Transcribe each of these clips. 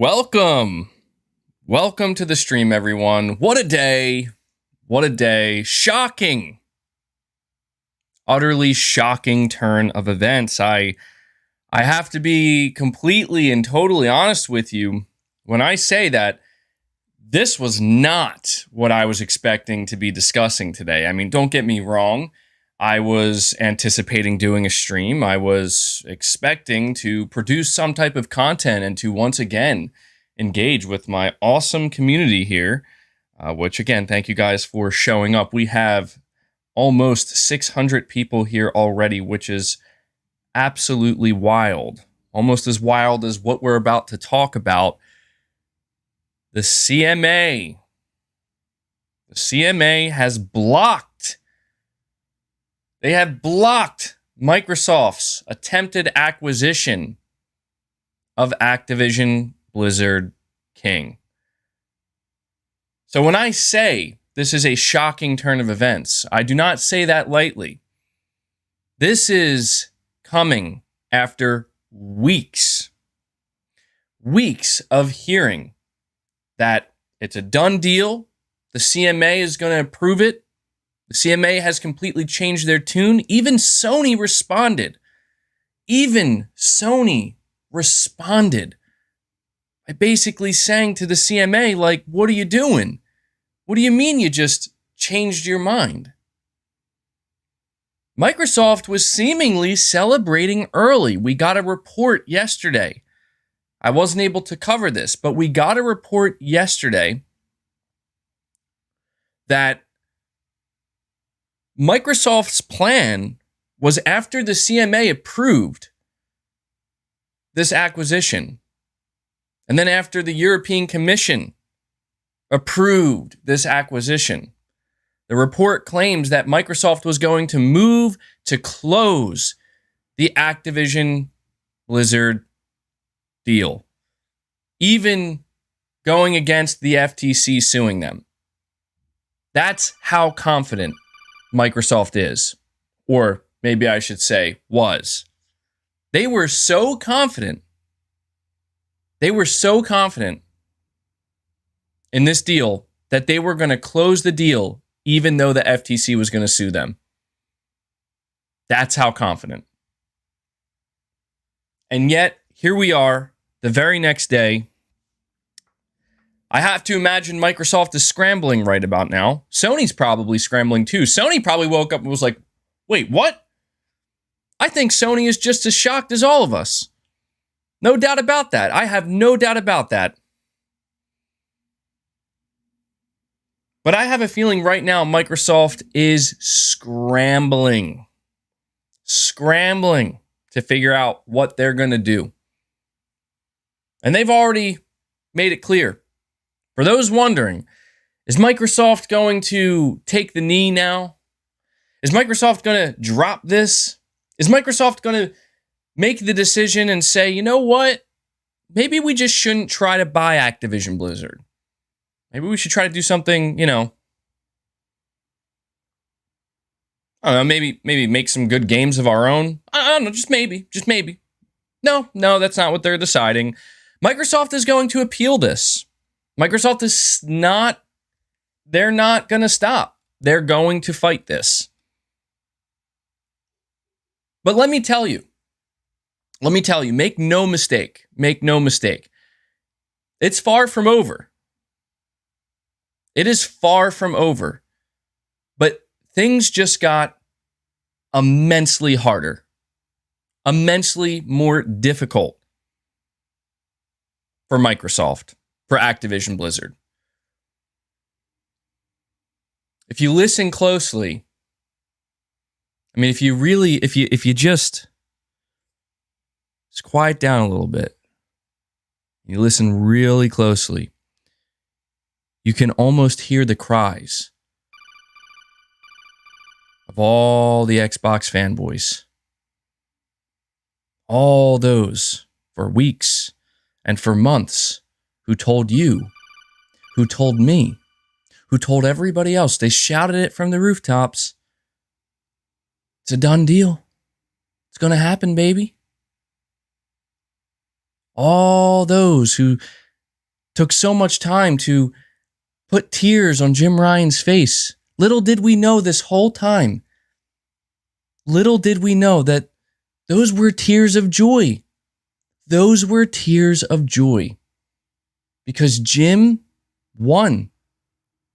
Welcome. Welcome to the stream, everyone. What a day. What a day. Shocking. Utterly shocking turn of events. I have to be completely and totally honest with you when I say that this was not what I was expecting to be discussing today. I mean, don't get me wrong. I was anticipating doing a stream. I was expecting to produce some type of content and to once again engage with my awesome community here, which again, thank you guys for showing up. We have almost 600 people here already, which is absolutely wild. Almost as wild as what we're about to talk about. The CMA. The CMA has blocked. They have blocked Microsoft's attempted acquisition of Activision Blizzard King. So when I say this is a shocking turn of events, I do not say that lightly. This is coming after weeks of hearing that it's a done deal. The CMA is going to approve it. The CMA has completely changed their tune. Even Sony responded. By basically saying to the CMA, like, what are you doing? What do you mean you just changed your mind? Microsoft was seemingly celebrating early. We got a report yesterday. I wasn't able to cover this, but we got a report yesterday that Microsoft's plan was after the CMA approved this acquisition, and then after the European Commission approved this acquisition, the report claims that Microsoft was going to move to close the Activision Blizzard deal, even going against the FTC suing them. That's how confident Microsoft is, or maybe I should say was. They were so confident. They were so confident in this deal that they were going to close the deal even though the FTC was going to sue them. That's how confident. And yet, here we are, the very next day. I have to imagine Microsoft is scrambling right about now. Sony's probably scrambling too. Sony probably woke up and was like, wait, what? I think Sony is just as shocked as all of us. No doubt about that. I have no doubt about that. But I have a feeling right now Microsoft is scrambling to figure out what they're going to do. And they've already made it clear. For those wondering, is Microsoft going to take the knee now? Is Microsoft going to drop this? Is Microsoft going to make the decision and say, you know what? Maybe we just shouldn't try to buy Activision Blizzard. Maybe we should try to do something, I don't know, maybe make some good games of our own. I don't know, just maybe. No, that's not what they're deciding. Microsoft is going to appeal this. Microsoft is not, they're not going to stop. They're going to fight this. But let me tell you, make no mistake. It's far from over. It is far from over. But things just got immensely harder, immensely more difficult for Microsoft, for Activision Blizzard. If you listen closely, I mean, if you just quiet down a little bit, you listen really closely, you can almost hear the cries of all the Xbox fanboys. All those for weeks and for months who told you, who told me, who told everybody else. They shouted it from the rooftops. It's a done deal. It's going to happen, baby. All those who took so much time to put tears on Jim Ryan's face. Little did we know this whole time. Little did we know that those were tears of joy. Those were tears of joy. Because Jim won.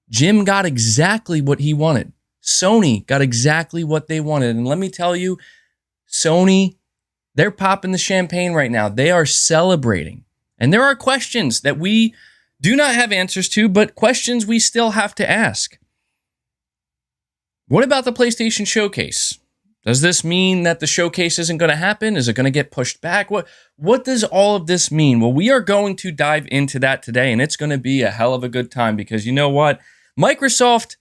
Jim got exactly what he wanted. Sony got exactly what they wanted. And let me tell you, Sony, they're popping the champagne right now. They are celebrating. And there are questions that we do not have answers to, but questions we still have to ask. What about the PlayStation Showcase? Does this mean that the showcase isn't going to happen? Is it going to get pushed back? What does all of this mean? Well, we are going to dive into that today, and it's going to be a hell of a good time because you know what? Microsoft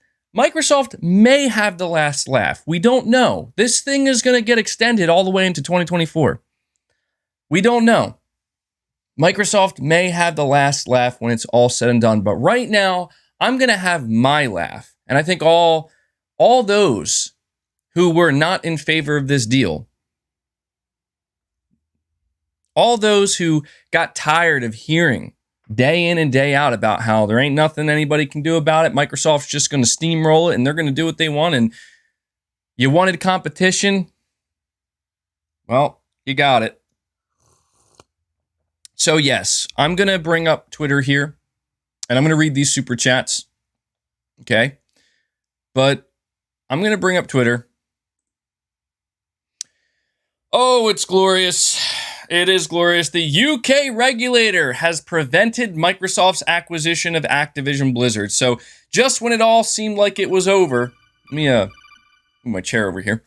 may have the last laugh. We don't know. This thing is going to get extended all the way into 2024. We don't know. Microsoft may have the last laugh when it's all said and done, but right now, I'm going to have my laugh. And I think all those who were not in favor of this deal, all those who got tired of hearing day in and day out about how there ain't nothing anybody can do about it, Microsoft's just going to steamroll it and they're going to do what they want, and you wanted competition, well, you got it. So yes, I'm going to bring up Twitter here, and I'm going to read these super chats, okay? But I'm going to bring up Twitter. Oh, it's glorious. It is glorious. The UK regulator has prevented Microsoft's acquisition of Activision Blizzard. So just when it all seemed like it was over, let me move my chair over here.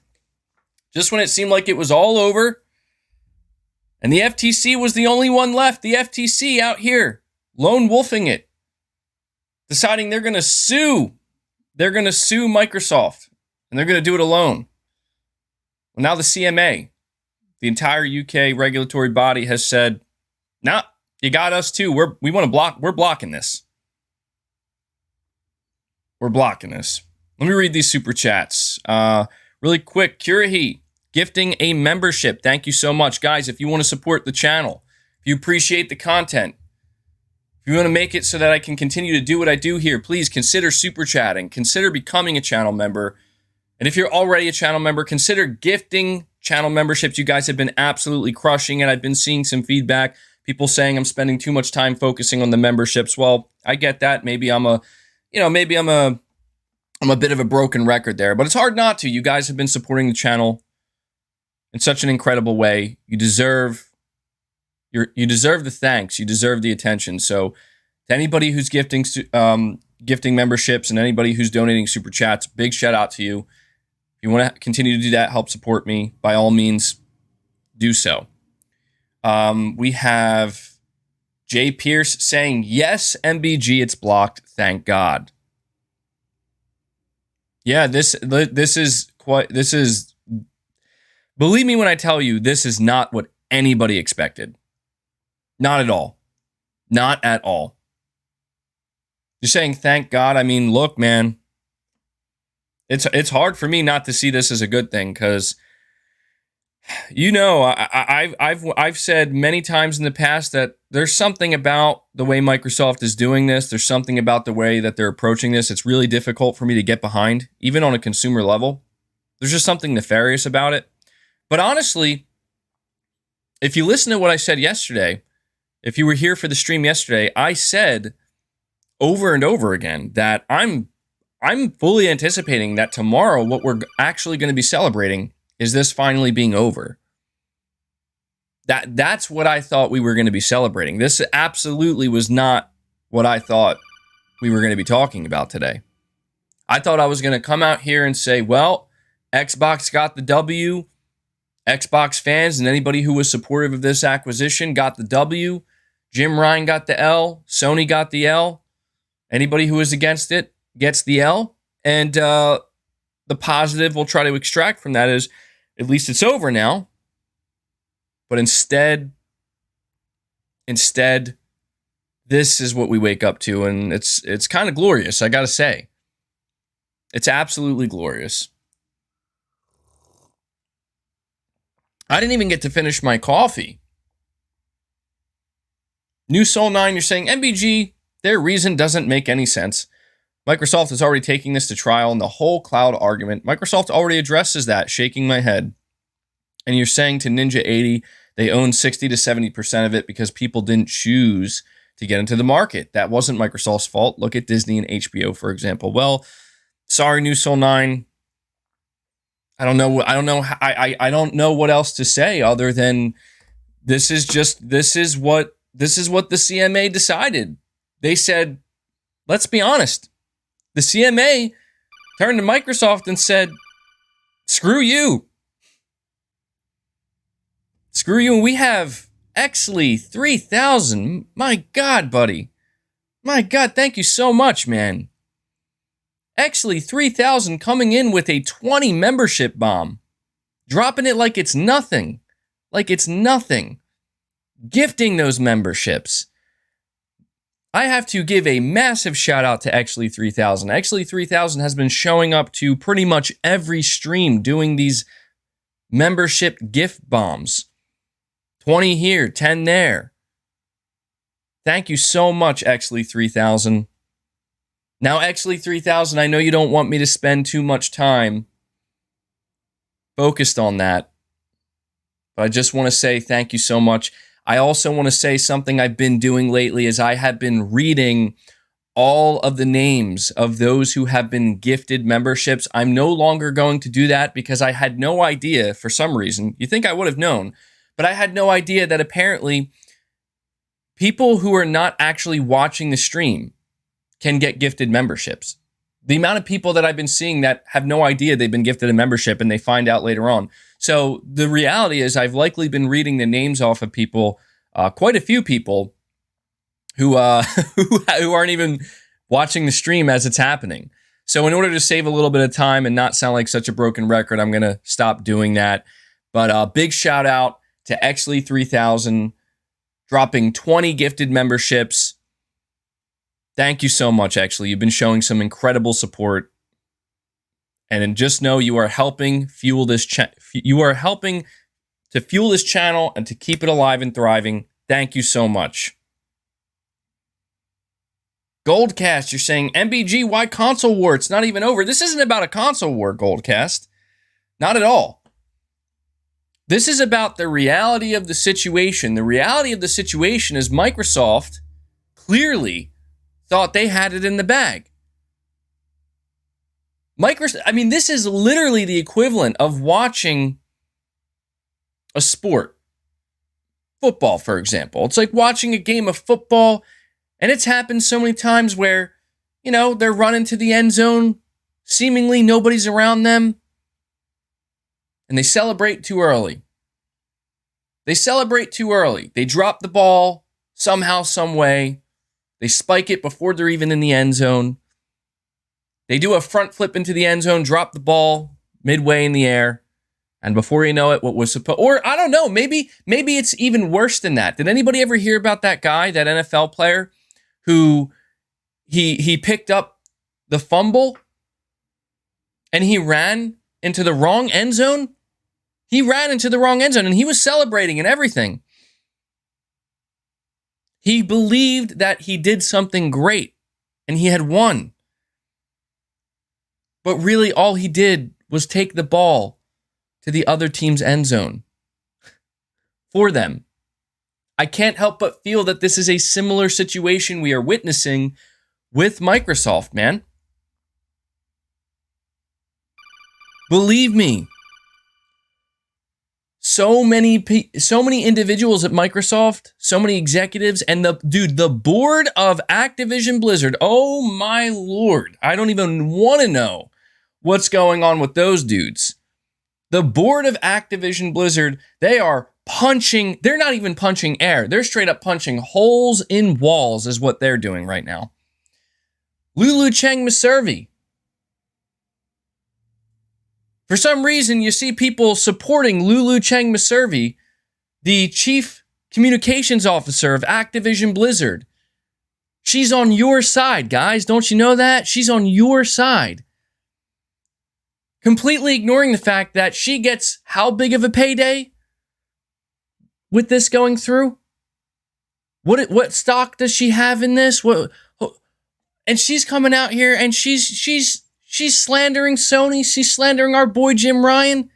Just when it seemed like it was all over, and the FTC was the only one left, the FTC out here, lone wolfing it, deciding they're going to sue. They're going to sue Microsoft, and they're going to do it alone. Well, now the CMA, the entire UK regulatory body, has said, nah, you got us too. We're blocking this. We're blocking this. Let me read these super chats. Really quick, Kurahi, gifting a membership. Thank you so much. Guys, if you want to support the channel, if you appreciate the content, if you want to make it so that I can continue to do what I do here, please consider super chatting. Consider becoming a channel member. And if you're already a channel member, consider gifting channel memberships. You guys have been absolutely crushing it. I've been seeing some feedback, people saying I'm spending too much time focusing on the memberships. Well, I get that. Maybe I'm a bit of a broken record there, but it's hard not to. You guys have been supporting the channel in such an incredible way. You deserve the thanks. You deserve the attention. So to anybody who's gifting memberships and anybody who's donating super chats, big shout out to you. If you want to continue to do that, help support me, by all means, do so. We have Jay Pierce saying, yes, MBG, it's blocked. Thank God. Yeah, this is, believe me when I tell you, this is not what anybody expected. Not at all. Not at all. You're saying, thank God. I mean, look, man. It's hard for me not to see this as a good thing because, you know, I've said many times in the past that there's something about the way Microsoft is doing this. There's something about the way that they're approaching this. It's really difficult for me to get behind, even on a consumer level. There's just something nefarious about it. But honestly, if you listen to what I said yesterday, if you were here for the stream yesterday, I said over and over again that I'm fully anticipating that tomorrow what we're actually going to be celebrating is this finally being over. That's what I thought we were going to be celebrating. This absolutely was not what I thought we were going to be talking about today. I thought I was going to come out here and say, well, Xbox got the W. Xbox fans and anybody who was supportive of this acquisition got the W. Jim Ryan got the L. Sony got the L. Anybody who was against it gets the L. And the positive we'll try to extract from that is at least it's over now. But instead, this is what we wake up to, and it's kind of glorious, I gotta say. It's absolutely glorious. I didn't even get to finish my coffee. New Soul 9, you're saying MBG, their reason doesn't make any sense. Microsoft is already taking this to trial in the whole cloud argument. Microsoft already addresses that, shaking my head. And you're saying to Ninja 80, they own 60 to 70% of it because people didn't choose to get into the market. That wasn't Microsoft's fault. Look at Disney and HBO, for example. Well, sorry, New Soul 9. I don't know what else to say other than this is what the CMA decided. They said, let's be honest. The CMA turned to Microsoft and said, screw you. Screw you. And we have Exley 3000. My God, buddy. My God, thank you so much, man. Exley 3000 coming in with a 20 membership bomb. Dropping it like it's nothing. Like it's nothing. Gifting those memberships. I have to give a massive shout out to Exley 3000. Exley 3000 has been showing up to pretty much every stream doing these membership gift bombs. 20 here, 10 there. Thank you so much, Exley 3000. Now, Exley 3000, I know you don't want me to spend too much time focused on that, but I just want to say thank you so much. I also want to say something I've been doing lately is I have been reading all of the names of those who have been gifted memberships. I'm no longer going to do that because I had no idea for some reason. You think I would have known, but I had no idea that apparently people who are not actually watching the stream can get gifted memberships. The amount of people that I've been seeing that have no idea they've been gifted a membership and they find out later on. So the reality is I've likely been reading the names off of people, quite a few people who who aren't even watching the stream as it's happening. So in order to save a little bit of time and not sound like such a broken record, I'm going to stop doing that. But big shout out to Exley 3000 dropping 20 gifted memberships. Thank you so much, actually. You've been showing some incredible support. And just know you are helping fuel this you are helping to fuel this channel and to keep it alive and thriving. Thank you so much. Goldcast, you're saying, MBG, why console war? It's not even over. This isn't about a console war, Goldcast. Not at all. This is about the reality of the situation. The reality of the situation is Microsoft clearly thought they had it in the bag. This is literally the equivalent of watching a sport. Football, for example. It's like watching a game of football, and it's happened so many times where, they're running to the end zone, seemingly nobody's around them, and they celebrate too early. They drop the ball somehow, some way. They spike it before they're even in the end zone. They do a front flip into the end zone, drop the ball midway in the air, and before you know it, what was supposed, or I don't know, maybe it's even worse than that. Did anybody ever hear about that guy, that NFL player, who he picked up the fumble and he ran into the wrong end zone? He ran into the wrong end zone and he was celebrating and everything. He believed that he did something great and he had won. But really all he did was take the ball to the other team's end zone for them. I can't help but feel that this is a similar situation we are witnessing with Microsoft, man. Believe me. So many individuals at Microsoft, so many executives, and the board of Activision Blizzard. Oh my Lord. I don't even want to know what's going on with those dudes. The board of Activision Blizzard, they're not even punching air. They're straight up punching holes in walls is what they're doing right now. Lulu Cheng Maservi. For some reason, you see people supporting Lulu Cheng Maservi, the chief communications officer of Activision Blizzard. She's on your side, guys. Don't you know that? She's on your side. Completely ignoring the fact that she gets how big of a payday with this going through? What stock does she have in this? And she's coming out here and she's slandering Sony. She's slandering our boy Jim Ryan.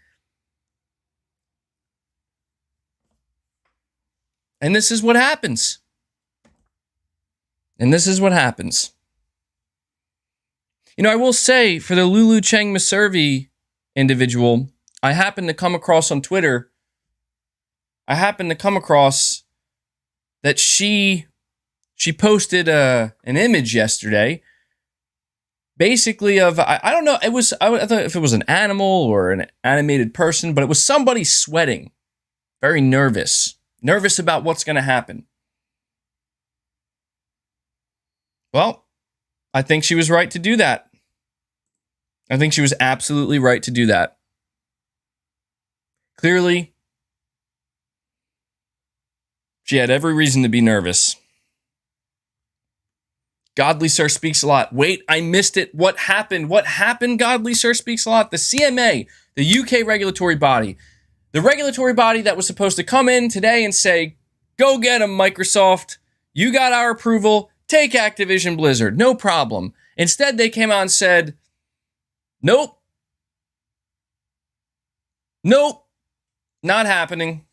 And this is what happens. And this is what happens. You know, I will say for the Lulu Cheng Maservi individual, I happened to come across on Twitter. That she posted an image yesterday, basically of I don't know. I thought if it was an animal or an animated person, but it was somebody sweating, very nervous about what's going to happen. Well, I think she was right to do that. I think she was absolutely right to do that. Clearly, she had every reason to be nervous. Godly Sir Speaks a Lot. Wait, I missed it. What happened? What happened, Godly Sir Speaks a Lot? The CMA, the UK regulatory body. The regulatory body that was supposed to come in today and say, go get them, Microsoft. You got our approval. Take Activision Blizzard. No problem. Instead, they came out and said, nope. Nope. Not happening.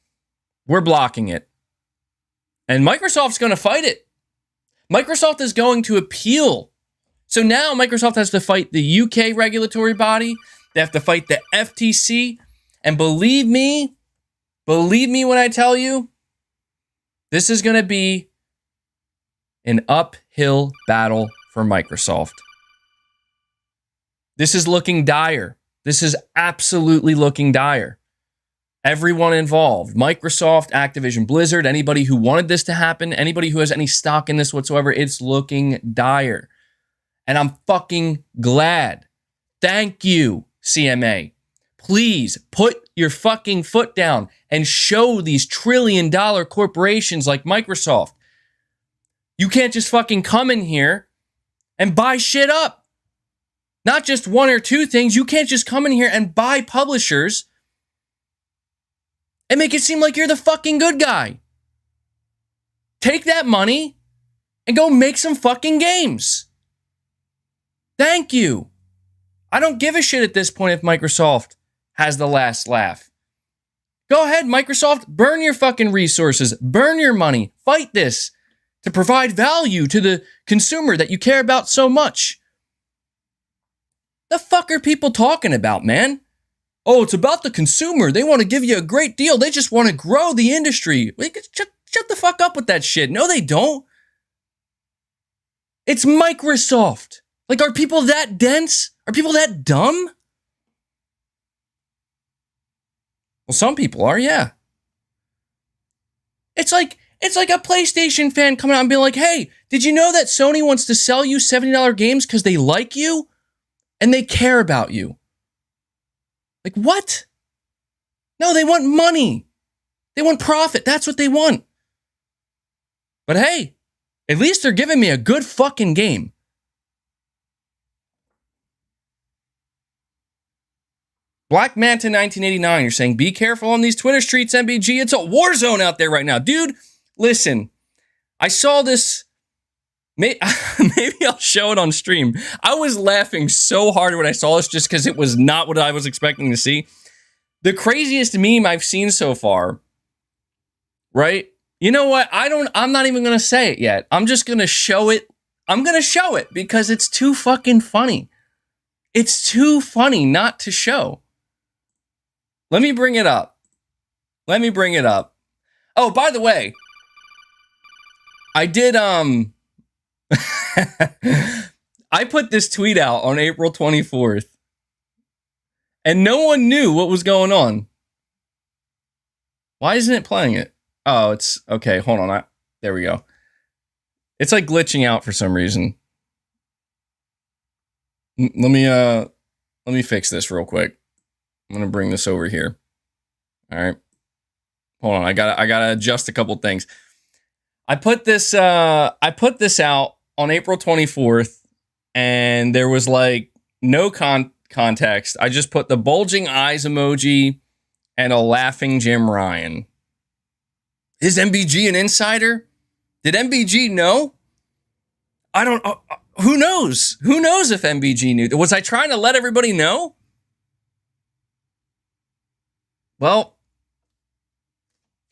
We're blocking it. And Microsoft's going to fight it. Microsoft is going to appeal. So now Microsoft has to fight the UK regulatory body. They have to fight the FTC. And believe me when I tell you, this is going to be an uphill battle for Microsoft. This is looking dire. This is absolutely looking dire. Everyone involved, Microsoft, Activision, Blizzard, anybody who wanted this to happen, anybody who has any stock in this whatsoever, it's looking dire. And I'm fucking glad. Thank you, CMA. Please put your fucking foot down and show these trillion-dollar corporations like Microsoft. You can't just fucking come in here and buy shit up. Not just one or two things. You can't just come in here and buy publishers and make it seem like you're the fucking good guy. Take that money and go make some fucking games. Thank you. I don't give a shit at this point if Microsoft has the last laugh. Go ahead, Microsoft, burn your fucking resources, burn your money, fight this to provide value to the consumer that you care about so much. The fuck are people talking about, man? Oh, it's about the consumer. They want to give you a great deal. They just want to grow the industry. Shut the fuck up with that shit. No, they don't. It's Microsoft. Like, are people that dense? Are people that dumb? Well, some people are, yeah. It's like a PlayStation fan coming out and being like, hey, did you know that Sony wants to sell you $70 games because they like you and they care about you? Like, what? No, they want money. They want profit. That's what they want. But hey, at least they're giving me a good fucking game. Black Manta 1989, you're saying, be careful on these Twitter streets, MBG. It's a war zone out there right now. Dude, listen, I saw this. Maybe I'll show it on stream. I was laughing so hard when I saw this just because it was not what I was expecting to see. The craziest meme I've seen so far, right? You know what? I'm not even going to say it yet. I'm just going to show it. I'm going to show it because it's too fucking funny. It's too funny not to show. Let me bring it up. Oh, by the way, I did, I put this tweet out on April 24th, and no one knew what was going on. Why isn't it playing it? Oh, it's okay. Hold on. There we go. It's like glitching out for some reason. Let me fix this real quick. I'm gonna bring this over here. All right. Hold on. I gotta adjust a couple things. I put this out on April 24th, and there was like no context. I just put the bulging eyes emoji and a laughing Jim Ryan. Is MBG an insider? Did MBG know? I don't. Who knows? Who knows if MBG knew? Was I trying to let everybody know? Well,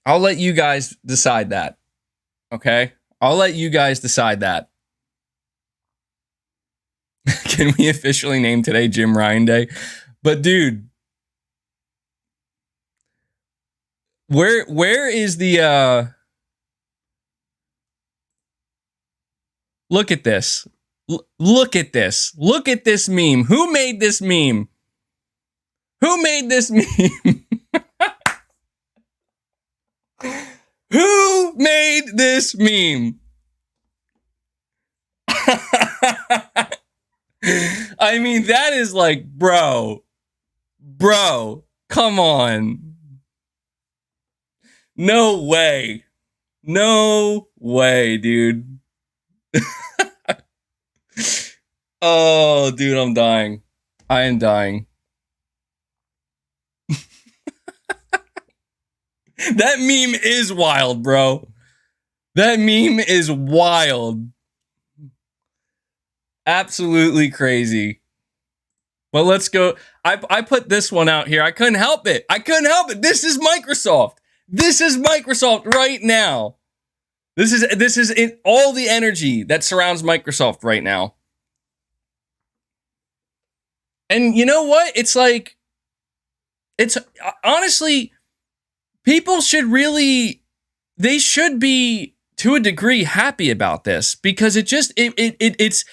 I'll let you guys decide that. Okay? I'll let you guys decide that. Can we officially name today Jim Ryan Day? But dude, where is the look at this. Look at this. Look at this meme. Who made this meme? Who made this meme? Who made this meme? I mean, that is like, bro, come on. No way. No way, dude. Oh, dude, I'm dying. I am dying. That meme is wild, bro. That meme is wild. Absolutely crazy. But let's go. I put this one out here. I couldn't help it. This is Microsoft. This is Microsoft right now. This is in all the energy that surrounds Microsoft right now. And you know what? It's like, it's honestly, people should really, they should be to a degree happy about this, because it's,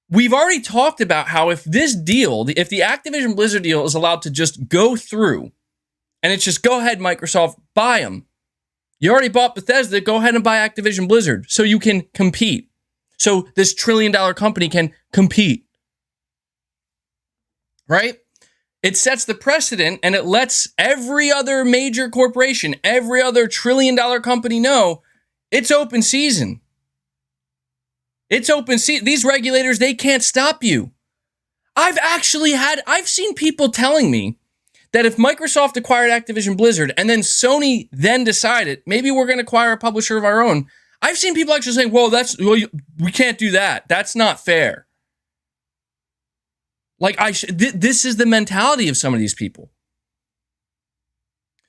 we've already talked about how if this deal, if the Activision Blizzard deal is allowed to just go through, and it's just, go ahead, Microsoft, buy them. You already bought Bethesda, go ahead and buy Activision Blizzard so you can compete. So this $1 trillion company can compete. Right? It sets the precedent, and it lets every other major corporation, every other $1 trillion company know it's open season. It's open season. These regulators, they can't stop you. I've seen people telling me that if Microsoft acquired Activision Blizzard and then Sony then decided, maybe we're going to acquire a publisher of our own, I've seen people actually saying, well, we can't do that. That's not fair. Like, this is the mentality of some of these people.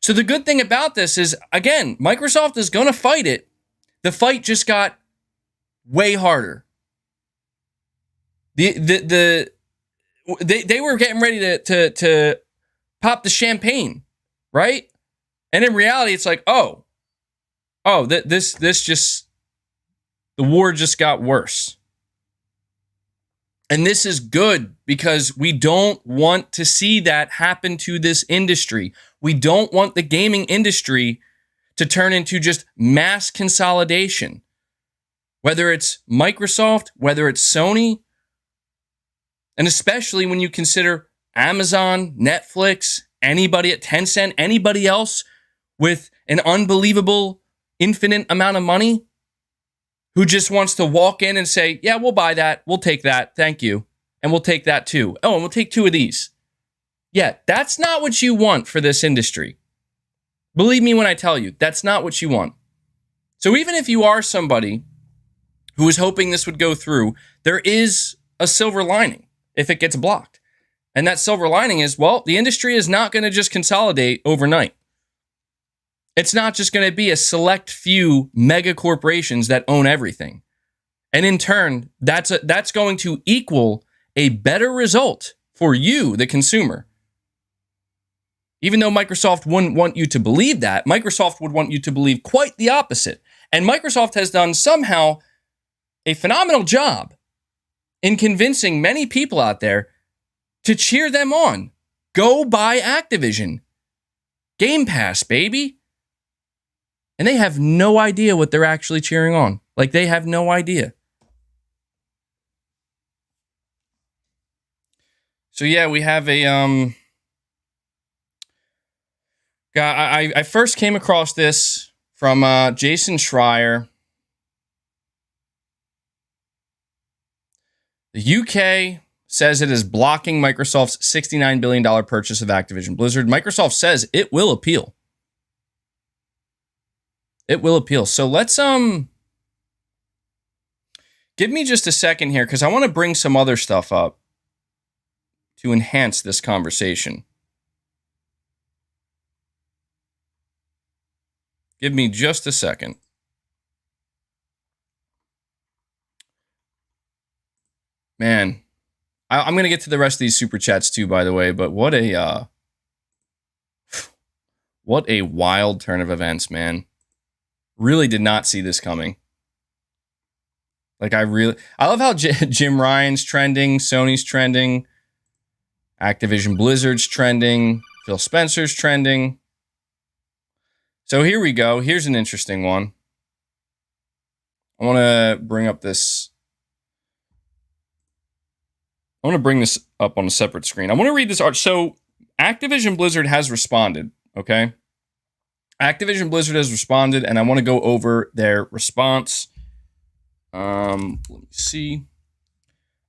So the good thing about this is, again, Microsoft is going to fight it. The fight just got way harder. They were getting ready to pop the champagne, right? And in reality, it's like, this just, the war just got worse. And this is good, because we don't want to see that happen to this industry. We don't want the gaming industry to turn into just mass consolidation. Whether it's Microsoft, whether it's Sony, and especially when you consider Amazon, Netflix, anybody at Tencent, anybody else with an unbelievable infinite amount of money, who just wants to walk in and say, yeah, we'll buy that. We'll take that. Thank you. And we'll take that too. Oh, and we'll take 2 of these. Yeah, that's not what you want for this industry. Believe me when I tell you, that's not what you want. So even if you are somebody who is hoping this would go through, there is a silver lining if it gets blocked. And that silver lining is, well, the industry is not going to just consolidate overnight. It's not just going to be a select few mega corporations that own everything. And in turn, that's going to equal a better result for you, the consumer. Even though Microsoft wouldn't want you to believe that, Microsoft would want you to believe quite the opposite. And Microsoft has done somehow a phenomenal job in convincing many people out there to cheer them on. Go buy Activision. Game Pass, baby. And they have no idea what they're actually cheering on. Like, they have no idea. So yeah, we have a guy. I first came across this from Jason Schreier. The UK says it is blocking Microsoft's $69 billion purchase of Activision Blizzard. Microsoft says it will appeal. It will appeal. So let's Give me just a second here because I want to bring some other stuff up to enhance this conversation. Give me just a second. Man, I'm going to get to the rest of these super chats too, by the way, but what a wild turn of events, man. Really did not see this coming. Like, I love how Jim Ryan's trending, Sony's trending, Activision Blizzard's trending, Phil Spencer's trending. So here we go. Here's an interesting one. I want to bring up this. I want to bring this up on a separate screen. I want to read this art. So Activision Blizzard has responded, okay? Activision Blizzard has responded, and I want to go over their response. Let me see.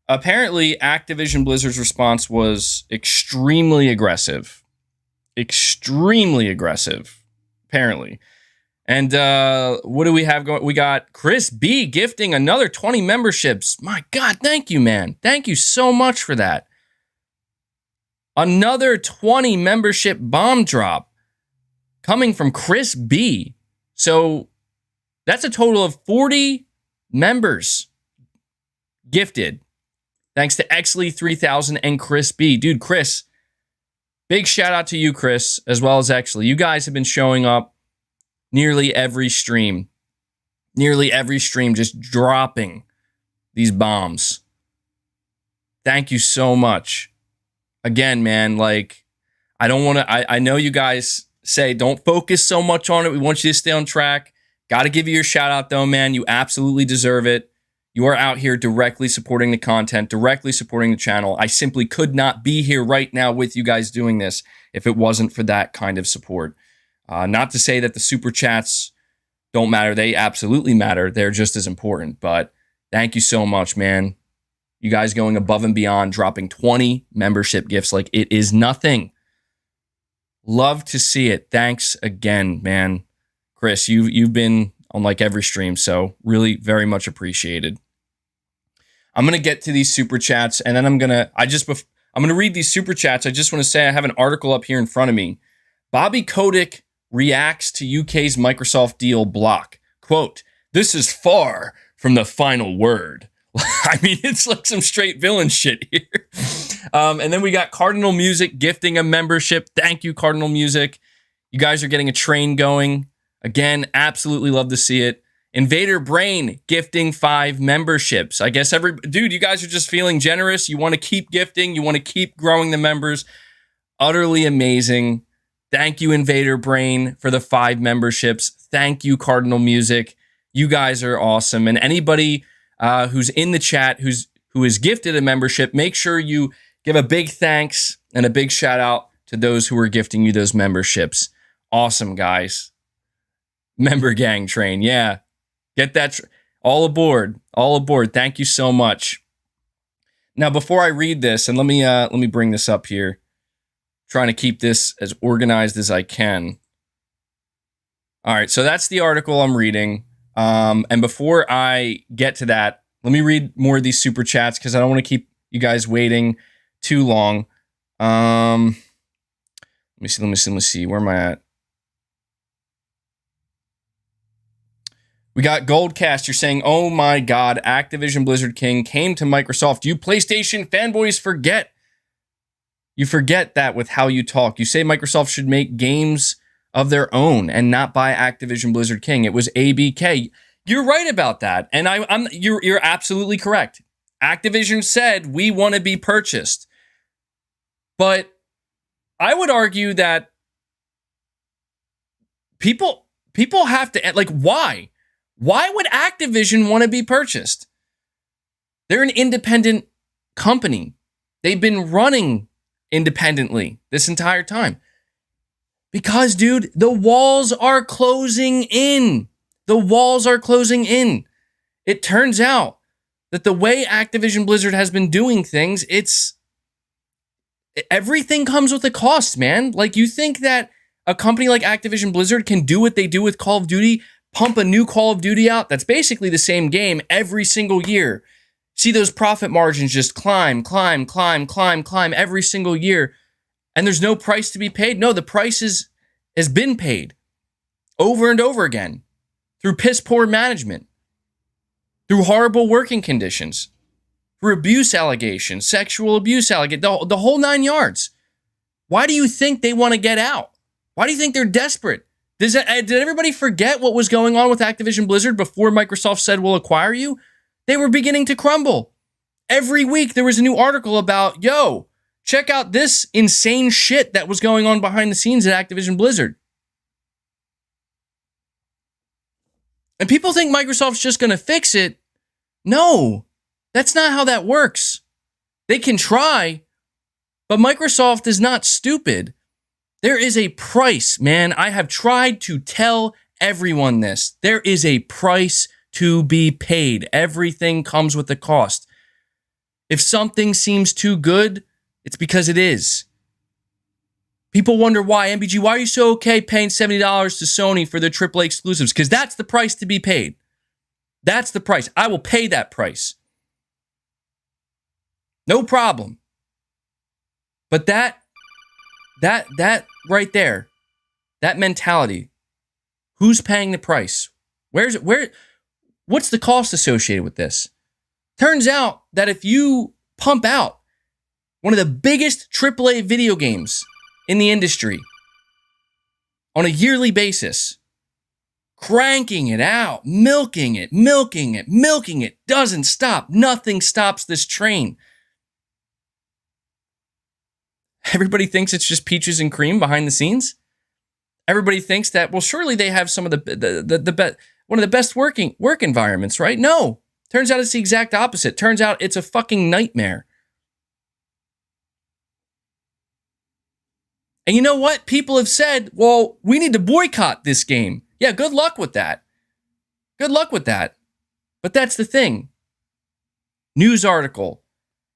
Apparently, Activision Blizzard's response was extremely aggressive. Extremely aggressive, apparently. And what do we have going? We got Chris B gifting another 20 memberships. My God, thank you, man. Thank you so much for that. Another 20 membership bomb drop coming from Chris B. So that's a total of 40 members gifted. Thanks to Exley3000 and Chris B. Dude, Chris, big shout out to you, Chris, as well as Exley. You guys have been showing up nearly every stream. Nearly every stream, just dropping these bombs. Thank you so much. Again, man, like, I don't want to, I know you guys say don't focus so much on it. We want you to stay on track. Got to give you your shout out, though, man. You absolutely deserve it. You are out here directly supporting the content, directly supporting the channel. I simply could not be here right now with you guys doing this if it wasn't for that kind of support. Not to say that the super chats don't matter. They absolutely matter. They're just as important. But thank you so much, man. You guys going above and beyond, dropping 20 membership gifts like it is nothing. Love to see it. Thanks again, man. Chris, you've been on like every stream, so really very much appreciated. I'm going to get to these super chats, and then I'm going to read these super chats. I just want to say I have an article up here in front of me. Bobby Kotick reacts to UK's Microsoft deal block. Quote, "This is far from the final word." I mean, it's like some straight villain shit here. And then we got Cardinal Music gifting a membership. Thank you, Cardinal Music. You guys are getting a train going. Again, absolutely love to see it. Invader Brain gifting 5 memberships. I guess dude, you guys are just feeling generous. You want to keep gifting. You want to keep growing the members. Utterly amazing. Thank you, Invader Brain, for the 5 memberships. Thank you, Cardinal Music. You guys are awesome. And anybody who's in the chat who is gifted a membership, make sure you give a big thanks and a big shout out to those who are gifting you those memberships. Awesome, guys. Member gang train. Yeah. Get that. All aboard. All aboard. Thank you so much. Now, before I read this, and let me bring this up here. Trying to keep this as organized as I can. All right. So that's the article I'm reading. And before I get to that, let me read more of these super chats because I don't want to keep you guys waiting too long. Let me see. Where am I at? We got Goldcast. You're saying, oh my God, Activision Blizzard King came to Microsoft. You PlayStation fanboys forget. You forget that with how you talk. You say Microsoft should make games of their own and not buy Activision Blizzard King. It was ABK. You're right about that. And you're absolutely correct. Activision said we want to be purchased. But I would argue that people have to, like, why? Why would Activision want to be purchased? They're an independent company. They've been running independently this entire time. Because, dude, the walls are closing in. The walls are closing in. It turns out that the way Activision Blizzard has been doing things, everything comes with a cost, man. Like, you think that a company like Activision Blizzard can do what they do with Call of Duty pump a new Call of Duty out that's basically the same game every single year. See those profit margins just climb every single year. And there's no price to be paid. No, the price has been paid over and over again through piss poor management, through horrible working conditions, through abuse allegations, sexual abuse allegations, the whole 9 yards. Why do you think they want to get out? Why do you think they're desperate? Did everybody forget what was going on with Activision Blizzard before Microsoft said we'll acquire you? They were beginning to crumble. Every week there was a new article about, yo, check out this insane shit that was going on behind the scenes at Activision Blizzard. And people think Microsoft's just going to fix it. No, that's not how that works. They can try, but Microsoft is not stupid. There is a price, man. I have tried to tell everyone this. There is a price to be paid. Everything comes with a cost. If something seems too good, it's because it is. People wonder why. MBG, why are you so okay paying $70 to Sony for their AAA exclusives? Because that's the price to be paid. That's the price. I will pay that price. No problem. But that right there, that mentality, who's paying the price? What's the cost associated with this? Turns out that if you pump out one of the biggest AAA video games in the industry on a yearly basis, cranking it out, milking it, doesn't stop. Nothing stops this train. Everybody thinks it's just peaches and cream behind the scenes. Everybody thinks that, well, surely they have some of one of the best work environments, right? No. Turns out it's the exact opposite. Turns out it's a fucking nightmare. And you know what? People have said, well, we need to boycott this game. Yeah, good luck with that. Good luck with that. But that's the thing. News article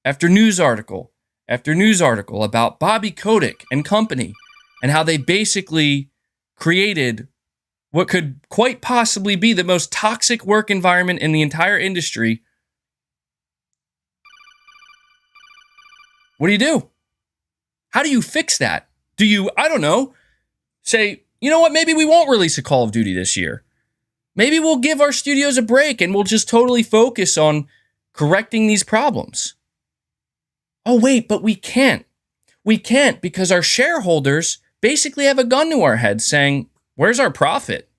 after news article after news article about Bobby Kotick and company and how they basically created what could quite possibly be the most toxic work environment in the entire industry. What do? How do you fix that? Do you, I don't know, say, you know what, maybe we won't release a Call of Duty this year. Maybe we'll give our studios a break and we'll just totally focus on correcting these problems. Oh, wait, but we can't. We can't because our shareholders basically have a gun to our head saying, where's our profit?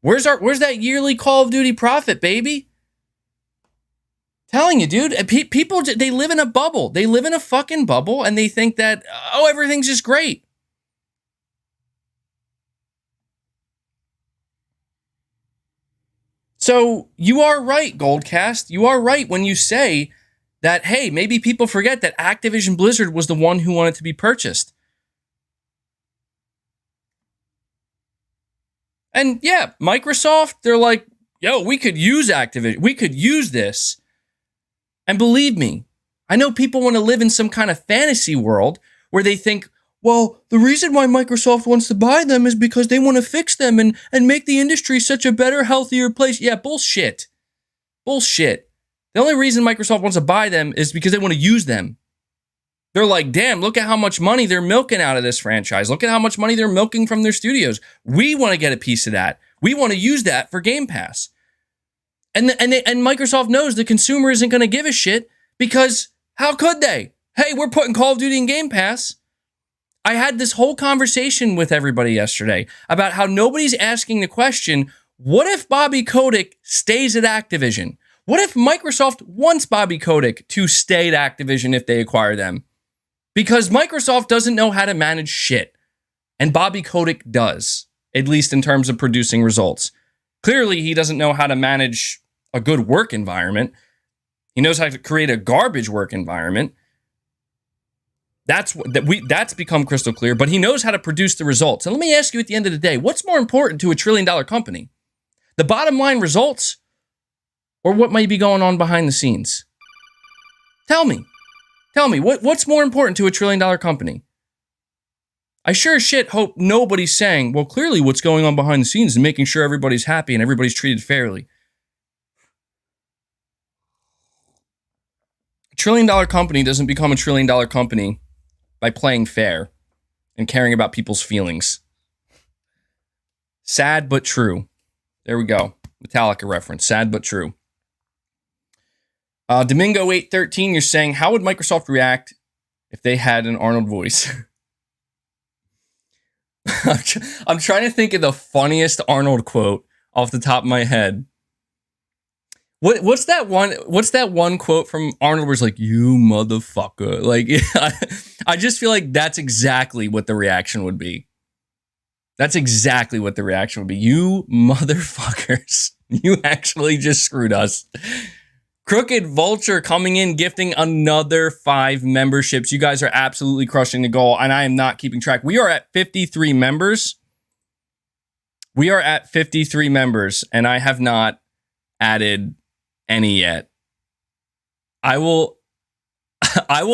Where's that yearly Call of Duty profit, baby? Telling you, dude, people, they live in a bubble. They live in a fucking bubble and they think that, oh, everything's just great. So you are right, Goldcast. You are right when you say that, hey, maybe people forget that Activision Blizzard was the one who wanted to be purchased. And yeah, Microsoft, they're like, yo, we could use Activision. We could use this. And believe me, I know people want to live in some kind of fantasy world where they think, well, the reason why Microsoft wants to buy them is because they want to fix them and make the industry such a better, healthier place. Yeah, bullshit. Bullshit. The only reason Microsoft wants to buy them is because they want to use them. They're like, damn, look at how much money they're milking out of this franchise. Look at how much money they're milking from their studios. We want to get a piece of that. We want to use that for Game Pass. And Microsoft knows the consumer isn't going to give a shit because how could they? Hey, we're putting Call of Duty in Game Pass. I had this whole conversation with everybody yesterday about how nobody's asking the question, what if Bobby Kotick stays at Activision? What if Microsoft wants Bobby Kotick to stay at Activision if they acquire them? Because Microsoft doesn't know how to manage shit. And Bobby Kotick does, at least in terms of producing results. Clearly, he doesn't know how to manage a good work environment. He knows how to create a garbage work environment. That's become crystal clear, but he knows how to produce the results. And let me ask you at the end of the day, what's more important to $1 trillion company? The bottom line results or what might be going on behind the scenes? Tell me, what's more important to $1 trillion company? I sure as shit hope nobody's saying, well, clearly what's going on behind the scenes is making sure everybody's happy and everybody's treated fairly. A $1 trillion company doesn't become a $1 trillion company by playing fair and caring about people's feelings. Sad but true. There we go. Metallica reference. Sad but true. Domingo 813, you're saying, how would Microsoft react if they had an Arnold voice? I'm trying to think of the funniest Arnold quote off the top of my head. What's that one quote from Arnold where it's like, you motherfucker? Like, I just feel like that's exactly what the reaction would be. That's exactly what the reaction would be. You motherfuckers. You actually just screwed us. Crooked Vulture coming in, gifting another 5 memberships. You guys are absolutely crushing the goal, and I am not keeping track. We are at 53 members. We are at 53 members, and I have not added any yet. I will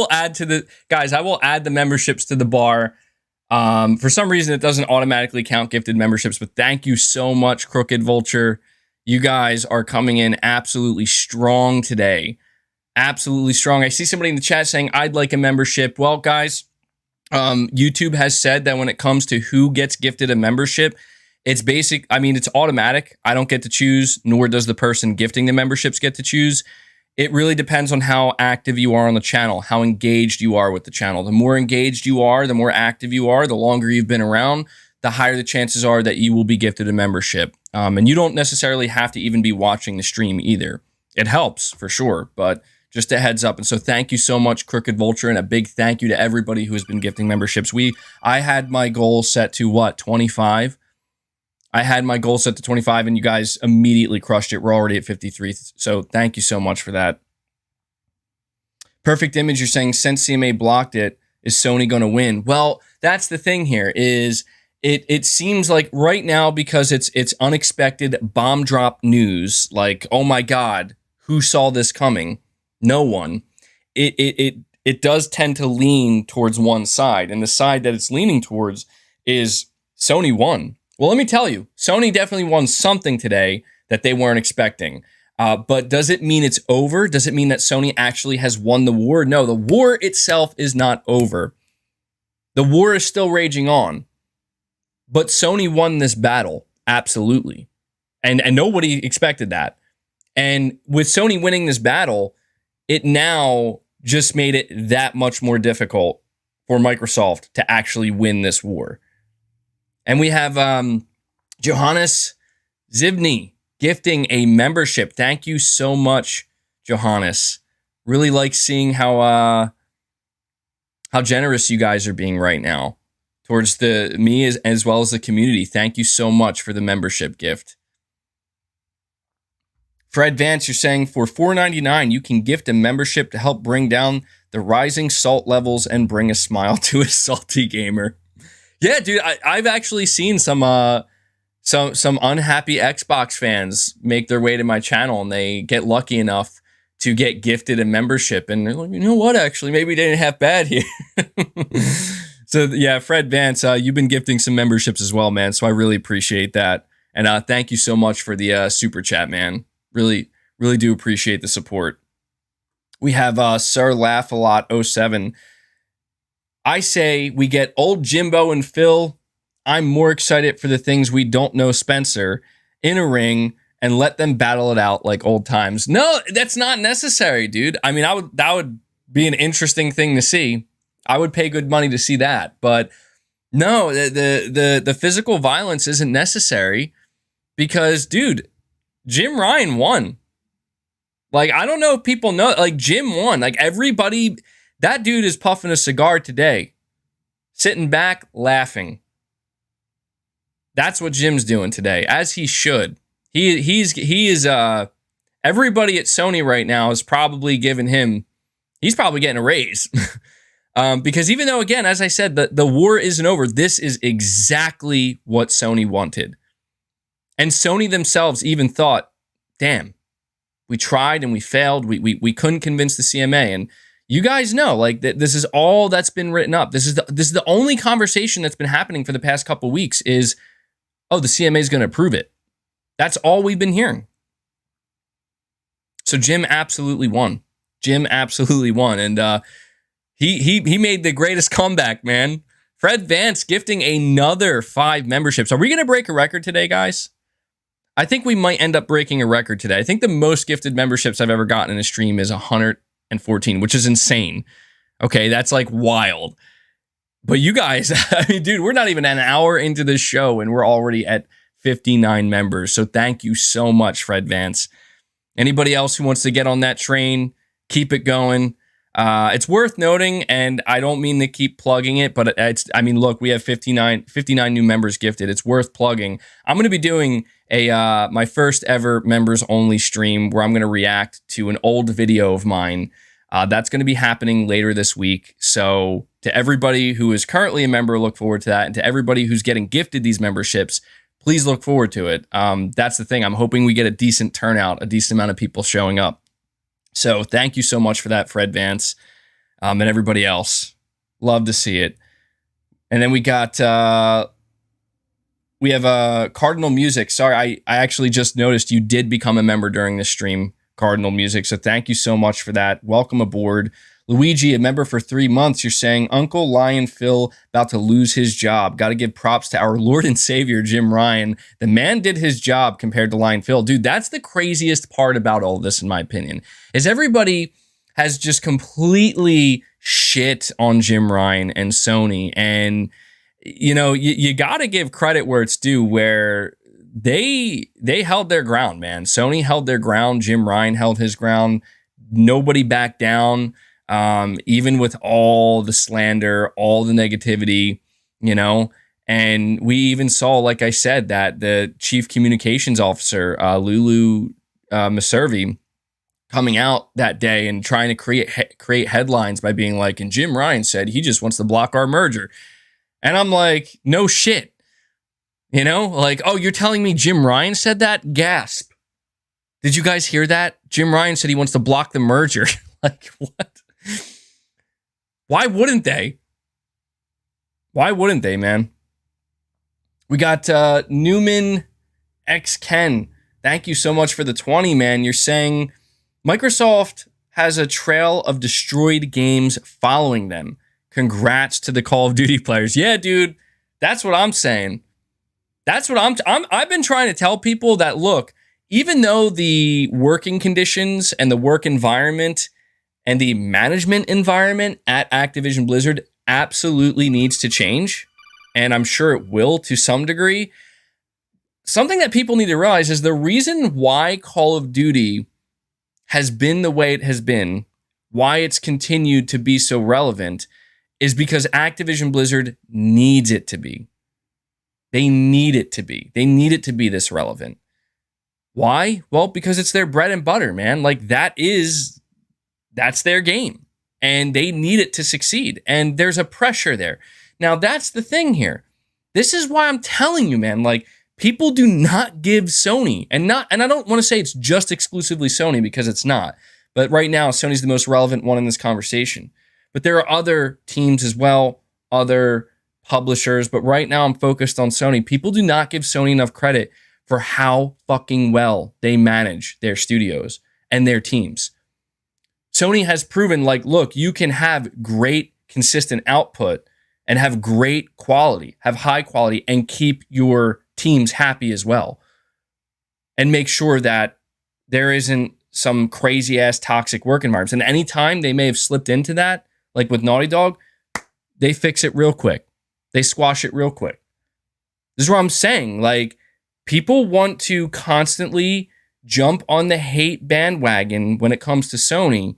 add to the guys. I will add the memberships to the bar. For some reason, it doesn't automatically count gifted memberships, but thank you so much, Crooked Vulture. You guys are coming in absolutely strong today. Absolutely strong. I see somebody in the chat saying, I'd like a membership. Well, guys, YouTube has said that when it comes to who gets gifted a membership, it's basic. I mean, it's automatic. I don't get to choose, nor does the person gifting the memberships get to choose. It really depends on how active you are on the channel, how engaged you are with the channel. The more engaged you are, the more active you are, the longer you've been around, the higher the chances are that you will be gifted a membership. And you don't necessarily have to even be watching the stream either. It helps for sure, but just a heads up. And so thank you so much, Crooked Vulture, and a big thank you to everybody who has been gifting memberships. I had my goal set to 25? I had my goal set to 25, and you guys immediately crushed it. We're already at 53, so thank you so much for that. Perfect Image, you're saying, since CMA blocked it, is Sony going to win? Well, that's the thing here, is it seems like right now, because it's unexpected bomb drop news, like, oh my God, who saw this coming? No one. It does tend to lean towards one side, and the side that it's leaning towards is Sony won. Well, let me tell you, Sony definitely won something today that they weren't expecting. But does it mean it's over? Does it mean that Sony actually has won the war? No, the war itself is not over. The war is still raging on. But Sony won this battle, absolutely. And nobody expected that. And with Sony winning this battle, it now just made it that much more difficult for Microsoft to actually win this war. And we have Johannes Zibny gifting a membership. Thank you so much, Johannes. Really like seeing how generous you guys are being right now towards me as well as the community. Thank you so much for the membership gift. Fred Vance, you're saying for $4.99, you can gift a membership to help bring down the rising salt levels and bring a smile to a salty gamer. Yeah, dude, I've actually seen some unhappy Xbox fans make their way to my channel, and they get lucky enough to get gifted a membership, and they're like, you know what, actually, maybe they didn't have bad here. So yeah, Fred Vance, you've been gifting some memberships as well, man, so I really appreciate that. And thank you so much for the super chat, man. Really, really do appreciate the support. We have Sir Laugh a Lot 07. I say we get old Jimbo and Phil. I'm more excited for the things we don't know Spencer in a ring and let them battle it out like old times. No, that's not necessary, dude. I mean, that would be an interesting thing to see. I would pay good money to see that. But no, the physical violence isn't necessary because, dude, Jim Ryan won. Like, I don't know if people know, like, Jim won. Like, everybody, that dude is puffing a cigar today, sitting back, laughing. That's what Jim's doing today, as he should. He is everybody at Sony right now is probably giving him, he's probably getting a raise. Because even though, again, as I said, the war isn't over, this is exactly what Sony wanted. And Sony themselves even thought, damn, we tried and we failed. We couldn't convince the CMA. And You guys know, like, this is all that's been written up. This is the only conversation that's been happening for the past couple weeks is, oh, the CMA is going to approve it. That's all we've been hearing. So Jim absolutely won. And he made the greatest comeback, man. Fred Vance gifting another 5 memberships. Are we going to break a record today, guys? I think we might end up breaking a record today. I think the most gifted memberships I've ever gotten in a stream is 114, which is insane. Okay, that's like wild. But you guys, I mean, dude, we're not even an hour into this show and we're already at 59 members. So thank you so much, Fred Vance. Anybody else who wants to get on that train, keep it going. It's worth noting, and I don't mean to keep plugging it, but look, we have 59 new members gifted. It's worth plugging. I'm going to be doing my first ever members only stream where I'm going to react to an old video of mine. That's going to be happening later this week. So to everybody who is currently a member, look forward to that. And to everybody who's getting gifted these memberships, please look forward to it. That's the thing. I'm hoping we get a decent turnout, a decent amount of people showing up. So thank you so much for that, Fred Vance, and everybody else. Love to see it. And then we got, we have Cardinal Music. Sorry, I actually just noticed you did become a member during this stream, Cardinal Music. So thank you so much for that. Welcome aboard. Luigi, a member for 3 months. You're saying, Uncle Lion Phil about to lose his job. Got to give props to our Lord and Savior, Jim Ryan. The man did his job compared to Lion Phil. Dude, that's the craziest part about all this, in my opinion, is everybody has just completely shit on Jim Ryan and Sony. And, you know, you got to give credit where it's due, where they held their ground, man. Sony held their ground. Jim Ryan held his ground. Nobody backed down. Even with all the slander, all the negativity, you know, and we even saw, like I said, that the chief communications officer, Lulu Maservi, coming out that day and trying to create headlines by being like, and Jim Ryan said he just wants to block our merger. And I'm like, no shit, you know, like, oh, you're telling me Jim Ryan said that? Gasp. Did you guys hear that? Jim Ryan said he wants to block the merger. Like, what? Why wouldn't they? Why wouldn't they, man? We got Newman X Ken. Thank you so much for the 20, man. You're saying Microsoft has a trail of destroyed games following them. Congrats to the Call of Duty players. Yeah, dude, that's what I'm saying. That's what I've been trying to tell people that, look, even though the working conditions and the work environment and the management environment at Activision Blizzard absolutely needs to change, and I'm sure it will to some degree, something that people need to realize is the reason why Call of Duty has been the way it has been, why it's continued to be so relevant, is because Activision Blizzard needs it to be. They need it to be. They need it to be this relevant. Why? Well, because it's their bread and butter, man. Like, that's their game, and they need it to succeed. And there's a pressure there. Now, that's the thing here. This is why I'm telling you, man, like, people do not give Sony, and I don't want to say it's just exclusively Sony, because it's not. But right now, Sony's the most relevant one in this conversation. But there are other teams as well, other publishers. But right now, I'm focused on Sony. People do not give Sony enough credit for how fucking well they manage their studios and their teams. Sony has proven, like, look, you can have great, consistent output and have great quality, have high quality, and keep your teams happy as well. And make sure that there isn't some crazy-ass toxic work environments. And anytime they may have slipped into that, like with Naughty Dog, they fix it real quick. They squash it real quick. This is what I'm saying. Like, people want to constantly jump on the hate bandwagon when it comes to Sony.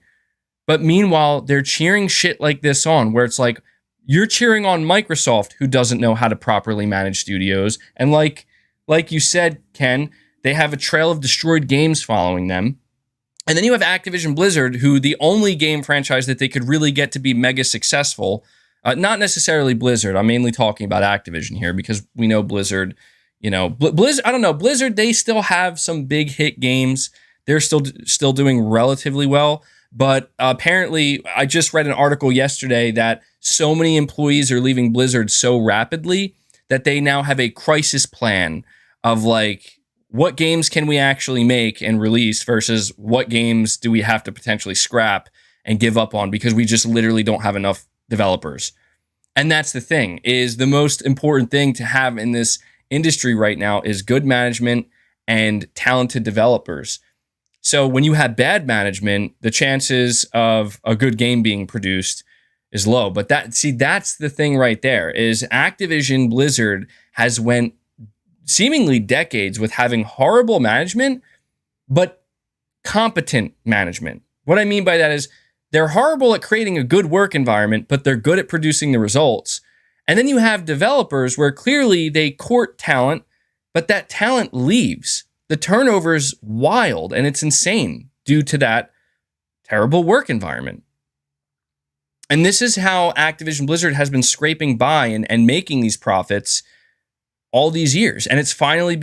But meanwhile, they're cheering shit like this on, where it's like, you're cheering on Microsoft, who doesn't know how to properly manage studios. And like you said, Ken, they have a trail of destroyed games following them. And then you have Activision Blizzard, who the only game franchise that they could really get to be mega successful, not necessarily Blizzard. I'm mainly talking about Activision here, because we know Blizzard, you know, Blizzard, I don't know, Blizzard, they still have some big hit games. They're still doing relatively well. But apparently, I just read an article yesterday that so many employees are leaving Blizzard so rapidly that they now have a crisis plan of like, what games can we actually make and release versus what games do we have to potentially scrap and give up on because we just literally don't have enough developers. And that's the thing, is the most important thing to have in this industry right now is good management and talented developers. So when you have bad management, the chances of a good game being produced is low. But that's the thing right there, is Activision Blizzard has went seemingly decades with having horrible management, but competent management. What I mean by that is they're horrible at creating a good work environment, but they're good at producing the results. And then you have developers where clearly they court talent, but that talent leaves. The turnover is wild and it's insane due to that terrible work environment. And this is how Activision Blizzard has been scraping by and making these profits all these years. And it's finally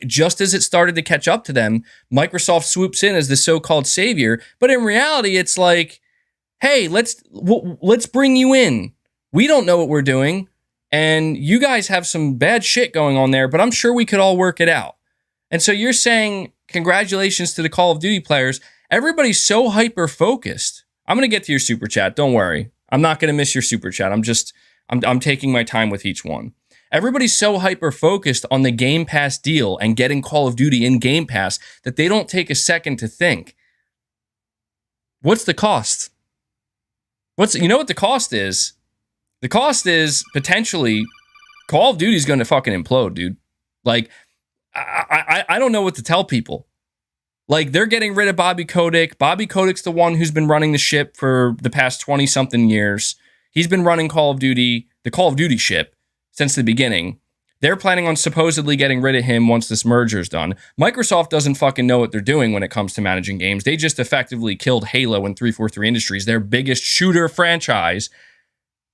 just as it started to catch up to them, Microsoft swoops in as the so-called savior. But in reality, it's like, hey, let's bring you in. We don't know what we're doing. And you guys have some bad shit going on there, but I'm sure we could all work it out. And so you're saying, congratulations to the Call of Duty players. Everybody's so hyper-focused. I'm going to get to your super chat. Don't worry. I'm not going to miss your super chat. I'm taking my time with each one. Everybody's so hyper-focused on the Game Pass deal and getting Call of Duty in Game Pass that they don't take a second to think, what's the cost? You know what the cost is? The cost is potentially Call of Duty is going to fucking implode, dude. Like, I don't know what to tell people. Like, they're getting rid of Bobby Kotick. Bobby Kotick's the one who's been running the ship for the past 20-something years. He's been running the Call of Duty ship since the beginning. They're planning on supposedly getting rid of him once this merger is done. Microsoft doesn't fucking know what they're doing when it comes to managing games. They just effectively killed Halo and 343 Industries, their biggest shooter franchise,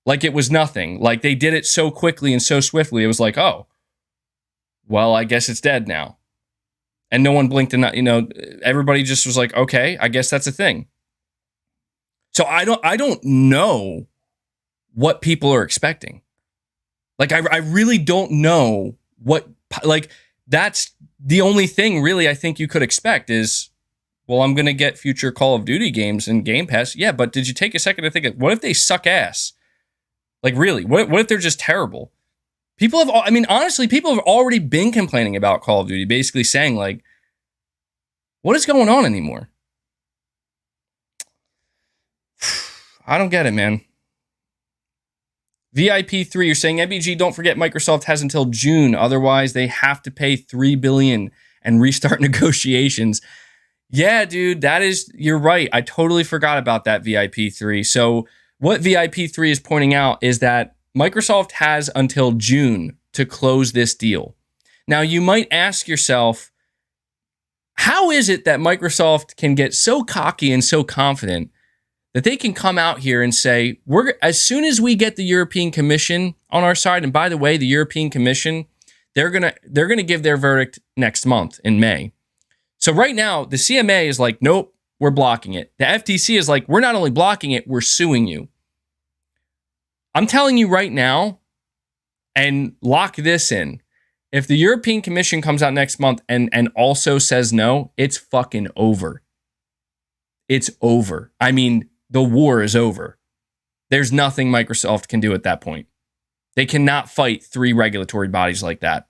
like it was nothing. Like, they did it so quickly and so swiftly. It was like, oh, well, I guess it's dead now. And no one blinked and everybody just was like, okay, I guess that's a thing. So I don't know what people are expecting. Like, I really don't know what, like, that's the only thing really I think you could expect is, well, I'm going to get future Call of Duty games in Game Pass. Yeah, but did you take a second to think, what if they suck ass? Like, really, what if they're just terrible? Honestly, people have already been complaining about Call of Duty, basically saying, like, what is going on anymore? I don't get it, man. VIP3, you're saying, MBG, don't forget Microsoft has until June. Otherwise, they have to pay $3 billion and restart negotiations. Yeah, dude, you're right. I totally forgot about that, VIP3. So what VIP3 is pointing out is that Microsoft has until June to close this deal. Now, you might ask yourself, how is it that Microsoft can get so cocky and so confident that they can come out here and say, as soon as we get the European Commission on our side, and by the way, the European Commission, they're gonna give their verdict next month in May. So right now, the CMA is like, nope, we're blocking it. The FTC is like, we're not only blocking it, we're suing you. I'm telling you right now, and lock this in, if the European Commission comes out next month and also says no, it's fucking over. It's over. I mean, the war is over. There's nothing Microsoft can do at that point. They cannot fight 3 regulatory bodies like that.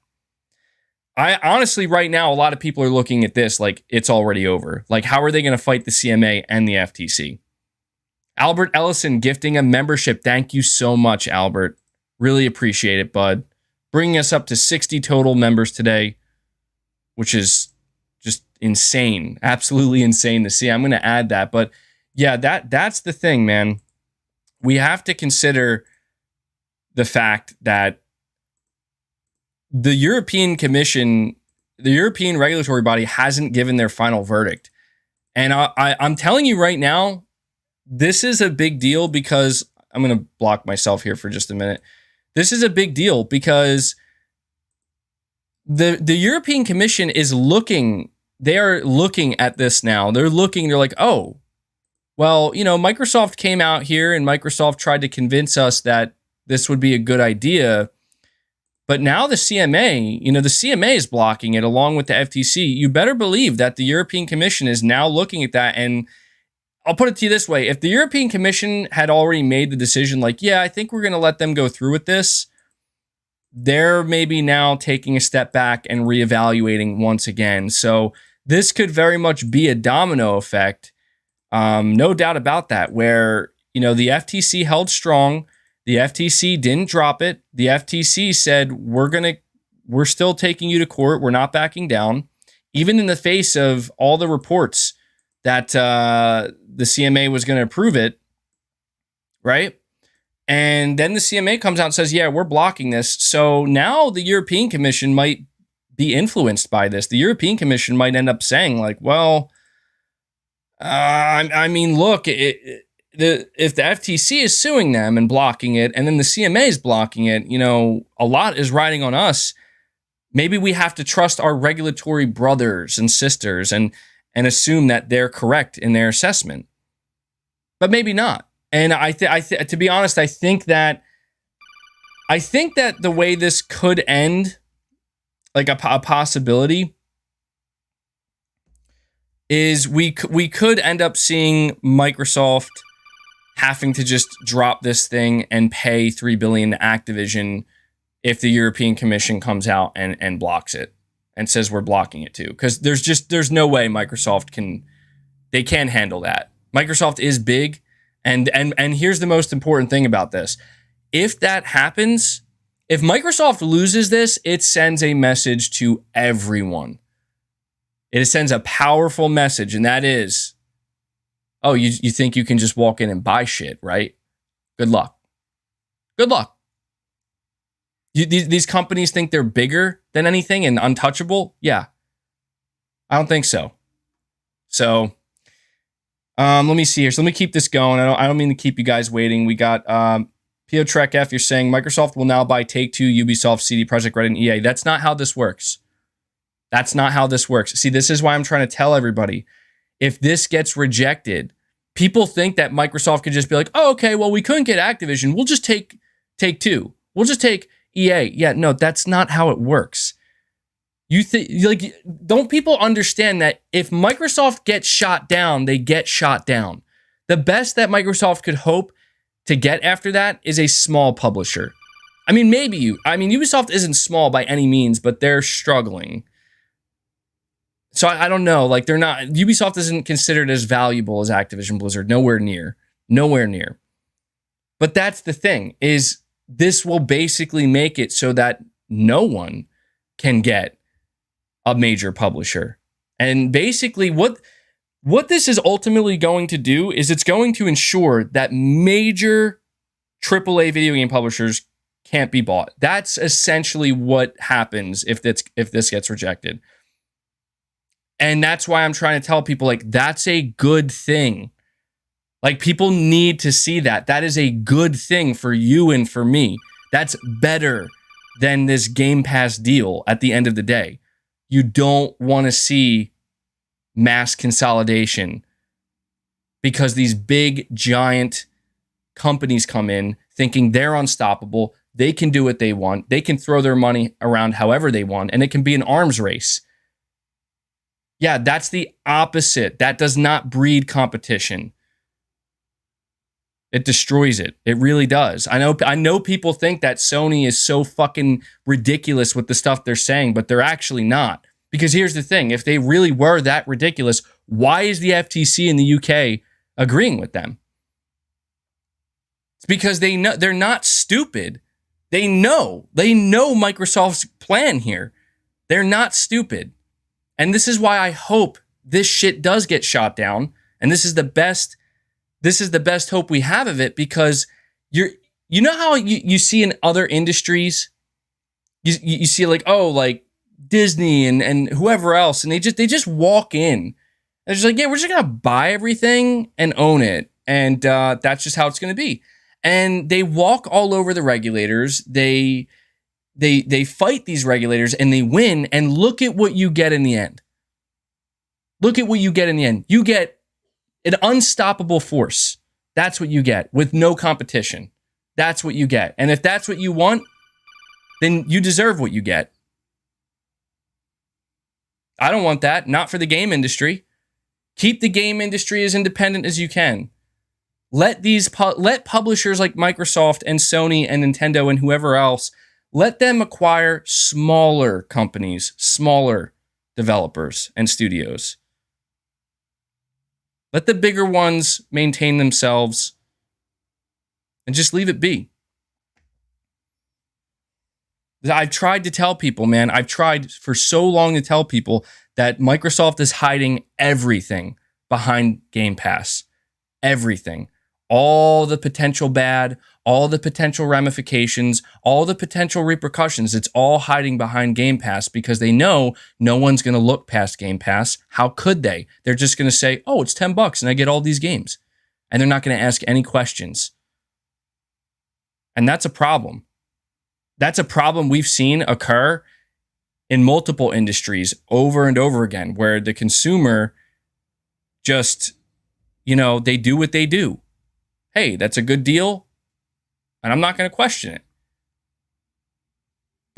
I honestly, right now, a lot of people are looking at this like it's already over. Like, how are they going to fight the CMA and the FTC? Albert Ellison gifting a membership. Thank you so much, Albert. Really appreciate it, bud. Bringing us up to 60 total members today, which is just insane. Absolutely insane to see. I'm going to add that. But yeah, that's the thing, man. We have to consider the fact that the European Commission, the European regulatory body, hasn't given their final verdict. And I'm telling you right now, this is a big deal because I'm going to block myself here for just a minute. This is a big deal because the European Commission is looking, they are looking at this now. They're like, oh, well, Microsoft came out here and Microsoft tried to convince us that this would be a good idea. But now the CMA, the CMA is blocking it along with the FTC. You better believe that the European Commission is now looking at that. And I'll put it to you this way. If the European Commission had already made the decision, like, yeah, I think we're going to let them go through with this, they're maybe now taking a step back and reevaluating once again. So this could very much be a domino effect. No doubt about that, where, the FTC held strong. The FTC didn't drop it. The FTC said, we're still taking you to court. We're not backing down, even in the face of all the reports that the CMA was going to approve it, right? And then the CMA comes out and says, yeah, we're blocking this. So now the European Commission might be influenced by this. The European Commission might end up saying, like, well, look, if the FTC is suing them and blocking it, and then the CMA is blocking it, a lot is riding on us. Maybe we have to trust our regulatory brothers and sisters and assume that they're correct in their assessment. But maybe not. And to be honest, I think that the way this could end, like a possibility, is we could end up seeing Microsoft having to just drop this thing and pay $3 billion to Activision if the European Commission comes out and blocks it and says we're blocking it too. Because there's no way Microsoft can't handle that. Microsoft is big. And here's the most important thing about this. If that happens, if Microsoft loses this, it sends a message to everyone. It sends a powerful message, and that is, oh, you think you can just walk in and buy shit, right? Good luck. Good luck. These companies think they're bigger than anything and untouchable? Yeah. I don't think so. So, let me see here. So let me keep this going. I don't mean to keep you guys waiting. We got Pio Trek F. You're saying Microsoft will now buy Take-Two, Ubisoft, CD Projekt Red, and EA. That's not how this works. That's not how this works. See, this is why I'm trying to tell everybody. If this gets rejected, people think that Microsoft could just be like, oh, okay, well, we couldn't get Activision. We'll just take Take-Two. We'll just take EA. Yeah, no, that's not how it works. Don't people understand that if Microsoft gets shot down, they get shot down? The best that Microsoft could hope to get after that is a small publisher. Ubisoft isn't small by any means, but they're struggling. So I don't know. They're not. Ubisoft isn't considered as valuable as Activision Blizzard. Nowhere near. But that's the thing, is this will basically make it so that no one can get a major publisher. And basically what this is ultimately going to do is it's going to ensure that major AAA video game publishers can't be bought. That's essentially what happens if this gets rejected. And that's why I'm trying to tell people, that's a good thing. People need to see that. That is a good thing for you and for me. That's better than this Game Pass deal at the end of the day. You don't want to see mass consolidation because these big, giant companies come in thinking they're unstoppable. They can do what they want. They can throw their money around however they want, and it can be an arms race. Yeah, that's the opposite. That does not breed competition. It destroys it. It really does. I know people think that Sony is so fucking ridiculous with the stuff they're saying, but they're actually not. Because here's the thing. If they really were that ridiculous, why is the FTC in the UK agreeing with them? It's because they know they're not stupid. They know Microsoft's plan here. They're not stupid. And this is why I hope this shit does get shot down. And this is the best hope we have of it, because you know how you see in other industries, you see Disney and whoever else, and they just walk in. They're just yeah, we're just gonna buy everything and own it, and that's just how it's gonna be. And they walk all over the regulators. They fight these regulators and they win. And look at what you get in the end. You get An unstoppable force. That's what you get with no competition. That's what you get. And if that's what you want, then you deserve what you get. I don't want that. Not for the game industry. Keep the game industry as independent as you can. Let publishers like Microsoft and Sony and Nintendo and whoever else, let them acquire smaller companies, smaller developers and studios. Let the bigger ones maintain themselves and just leave it be. I've tried to tell people, man, I've tried for so long to tell people that Microsoft is hiding everything behind Game Pass. Everything. All the potential bad, all the potential ramifications, all the potential repercussions. It's all hiding behind Game Pass because they know no one's going to look past Game Pass. How could they? They're just going to say, oh, it's $10 and I get all these games. And they're not going to ask any questions. And that's a problem. That's a problem we've seen occur in multiple industries over and over again, where the consumer just, they do what they do. Hey, that's a good deal, and I'm not going to question it.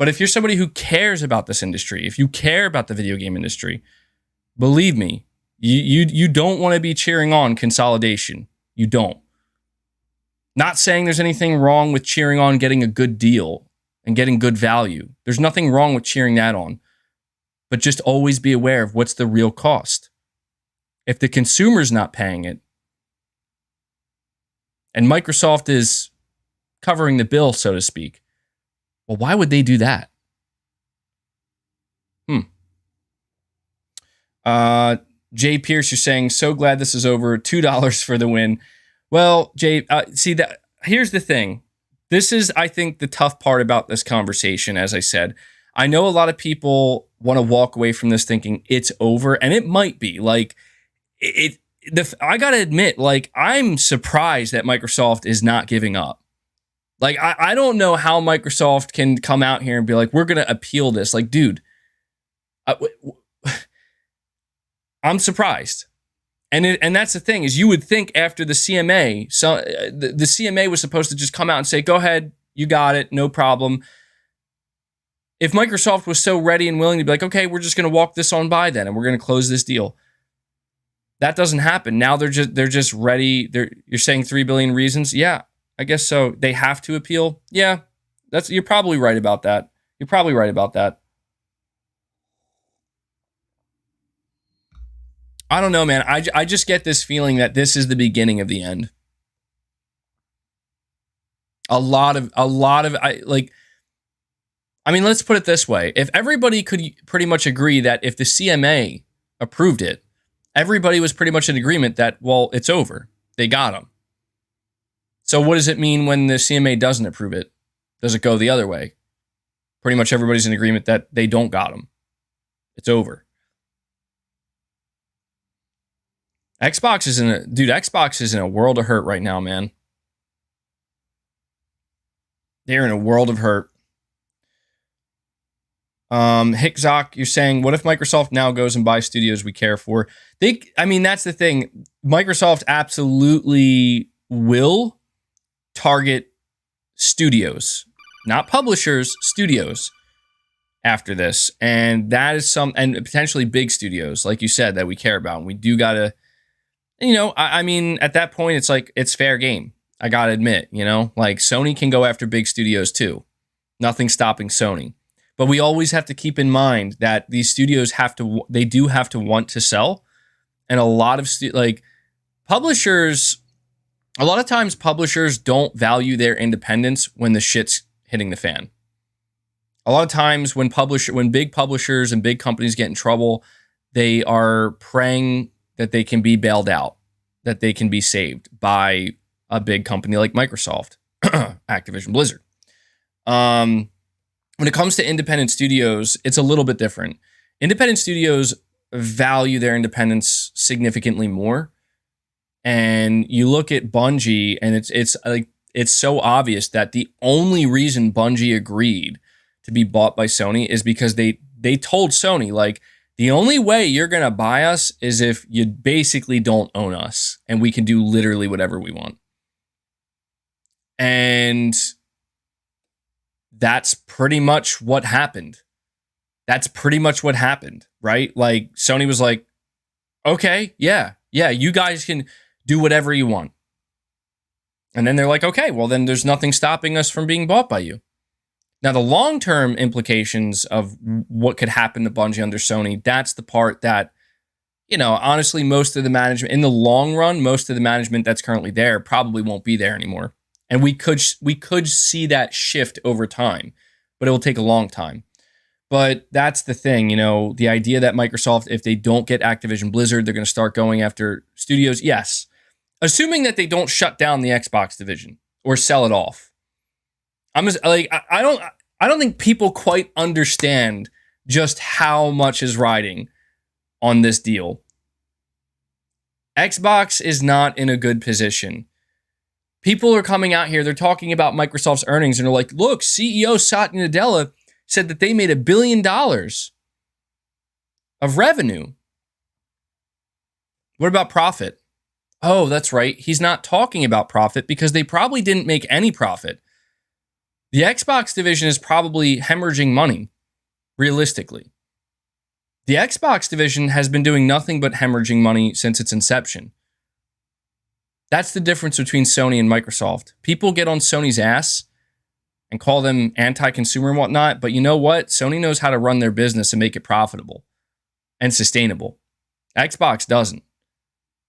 But if you're somebody who cares about this industry, if you care about the video game industry, believe me, you don't want to be cheering on consolidation. You don't. Not saying there's anything wrong with cheering on getting a good deal and getting good value. There's nothing wrong with cheering that on. But just always be aware of what's the real cost. If the consumer's not paying it, and Microsoft is covering the bill, so to speak, well, why would they do that? Jay Pierce, you're saying, so glad this is over. $2 for the win. Well, Jay, here's the thing. This is, I think, the tough part about this conversation, as I said. I know a lot of people want to walk away from this thinking it's over, and it might be. I got to admit, I'm surprised that Microsoft is not giving up. I don't know how Microsoft can come out here and be like, we're going to appeal this. Dude, I'm surprised. And that's the thing, is you would think after the CMA, so the CMA was supposed to just come out and say, go ahead, you got it, no problem. If Microsoft was so ready and willing to be like, okay, we're just going to walk this on by then, and we're going to close this deal. That doesn't happen. Now they're just ready. You're saying 3 billion reasons? Yeah, I guess so. They have to appeal? Yeah, you're probably right about that. I don't know, man. I just get this feeling that this is the beginning of the end. Let's put it this way. If everybody could pretty much agree that if the CMA approved it, everybody was pretty much in agreement that, well, it's over. They got them. So what does it mean when the CMA doesn't approve it? Does it go the other way? Pretty much everybody's in agreement that they don't got them. It's over. Xbox is in a world of hurt right now, man. They're in a world of hurt. Hickzock, you're saying, what if Microsoft now goes and buys studios we care for? That's the thing. Microsoft absolutely will target studios, not publishers, studios after this. And that is and potentially big studios, like you said, that we care about. And we do gotta, at that point, it's it's fair game. I gotta admit, Sony can go after big studios too. Nothing's stopping Sony. But we always have to keep in mind that these studios they do have to want to sell. And a lot of publishers, a lot of times publishers don't value their independence when the shit's hitting the fan. A lot of times when big publishers and big companies get in trouble, they are praying that they can be bailed out, that they can be saved by a big company like Microsoft, Activision, Blizzard. When it comes to independent studios, it's a little bit different. Independent studios value their independence significantly more. And you look at Bungie, and it's so obvious that the only reason Bungie agreed to be bought by Sony is because they told Sony, The only way you're going to buy us is if you basically don't own us and we can do literally whatever we want. And that's pretty much what happened. Right? Like Sony was like, okay, yeah, you guys can do whatever you want. And then they're like, okay, well, then there's nothing stopping us from being bought by you. Now, the long-term implications of what could happen to Bungie under Sony, that's the part that, honestly, most of the management, in the long run, most of the management that's currently there probably won't be there anymore. And we could see that shift over time, but it will take a long time. But that's the thing, the idea that Microsoft, if they don't get Activision Blizzard, they're going to start going after studios. Yes. Assuming that they don't shut down the Xbox division or sell it off. I'm just like, I don't think people quite understand just how much is riding on this deal. Xbox is not in a good position. People are coming out here, they're talking about Microsoft's earnings, and they're like, look, CEO Satya Nadella said that they made $1 billion of revenue. What about profit? Oh, that's right. He's not talking about profit because they probably didn't make any profit. The Xbox division is probably hemorrhaging money, realistically. The Xbox division has been doing nothing but hemorrhaging money since its inception. That's the difference between Sony and Microsoft. People get on Sony's ass and call them anti-consumer and whatnot, but you know what? Sony knows how to run their business and make it profitable and sustainable. Xbox doesn't.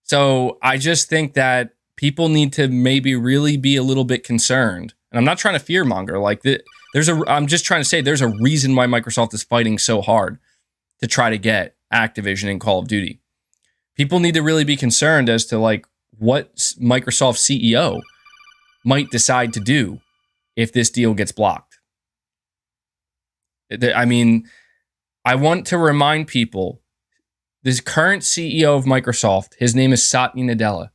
So I just think that people need to maybe really be a little bit concerned. And I'm not trying to fearmonger. I'm just trying to say there's a reason why Microsoft is fighting so hard to try to get Activision and Call of Duty. People need to really be concerned as to what Microsoft CEO might decide to do if this deal gets blocked. I mean, I want to remind people, this current CEO of Microsoft, his name is Satya Nadella.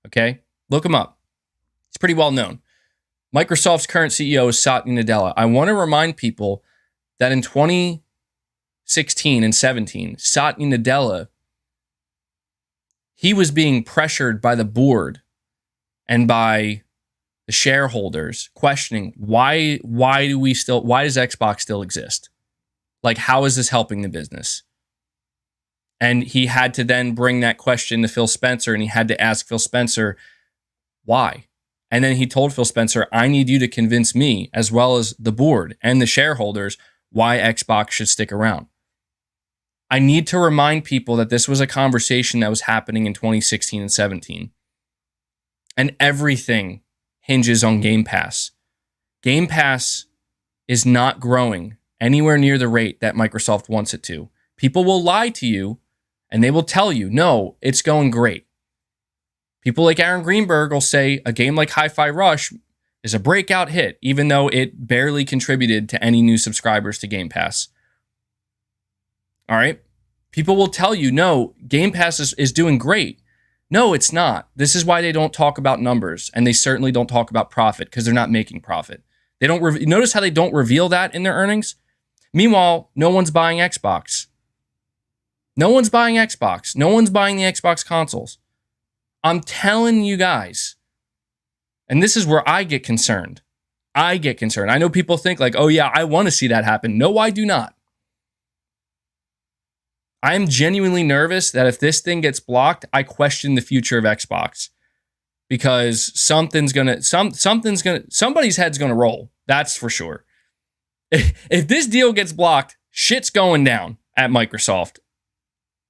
Okay? Look him up. He's pretty well known. Microsoft's current CEO is Satya Nadella. I want to remind people that in 2016 and 17, Satya Nadella, he was being pressured by the board and by the shareholders questioning why does Xbox still exist? How is this helping the business? And he had to then bring that question to Phil Spencer, and he had to ask Phil Spencer why. And then he told Phil Spencer, I need you to convince me, as well as the board and the shareholders, why Xbox should stick around. I need to remind people that this was a conversation that was happening in 2016 and 17. And everything hinges on Game Pass. Game Pass is not growing anywhere near the rate that Microsoft wants it to. People will lie to you, and they will tell you, no, it's going great. People like Aaron Greenberg will say a game like Hi-Fi Rush is a breakout hit, even though it barely contributed to any new subscribers to Game Pass. All right? People will tell you, no, Game Pass is doing great. No, it's not. This is why they don't talk about numbers, and they certainly don't talk about profit, because they're not making profit. They don't notice how they don't reveal that in their earnings? Meanwhile, no one's buying Xbox. No one's buying Xbox. No one's buying the Xbox consoles. I'm telling you guys, and this is where I get concerned. I know people think oh yeah, I want to see that happen. No, I do not. I am genuinely nervous that if this thing gets blocked, I question the future of Xbox, because somebody's head's gonna roll. That's for sure. If this deal gets blocked, shit's going down at Microsoft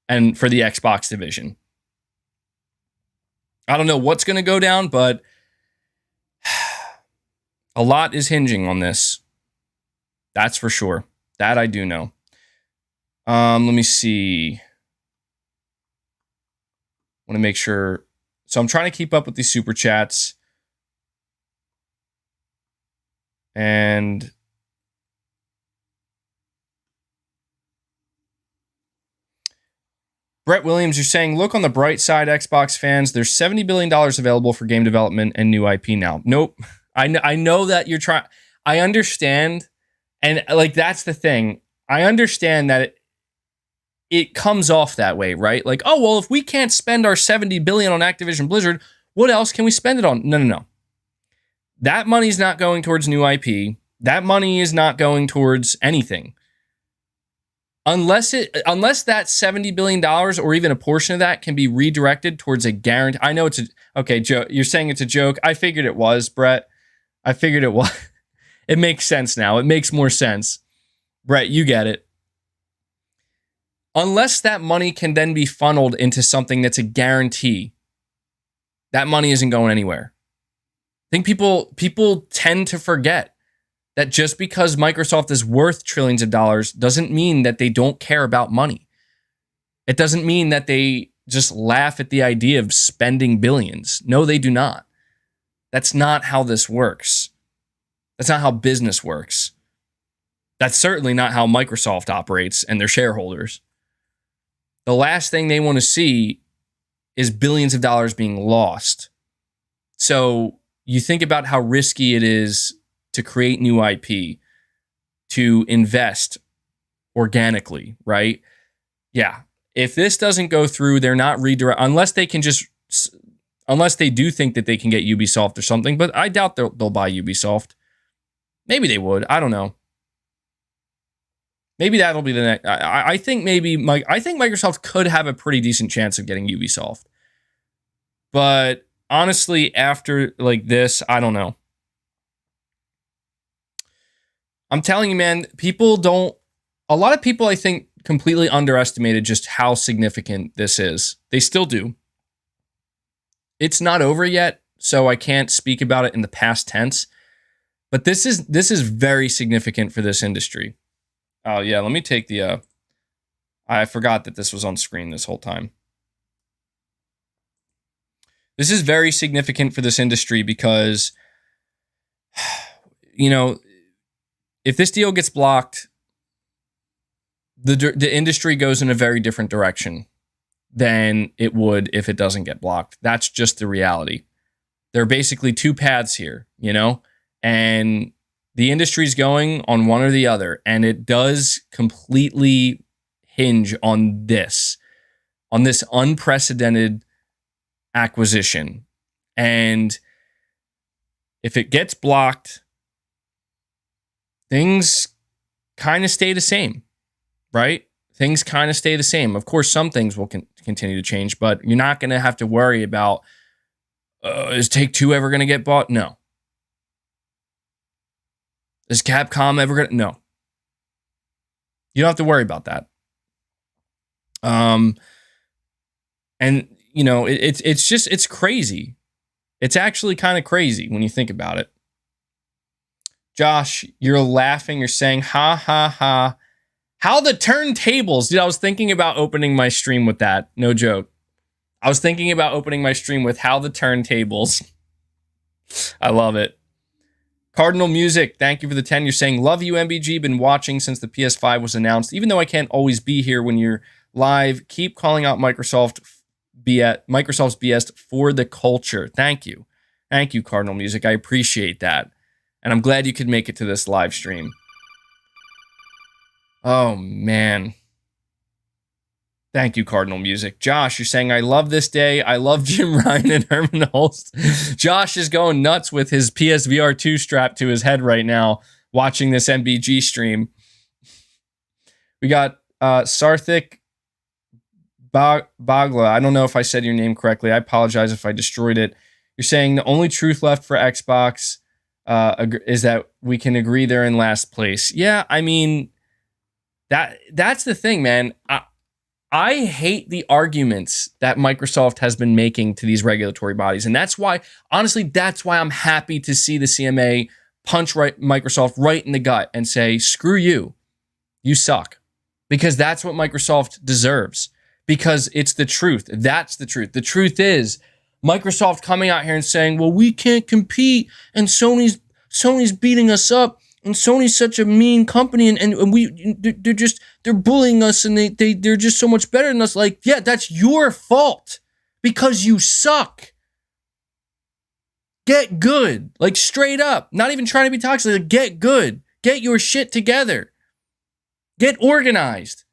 and for the Xbox division. I don't know what's going to go down, but a lot is hinging on this. That's for sure. That I do know. Let me see. I want to make sure. So I'm trying to keep up with these super chats. And Brett Williams, you're saying, look on the bright side, Xbox fans. There's $70 billion available for game development and new IP now. Nope. I know that you're trying. I understand. And that's the thing. I understand that it comes off that way, right? Like, oh, well, if we can't spend our $70 billion on Activision Blizzard, what else can we spend it on? No. That money's not going towards new IP. That money is not going towards anything. Unless that $70 billion or even a portion of that can be redirected towards a guarantee. I know okay, Joe, you're saying it's a joke. I figured it was, Brett. I figured it was. It makes sense now. It makes more sense. Brett, you get it. Unless that money can then be funneled into something that's a guarantee, that money isn't going anywhere. I think people tend to forget that just because Microsoft is worth trillions of dollars doesn't mean that they don't care about money. It doesn't mean that they just laugh at the idea of spending billions. No, they do not. That's not how this works. That's not how business works. That's certainly not how Microsoft operates and their shareholders. The last thing they want to see is billions of dollars being lost. So you think about how risky it is to create new IP, to invest organically, right? Yeah. If this doesn't go through, they're not redirect unless they do think that they can get Ubisoft or something, but I doubt they'll buy Ubisoft. Maybe they would. I don't know. Maybe that'll be the next. I think Microsoft could have a pretty decent chance of getting Ubisoft. But honestly, after like this, I don't know. I'm telling you, man, a lot of people, I think, completely underestimated just how significant this is. They still do. It's not over yet, so I can't speak about it in the past tense. But this is very significant for this industry. Oh, yeah, let me take the... I forgot that this was on screen this whole time. This is very significant for this industry because, you know, if this deal gets blocked, the industry goes in a very different direction than it would if it doesn't get blocked. That's just the reality. There are basically two paths here, you know, and the industry's going on one or the other, and it does completely hinge on this unprecedented acquisition. And if it gets blocked, things kind of stay the same, right? Things kind of stay the same. Of course, some things will continue to change, but you're not going to have to worry about, is Take-Two ever going to get bought? No. Is Capcom ever going to? No. You don't have to worry about that. And, you know, it's crazy. It's actually kind of crazy when you think about it. Josh, you're laughing. You're saying, ha, ha, ha. How the turntables. Dude, I was thinking about opening my stream with that. No joke. I was thinking about opening my stream with how the turntables. I love it. Cardinal Music, thank you for the 10. You're saying, love you, MBG. Been watching since the PS5 was announced. Even though I can't always be here when you're live, keep calling out Microsoft's BS for the culture. Thank you. Thank you, Cardinal Music. I appreciate that. And I'm glad you could make it to this live stream. Oh, man. Thank you, Cardinal Music. Josh, you're saying, I love this day. I love Jim Ryan and Herman Holst. Josh is going nuts with his PSVR 2 strapped to his head right now, watching this MBG stream. We got Sarthik Bagla. I don't know if I said your name correctly. I apologize if I destroyed it. You're saying the only truth left for Xbox is that we can agree they're in last place. Yeah, I mean, that's the thing, man. I hate the arguments that Microsoft has been making to these regulatory bodies. And that's why, honestly, that's why I'm happy to see the CMA punch Microsoft right in the gut and say, screw you. You suck. Because that's what Microsoft deserves. Because it's the truth. That's the truth. The truth is Microsoft coming out here and saying, well, we can't compete and Sony's beating us up. And Sony's such a mean company, and they're bullying us, and they're just so much better than us. Like, yeah, that's your fault because you suck. Get good, like straight up. Not even trying to be toxic. Like, get good. Get your shit together. Get organized.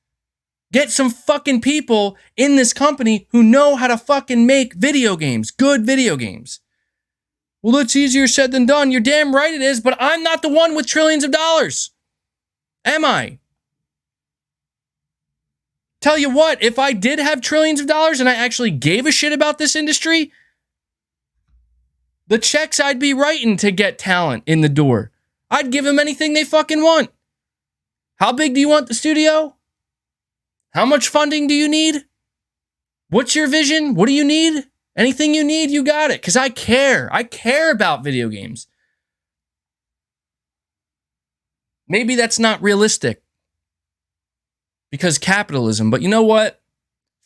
Get some fucking people in this company who know how to fucking make video games, good video games. Well, it's easier said than done. You're damn right it is, but I'm not the one with trillions of dollars. Am I? Tell you what, if I did have trillions of dollars and I actually gave a shit about this industry, the checks I'd be writing to get talent in the door, I'd give them anything they fucking want. How big do you want the studio? How much funding do you need? What's your vision? What do you need? Anything you need, you got it. Because I care. I care about video games. Maybe that's not realistic because capitalism, but you know what?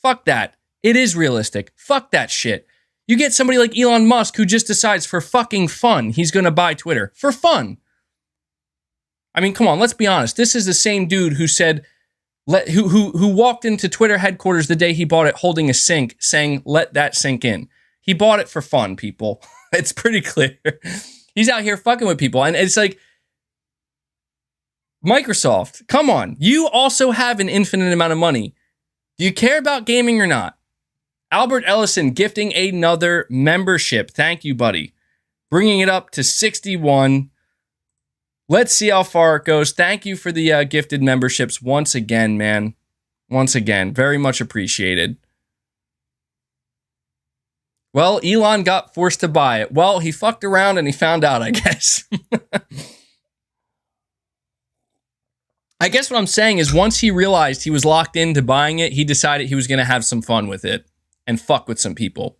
Fuck that. It is realistic. Fuck that shit. You get somebody like Elon Musk who just decides for fucking fun he's going to buy Twitter. For fun. I mean, come on, let's be honest. This is the same dude who said, who walked into Twitter headquarters the day he bought it holding a sink saying, let that sink in. He bought it for fun, people. It's pretty clear. He's out here fucking with people. And it's like, Microsoft, come on. You also have an infinite amount of money. Do you care about gaming or not? Albert Ellison gifting another membership. Thank you, buddy. Bringing it up to 61. Let's see how far it goes. Thank you for the gifted memberships once again, man. Once again, very much appreciated. Well, Elon got forced to buy it. Well, he fucked around and he found out, I guess. I guess what I'm saying is once he realized he was locked into buying it, he decided he was going to have some fun with it and fuck with some people.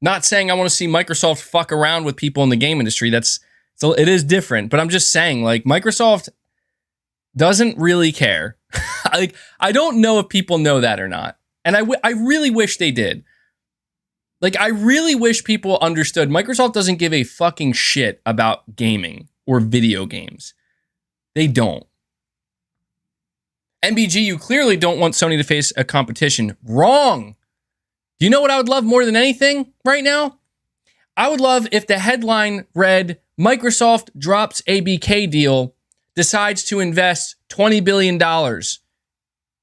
Not saying I want to see Microsoft fuck around with people in the game industry. So it is different, but I'm just saying, like, Microsoft doesn't really care. Like, I don't know if people know that or not. And I really wish they did. Like, I really wish people understood Microsoft doesn't give a fucking shit about gaming or video games. They don't. MBG, you clearly don't want Sony to face a competition. Wrong. Do you know what I would love more than anything right now? I would love if the headline read, Microsoft drops ABK deal, decides to invest $20 billion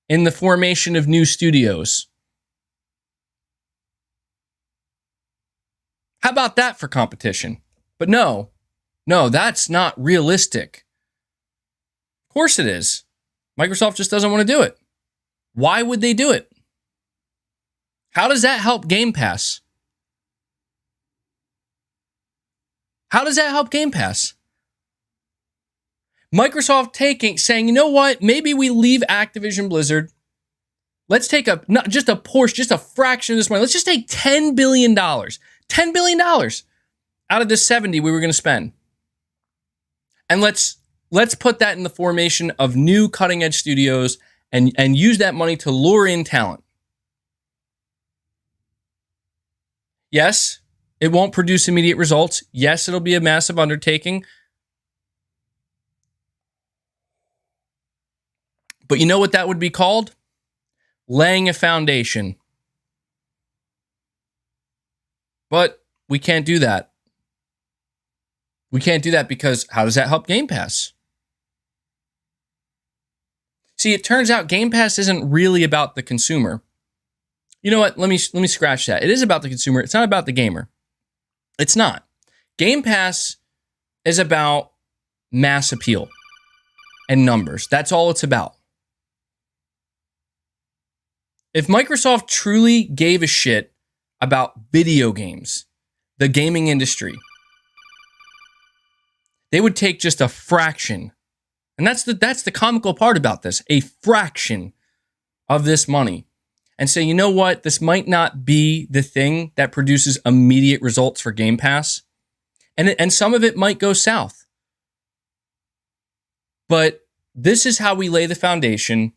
in the formation of new studios. How about that for competition? But no, that's not realistic. Of course it is. Microsoft just doesn't want to do it. Why would they do it? How does that help Game Pass? How does that help Game Pass? Microsoft saying, you know what? Maybe we leave Activision Blizzard. Let's take not just a portion, just a fraction of this money. Let's just take $10 billion. $10 billion out of the 70 we were going to spend. And let's put that in the formation of new cutting edge studios and use that money to lure in talent. Yes, it won't produce immediate results. Yes, it'll be a massive undertaking. But you know what that would be called? Laying a foundation. But we can't do that. We can't do that because how does that help Game Pass? See, it turns out Game Pass isn't really about the consumer. You know what? Let me scratch that. It is about the consumer. It's not about the gamer. It's not. Game Pass is about mass appeal and numbers. That's all it's about. If Microsoft truly gave a shit about video games, the gaming industry, they would take just a fraction. And that's the comical part about this, a fraction of this money. And say, you know what? This might not be the thing that produces immediate results for Game Pass. And some of it might go south. But this is how we lay the foundation.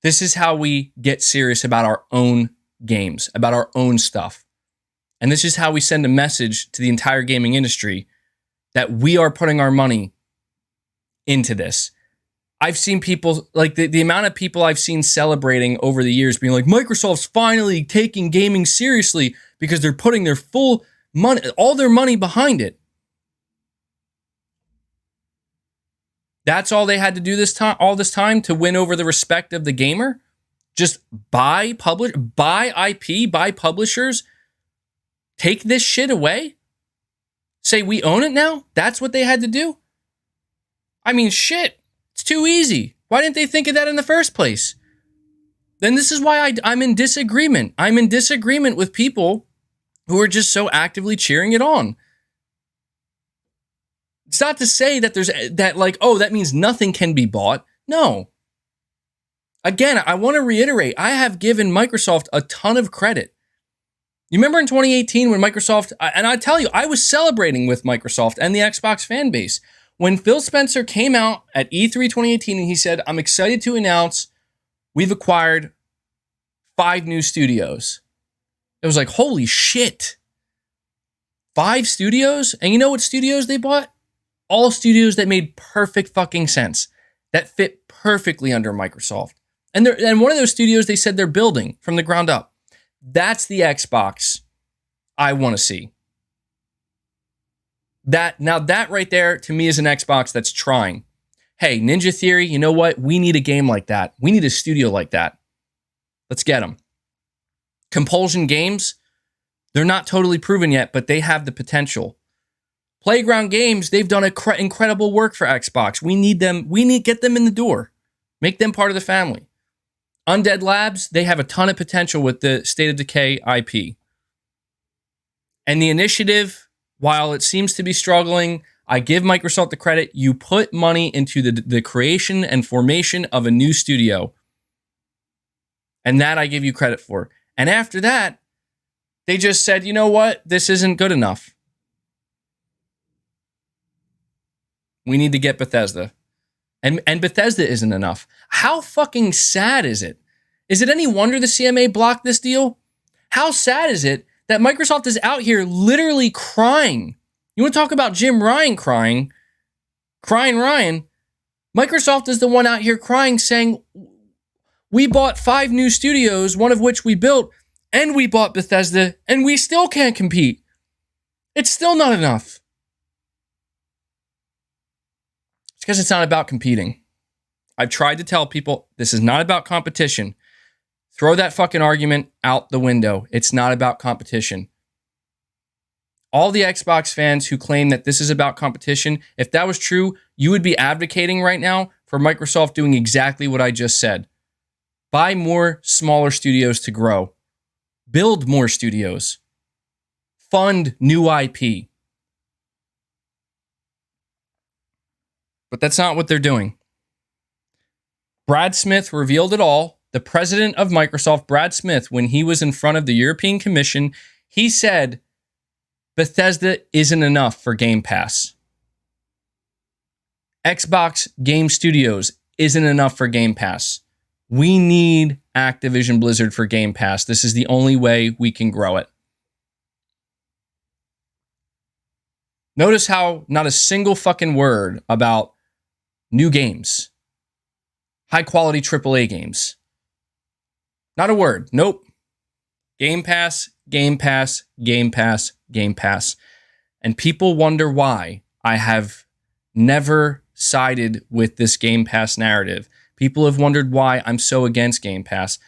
This is how we get serious about our own games, about our own stuff. And this is how we send a message to the entire gaming industry that we are putting our money into this. I've seen people, like the amount of people I've seen celebrating over the years being like, Microsoft's finally taking gaming seriously because they're putting their full money, all their money behind it. That's all they had to do all this time to win over the respect of the gamer? Just buy IP, buy publishers, take this shit away? Say we own it now? That's what they had to do? I mean, shit. It's too easy. Why didn't they think of that in the first place? Then this is why I'm in disagreement. I'm in disagreement with people who are just so actively cheering it on. It's not to say that that means nothing can be bought. No. Again, I want to reiterate, I have given Microsoft a ton of credit. You remember in 2018 when Microsoft, and I tell you, I was celebrating with Microsoft and the Xbox fan base. When Phil Spencer came out at E3 2018 and he said, I'm excited to announce we've acquired 5 new studios. It was like, holy shit. 5 studios? And you know what studios they bought? All studios that made perfect fucking sense. That fit perfectly under Microsoft. And one of those studios they said they're building from the ground up. That's the Xbox I want to see. That right there to me is an Xbox that's trying. Hey, Ninja Theory, you know what? We need a game like that. We need a studio like that. Let's get them. Compulsion Games, they're not totally proven yet, but they have the potential. Playground Games, they've done incredible work for Xbox. We need them. Get them in the door. Make them part of the family. Undead Labs, they have a ton of potential with the State of Decay IP. And the initiative, while it seems to be struggling, I give Microsoft the credit. You put money into the creation and formation of a new studio. And that I give you credit for. And after that, they just said, you know what? This isn't good enough. We need to get Bethesda. And Bethesda isn't enough. How fucking sad is it? Is it any wonder the CMA blocked this deal? How sad is it that Microsoft is out here literally crying? You want to talk about Jim Ryan crying Ryan? Microsoft is the one out here crying saying, we bought 5 new studios, one of which we built, and we bought Bethesda, and we still can't compete. It's still not enough. It's because it's not about competing. I've tried to tell people this is not about competition. Throw that fucking argument out the window. It's not about competition. All the Xbox fans who claim that this is about competition, if that was true, you would be advocating right now for Microsoft doing exactly what I just said. Buy more smaller studios to grow. Build more studios. Fund new IP. But that's not what they're doing. Brad Smith revealed it all. The president of Microsoft, Brad Smith, when he was in front of the European Commission, he said, Bethesda isn't enough for Game Pass. Xbox Game Studios isn't enough for Game Pass. We need Activision Blizzard for Game Pass. This is the only way we can grow it. Notice how not a single fucking word about new games. High quality AAA games. Not a word. Nope. Game Pass, Game Pass, Game Pass, Game Pass. And people wonder why I have never sided with this Game Pass narrative. People have wondered why I'm so against Game Pass.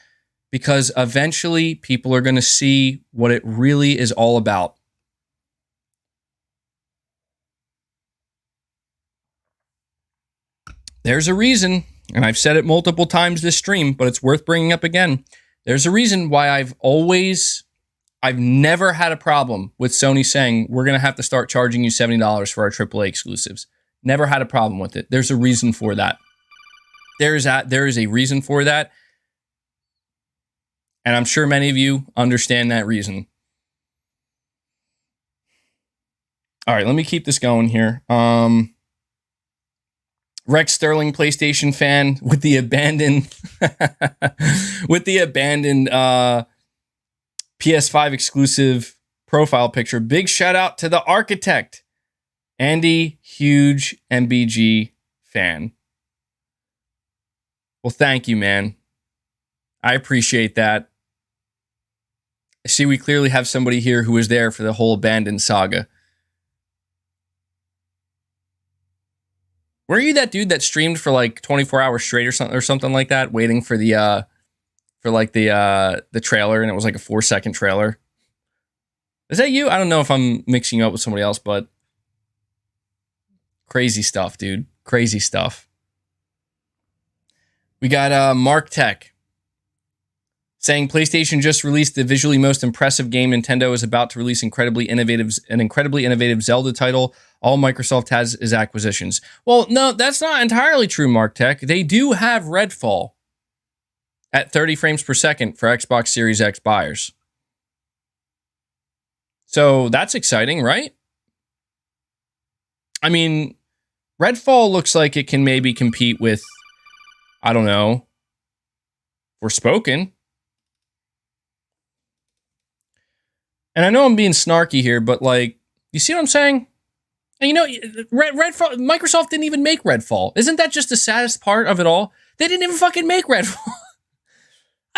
Because eventually people are going to see what it really is all about. There's a reason, and I've said it multiple times this stream, but it's worth bringing up again. There's a reason why I've never had a problem with Sony saying, we're going to have to start charging you $70 for our AAA exclusives. Never had a problem with it. There's a reason for that. There is a reason for that. And I'm sure many of you understand that reason. All right, let me keep this going here. Rex Sterling, PlayStation fan, with the abandoned PS5 exclusive profile picture. Big shout out to the architect, Andy, huge MBG fan. Well, thank you, man. I appreciate that. I see we clearly have somebody here who was there for the whole abandoned saga. Were you that dude that streamed for like 24 hours straight or something like that, waiting for the trailer, and it was like a 4-second trailer? Is that you? I don't know if I'm mixing you up with somebody else, but crazy stuff, dude. Crazy stuff. We got Mark Tech saying PlayStation just released the visually most impressive game. Nintendo is about to release an incredibly innovative Zelda title. All Microsoft has is acquisitions. Well, no, that's not entirely true, Mark Tech. They do have Redfall at 30 frames per second for Xbox Series X buyers. So that's exciting, right? I mean, Redfall looks like it can maybe compete with, I don't know, Forspoken. And I know I'm being snarky here, but like, you see what I'm saying? And you know, Redfall, Microsoft didn't even make Redfall. Isn't that just the saddest part of it all? They didn't even fucking make Redfall.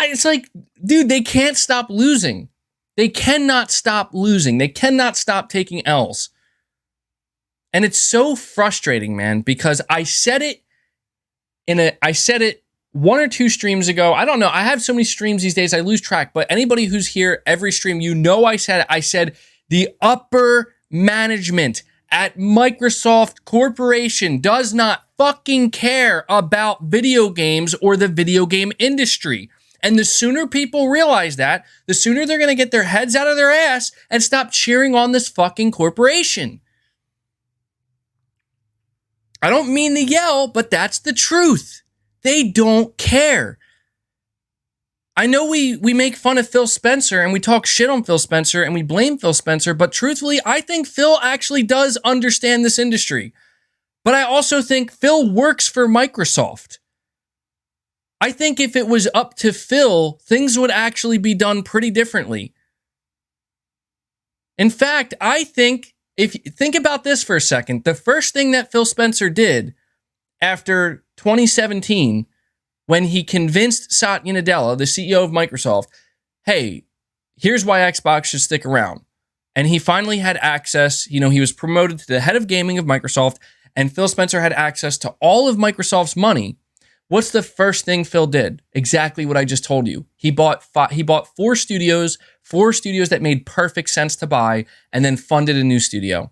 It's like, dude, they can't stop losing. They cannot stop losing. They cannot stop taking L's. And it's so frustrating, man, because I said it one or two streams ago. I don't know. I have so many streams these days, I lose track. But anybody who's here every stream, you know I said it. I said the upper management at Microsoft Corporation does not fucking care about video games or the video game industry. And the sooner people realize that, the sooner they're going to get their heads out of their ass and stop cheering on this fucking corporation. I don't mean to yell, but that's the truth. They don't care. I know we make fun of Phil Spencer and we talk shit on Phil Spencer and we blame Phil Spencer, but truthfully, I think Phil actually does understand this industry. But I also think Phil works for Microsoft. I think if it was up to Phil, things would actually be done pretty differently. In fact, I think, if you think about this for a second, the first thing that Phil Spencer did after 2017, when he convinced Satya Nadella, the CEO of Microsoft, hey, here's why Xbox should stick around. And he finally had access, he was promoted to the head of gaming of Microsoft, and Phil Spencer had access to all of Microsoft's money. What's the first thing Phil did? Exactly what I just told you. He bought four studios that made perfect sense to buy, and then funded a new studio.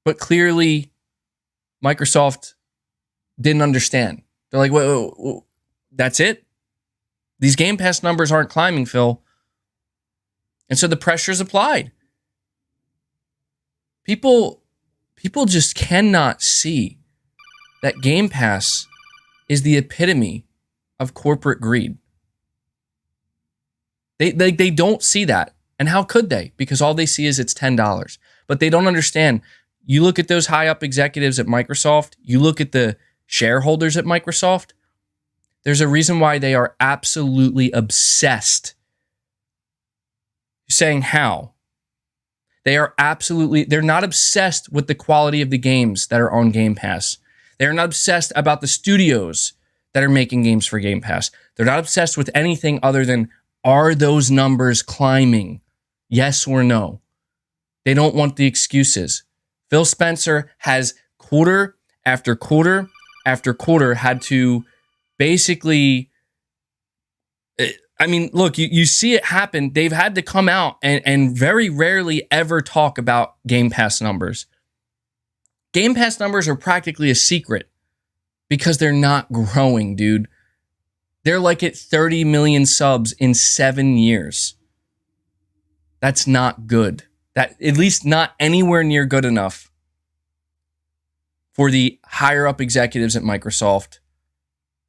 But clearly, Microsoft didn't understand. They're like, well, that's it? These Game Pass numbers aren't climbing, Phil. And so the pressure's applied. People just cannot see that Game Pass is the epitome of corporate greed. They don't see that. And how could they? Because all they see is it's $10. But they don't understand. You look at those high up executives at Microsoft, you look at the shareholders at Microsoft, there's a reason why they are absolutely obsessed. You're saying how? They're not obsessed with the quality of the games that are on Game Pass. They're not obsessed about the studios that are making games for Game Pass. They're not obsessed with anything other than, are those numbers climbing? Yes or no? They don't want the excuses. Phil Spencer has quarter after quarter after quarter had to basically, I mean, look, you see it happen. They've had to come out and very rarely ever talk about Game Pass numbers. Game Pass numbers are practically a secret because they're not growing, dude. They're like at 30 million subs in 7 years. That's not good. That, at least not anywhere near good enough for the higher up executives at Microsoft.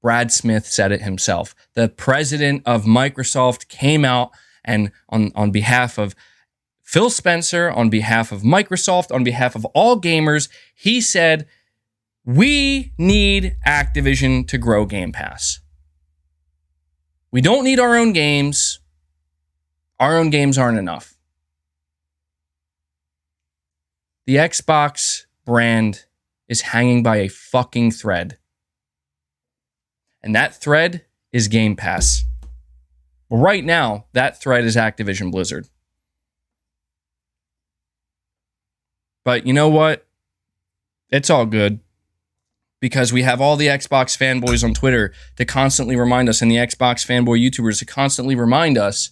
Brad Smith said it himself. The president of Microsoft came out and on behalf of Phil Spencer, on behalf of Microsoft, on behalf of all gamers, he said, we need Activision to grow Game Pass. We don't need our own games. Our own games aren't enough. The Xbox brand is hanging by a fucking thread. And that thread is Game Pass. Right now, that thread is Activision Blizzard. But you know what? It's all good. because we have all the Xbox fanboys on Twitter to constantly remind us, and the Xbox fanboy YouTubers to constantly remind us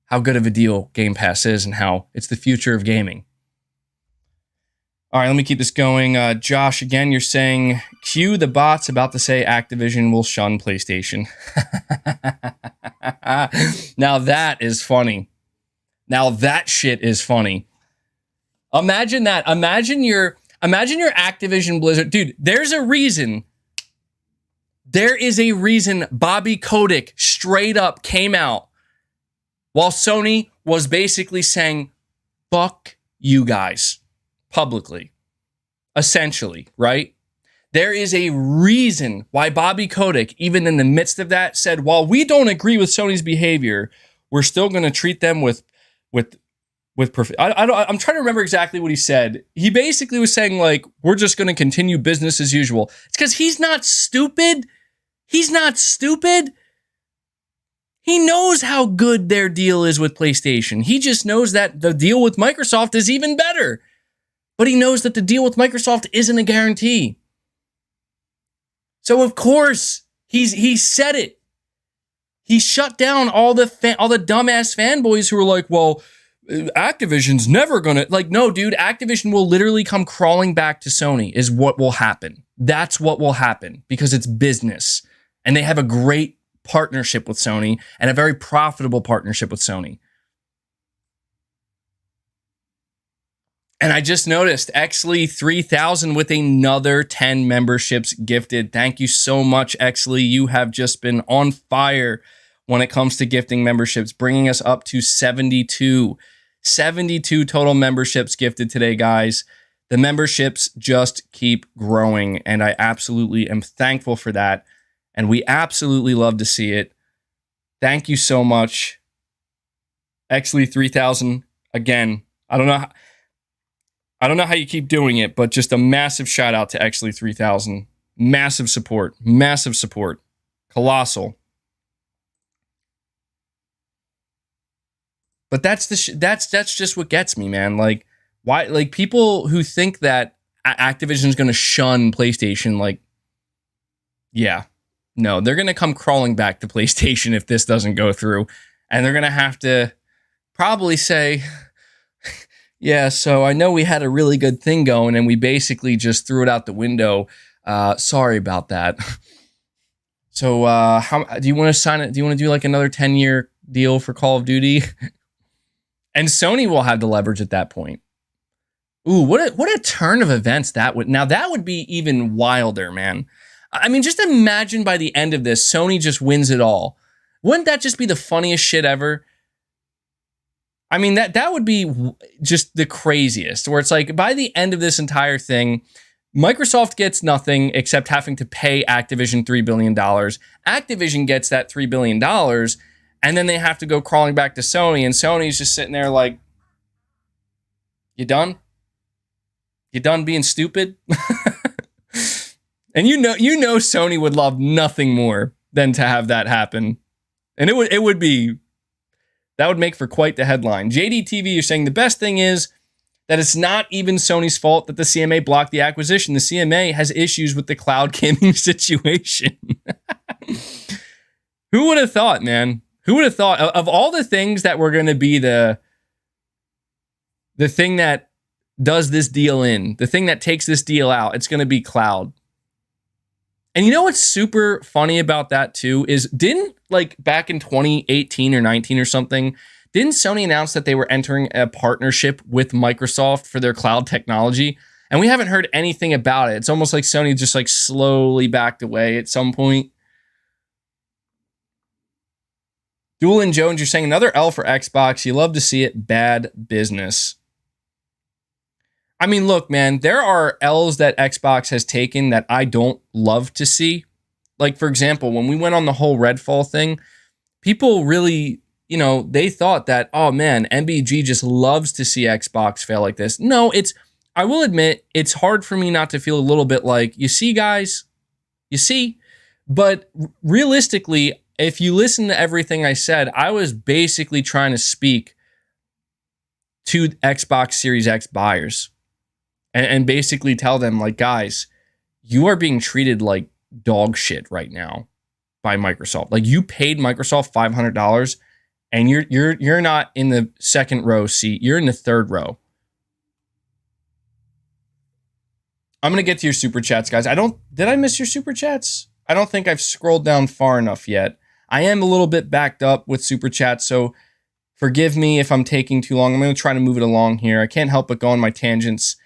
how good of a deal Game Pass is and how it's the future of gaming. All right, let me keep this going. Josh, again, you're saying, cue the bots about to say Activision will shun PlayStation. Now that is funny. Now that shit is funny. Imagine that. Imagine your Activision Blizzard. Dude, there's a reason. There is a reason Bobby Kotick straight up came out while Sony was basically saying, fuck you guys. Publicly, essentially, right? There is a reason why Bobby Kotick, even in the midst of that, said, while we don't agree with Sony's behavior, we're still going to treat them with I'm trying to remember exactly what he said. He basically was saying, like, we're just going to continue business as usual. It's because he's not stupid. He's not stupid. He knows how good their deal is with PlayStation. He just knows that the deal with Microsoft is even better. But he knows that the deal with Microsoft isn't a guarantee. So of course, he said it. He shut down all the dumbass fanboys who were like, well, Activision's never gonna, like, no, dude, Activision will literally come crawling back to Sony is what will happen. That's what will happen because it's business. And they have a great partnership with Sony and a very profitable partnership with Sony. And I just noticed Exley 3000 with another 10 memberships gifted. Thank you so much, Exley. You have just been on fire when it comes to gifting memberships, bringing us up to 72. 72 total memberships gifted today, guys. The memberships just keep growing, and I absolutely am thankful for that. And we absolutely love to see it. Thank you so much, Exley 3000. Again, I don't know how you keep doing it, but just a massive shout out to Exley 3000. Massive support. Colossal. But that's just what gets me, man. Like, why? Like, people who think that Activision is going to shun PlayStation, like, yeah, no, they're going to come crawling back to PlayStation if this doesn't go through, and they're going to have to probably say, yeah, so I know we had a really good thing going, and we basically just threw it out the window. Sorry about that. So, how do you want to sign it? Do you want to do like another 10-year deal for Call of Duty? And Sony will have the leverage at that point. Ooh, what a turn of events that would. Now that would be even wilder, man. I mean, just imagine by the end of this, Sony just wins it all. Wouldn't that just be the funniest shit ever? I mean, that would be just the craziest, where it's like by the end of this entire thing, Microsoft gets nothing except having to pay Activision $3 billion. Activision gets that $3 billion. And then they have to go crawling back to Sony, and Sony's just sitting there like, you done? You done being stupid? And you know Sony would love nothing more than to have that happen. And it would be, that would make for quite the headline. JDTV, you're saying the best thing is that it's not even Sony's fault that the CMA blocked the acquisition. The CMA has issues with the cloud gaming situation. Who would have thought, man? Who would have thought of all the things that were going to be the thing that does this deal in, the thing that takes this deal out, it's going to be cloud. And you know what's super funny about that too is didn't like back in 2018 or 19 or something, didn't Sony announce that they were entering a partnership with Microsoft for their cloud technology? And we haven't heard anything about it. It's almost like Sony just like slowly backed away at some point. Doolin Jones, you're saying another L for Xbox. You love to see it. Bad business. I mean, look, man, there are L's that Xbox has taken that I don't love to see. Like, for example, when we went on the whole Redfall thing, people really, they thought that, oh man, MBG just loves to see Xbox fail like this. No, I will admit, it's hard for me not to feel a little bit like, you see, guys, you see, but realistically, if you listen to everything I said, I was basically trying to speak to Xbox Series X buyers and basically tell them, like, guys, you are being treated like dog shit right now by Microsoft. Like, you paid Microsoft $500 and you're not in the second row seat. You're in the third row. I'm going to get to your super chats, guys. Did I miss your super chats? I don't think I've scrolled down far enough yet. I am a little bit backed up with super chats, so forgive me if I'm taking too long. I'm going to try to move it along here. I can't help but go on my tangents.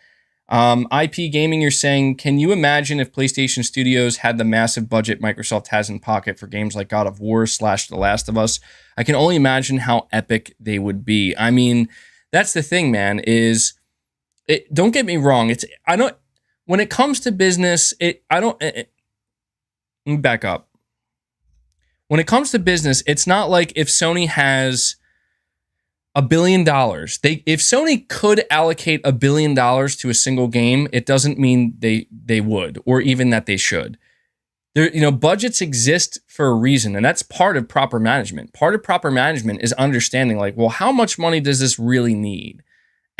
IP Gaming, you're saying, can you imagine if PlayStation Studios had the massive budget Microsoft has in pocket for games like God of War / The Last of Us? I can only imagine how epic they would be. I mean, that's the thing, man, don't get me wrong. When it comes to business, let me back up. When it comes to business, it's not like if Sony has $1 billion. If Sony could allocate $1 billion to a single game, it doesn't mean they would, or even that they should. Budgets exist for a reason, and that's part of proper management. Part of proper management is understanding, like, well, how much money does this really need?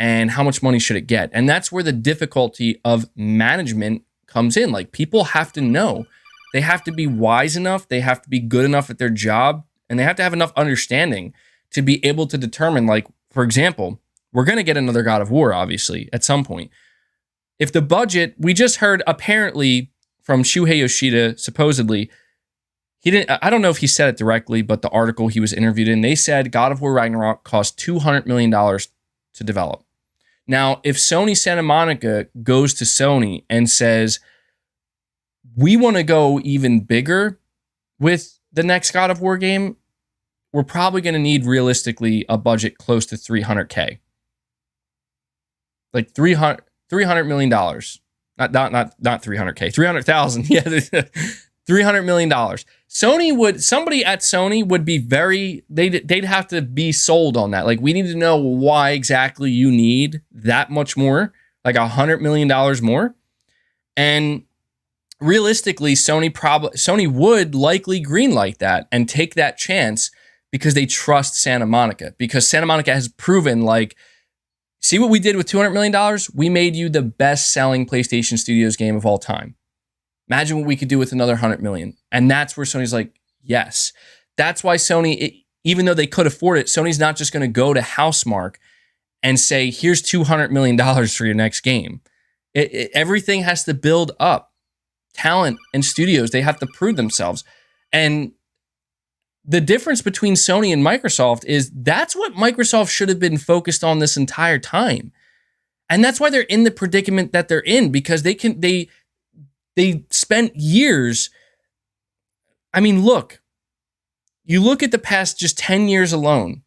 And how much money should it get? And that's where the difficulty of management comes in. Like, people have to know. They have to be wise enough. They have to be good enough at their job. And they have to have enough understanding to be able to determine, like, for example, we're going to get another God of War, obviously, at some point. If the budget, we just heard apparently from Shuhei Yoshida, supposedly, I don't know if he said it directly, but the article he was interviewed in, they said God of War Ragnarok cost $200 million to develop. Now, if Sony Santa Monica goes to Sony and says, we want to go even bigger with the next God of War game, we're probably going to need realistically a budget close to $300K. Like $300 million. Not 300K, 300,000. Yeah, $300 million. Somebody at Sony would be they'd have to be sold on that. Like, we need to know why exactly you need that much more, like $100 million more. And realistically, Sony would likely greenlight that and take that chance because they trust Santa Monica. Because Santa Monica has proven, like, see what we did with $200 million? We made you the best-selling PlayStation Studios game of all time. Imagine what we could do with another $100 million. And that's where Sony's like, yes. That's why Sony, even though they could afford it, Sony's not just going to go to Housemarque and say, here's $200 million for your next game. Everything has to build up. Talent and studios, they have to prove themselves. And the difference between Sony and Microsoft is that's what Microsoft should have been focused on this entire time. And that's why they're in the predicament that they're in, because they spent years. I mean, you look at the past just 10 years alone.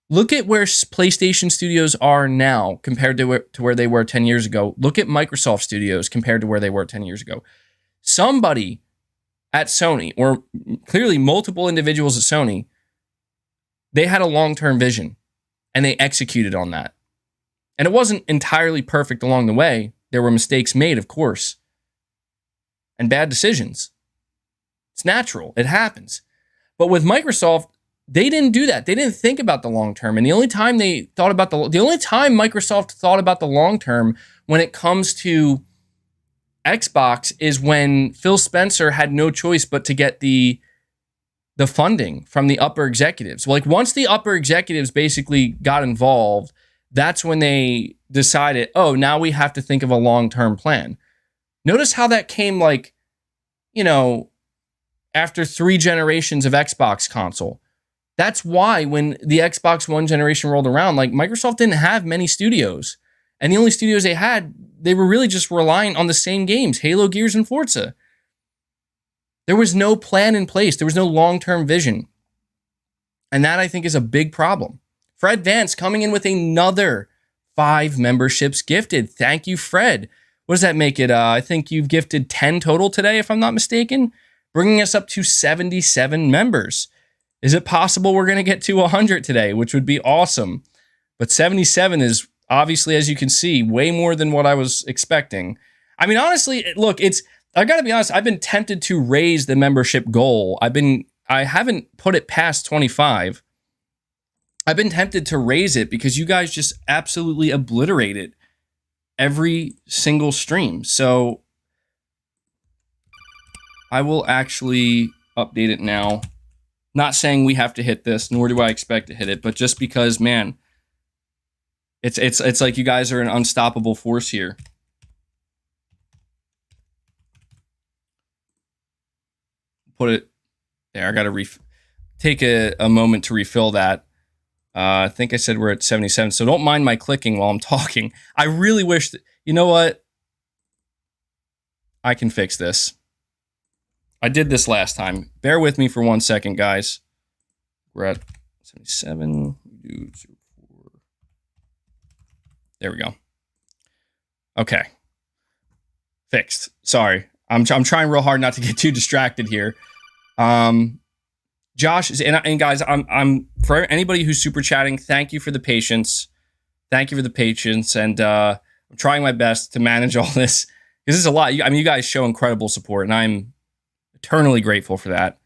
Look at where PlayStation Studios are now compared to where they were 10 years ago. Look at Microsoft Studios compared to where they were 10 years ago. Somebody at Sony, or clearly multiple individuals at Sony, they had a long-term vision and they executed on that. And it wasn't entirely perfect along the way. There were mistakes made, of course, and bad decisions. It's natural. It happens. But with Microsoft, they didn't do that. They didn't think about the long term. And the only time Microsoft thought about the long term when it comes to Xbox is when Phil Spencer had no choice but to get the funding from the upper executives. Like, once the upper executives basically got involved, that's when they decided, oh, now we have to think of a long-term plan. Notice how that came, like, after 3 generations of Xbox console. That's why when the Xbox One generation rolled around, like, Microsoft didn't have many studios. And the only studios they had, they were really just relying on the same games, Halo, Gears, and Forza. There was no plan in place. There was no long-term vision. And that, I think, is a big problem. Fred Vance coming in with another 5 memberships gifted. Thank you, Fred. What does that make it? I think you've gifted 10 total today, if I'm not mistaken, bringing us up to 77 members. Is it possible we're going to get to 100 today, which would be awesome? But 77 is obviously, as you can see, way more than what I was expecting. I mean, honestly, look, I got to be honest, I've been tempted to raise the membership goal. I haven't put it past 25. I've been tempted to raise it because you guys just absolutely obliterate it every single stream. So I will actually update it now. Not saying we have to hit this, nor do I expect to hit it, but just because, man, it's like you guys are an unstoppable force here. Put it there. I got to take a moment to refill that. I think I said we're at 77, so don't mind my clicking while I'm talking. I really wish that, you know what? I can fix this. I did this last time. Bear with me for 1 second, guys. We're at 77. There we go. Okay. Fixed. Sorry. I'm trying real hard not to get too distracted here. Josh, and guys, I'm for anybody who's super chatting, thank you for the patience. Thank you for the patience. And I'm trying my best to manage all this. This is a lot. I mean, you guys show incredible support, and I'm eternally grateful for that.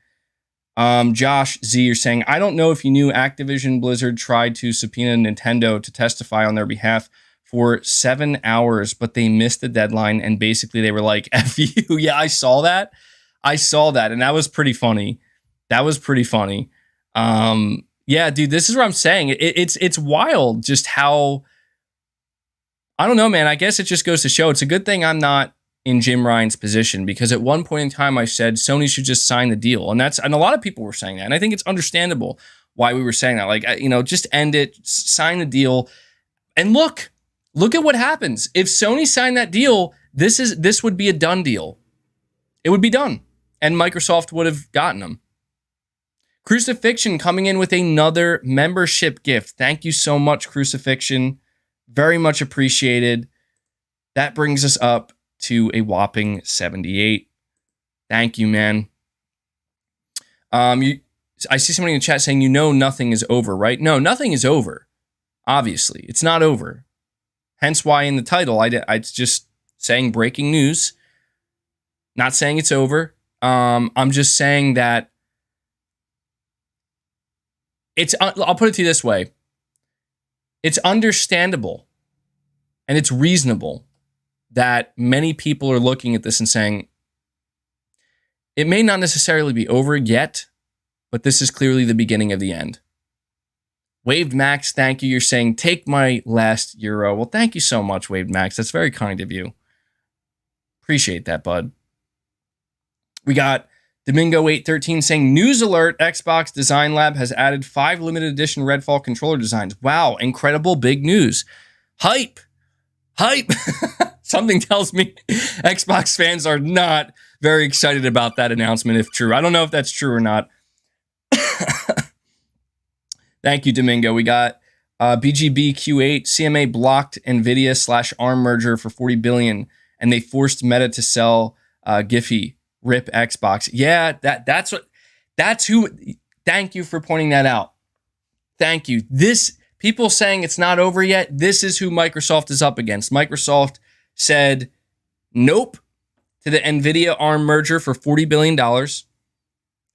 Josh Z, you're saying, I don't know if you knew Activision Blizzard tried to subpoena Nintendo to testify on their behalf for 7 hours, but they missed the deadline, and basically they were like, F you. Yeah, I saw that. And that was pretty funny. Yeah, dude, this is what I'm saying. It's wild just how, I don't know, man. I guess it just goes to show it's a good thing I'm not in Jim Ryan's position, because at one point in time I said Sony should just sign the deal. And a lot of people were saying that. And I think it's understandable why we were saying that. Like, just end it, sign the deal. And look at what happens. If Sony signed that deal, this would be a done deal. It would be done. And Microsoft would have gotten them. Crucifixion coming in with another membership gift. Thank you so much, Crucifixion. Very much appreciated. That brings us up to a whopping 78. Thank you, man. I see somebody in the chat saying, nothing is over, right? No, nothing is over. Obviously, it's not over. Hence why in the title, it's just saying breaking news. Not saying it's over. I'm just saying that I'll put it to you this way. It's understandable and it's reasonable that many people are looking at this and saying, it may not necessarily be over yet, but this is clearly the beginning of the end. Waved Max, thank you. You're saying, take my last euro. Well, thank you so much, Waved Max. That's very kind of you. Appreciate that, bud. We got Domingo813 saying, news alert, Xbox Design Lab has added 5 limited edition Redfall controller designs. Wow, incredible big news. Hype. Something tells me Xbox fans are not very excited about that announcement, if true. I don't know if that's true or not. Thank you, Domingo. We got BGBQ8, CMA blocked NVIDIA / ARM merger for $40 billion, and they forced Meta to sell Giphy. Rip Xbox. Yeah, that's who. Thank you for pointing that out. Thank you. People saying it's not over yet. This is who Microsoft is up against. Microsoft said nope to the NVIDIA ARM merger for $40 billion,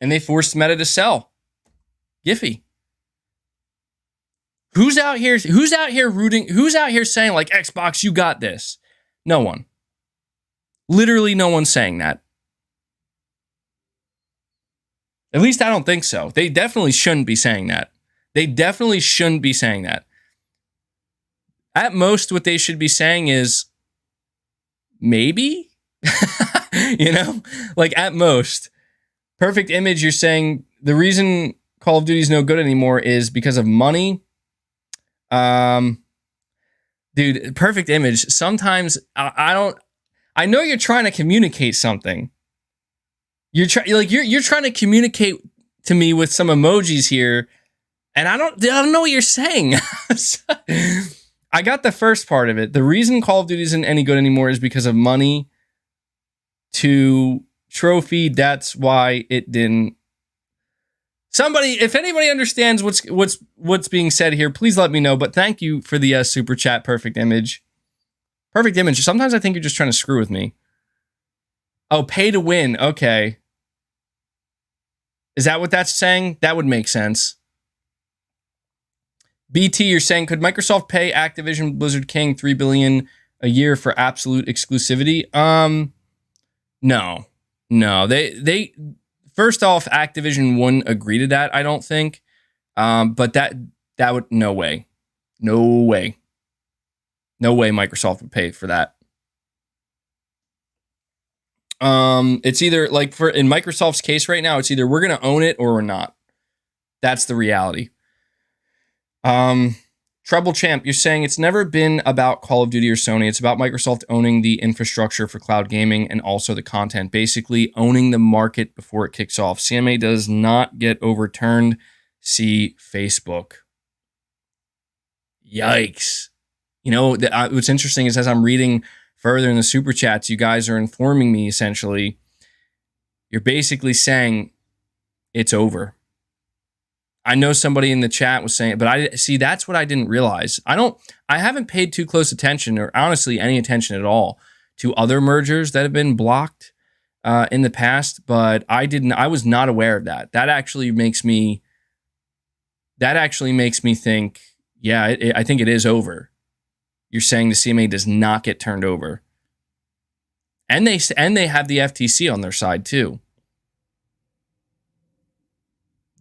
and they forced Meta to sell Giphy. Who's out here rooting? Who's out here saying, like, Xbox, you got this? No one. Literally no one's saying that. At least I don't think so. They definitely shouldn't be saying that. At most, what they should be saying is, maybe? Like, at most. Perfect Image, you're saying the reason Call of Duty is no good anymore is because of money. Dude, Perfect Image, sometimes I know you're trying to communicate something. You're trying to communicate to me with some emojis here, and I don't know what you're saying. I got the first part of it. The reason Call of Duty isn't any good anymore is because of money to trophy. That's why it didn't. Somebody, if anybody understands what's being said here, please let me know. But thank you for the super chat, Perfect Image. Perfect Image. Sometimes I think you're just trying to screw with me. Oh, pay to win. Okay. Is that what that's saying? That would make sense. BT, you're saying, could Microsoft pay Activision Blizzard King $3 billion a year for absolute exclusivity? No. No, they first off, Activision wouldn't agree to that, I don't think. But that would, no way. No way Microsoft would pay for that. It's either like in Microsoft's case right now, it's either we're gonna own it or we're not. That's the reality. Treble Champ, you're saying it's never been about Call of Duty or Sony. It's about Microsoft owning the infrastructure for cloud gaming and also the content, basically owning the market before it kicks off. CMA does not get overturned. See Facebook. Yikes. You know, what's interesting is as I'm reading further in the super chats, you guys are informing me essentially, you're basically saying it's over. I know somebody in the chat was saying, but I see that's what I didn't realize. I haven't paid too close attention, or honestly any attention at all, to other mergers that have been blocked in the past, but I was not aware of that. That actually makes me think, yeah, I think it is over. You're saying the CMA does not get turned over. And they have the FTC on their side too.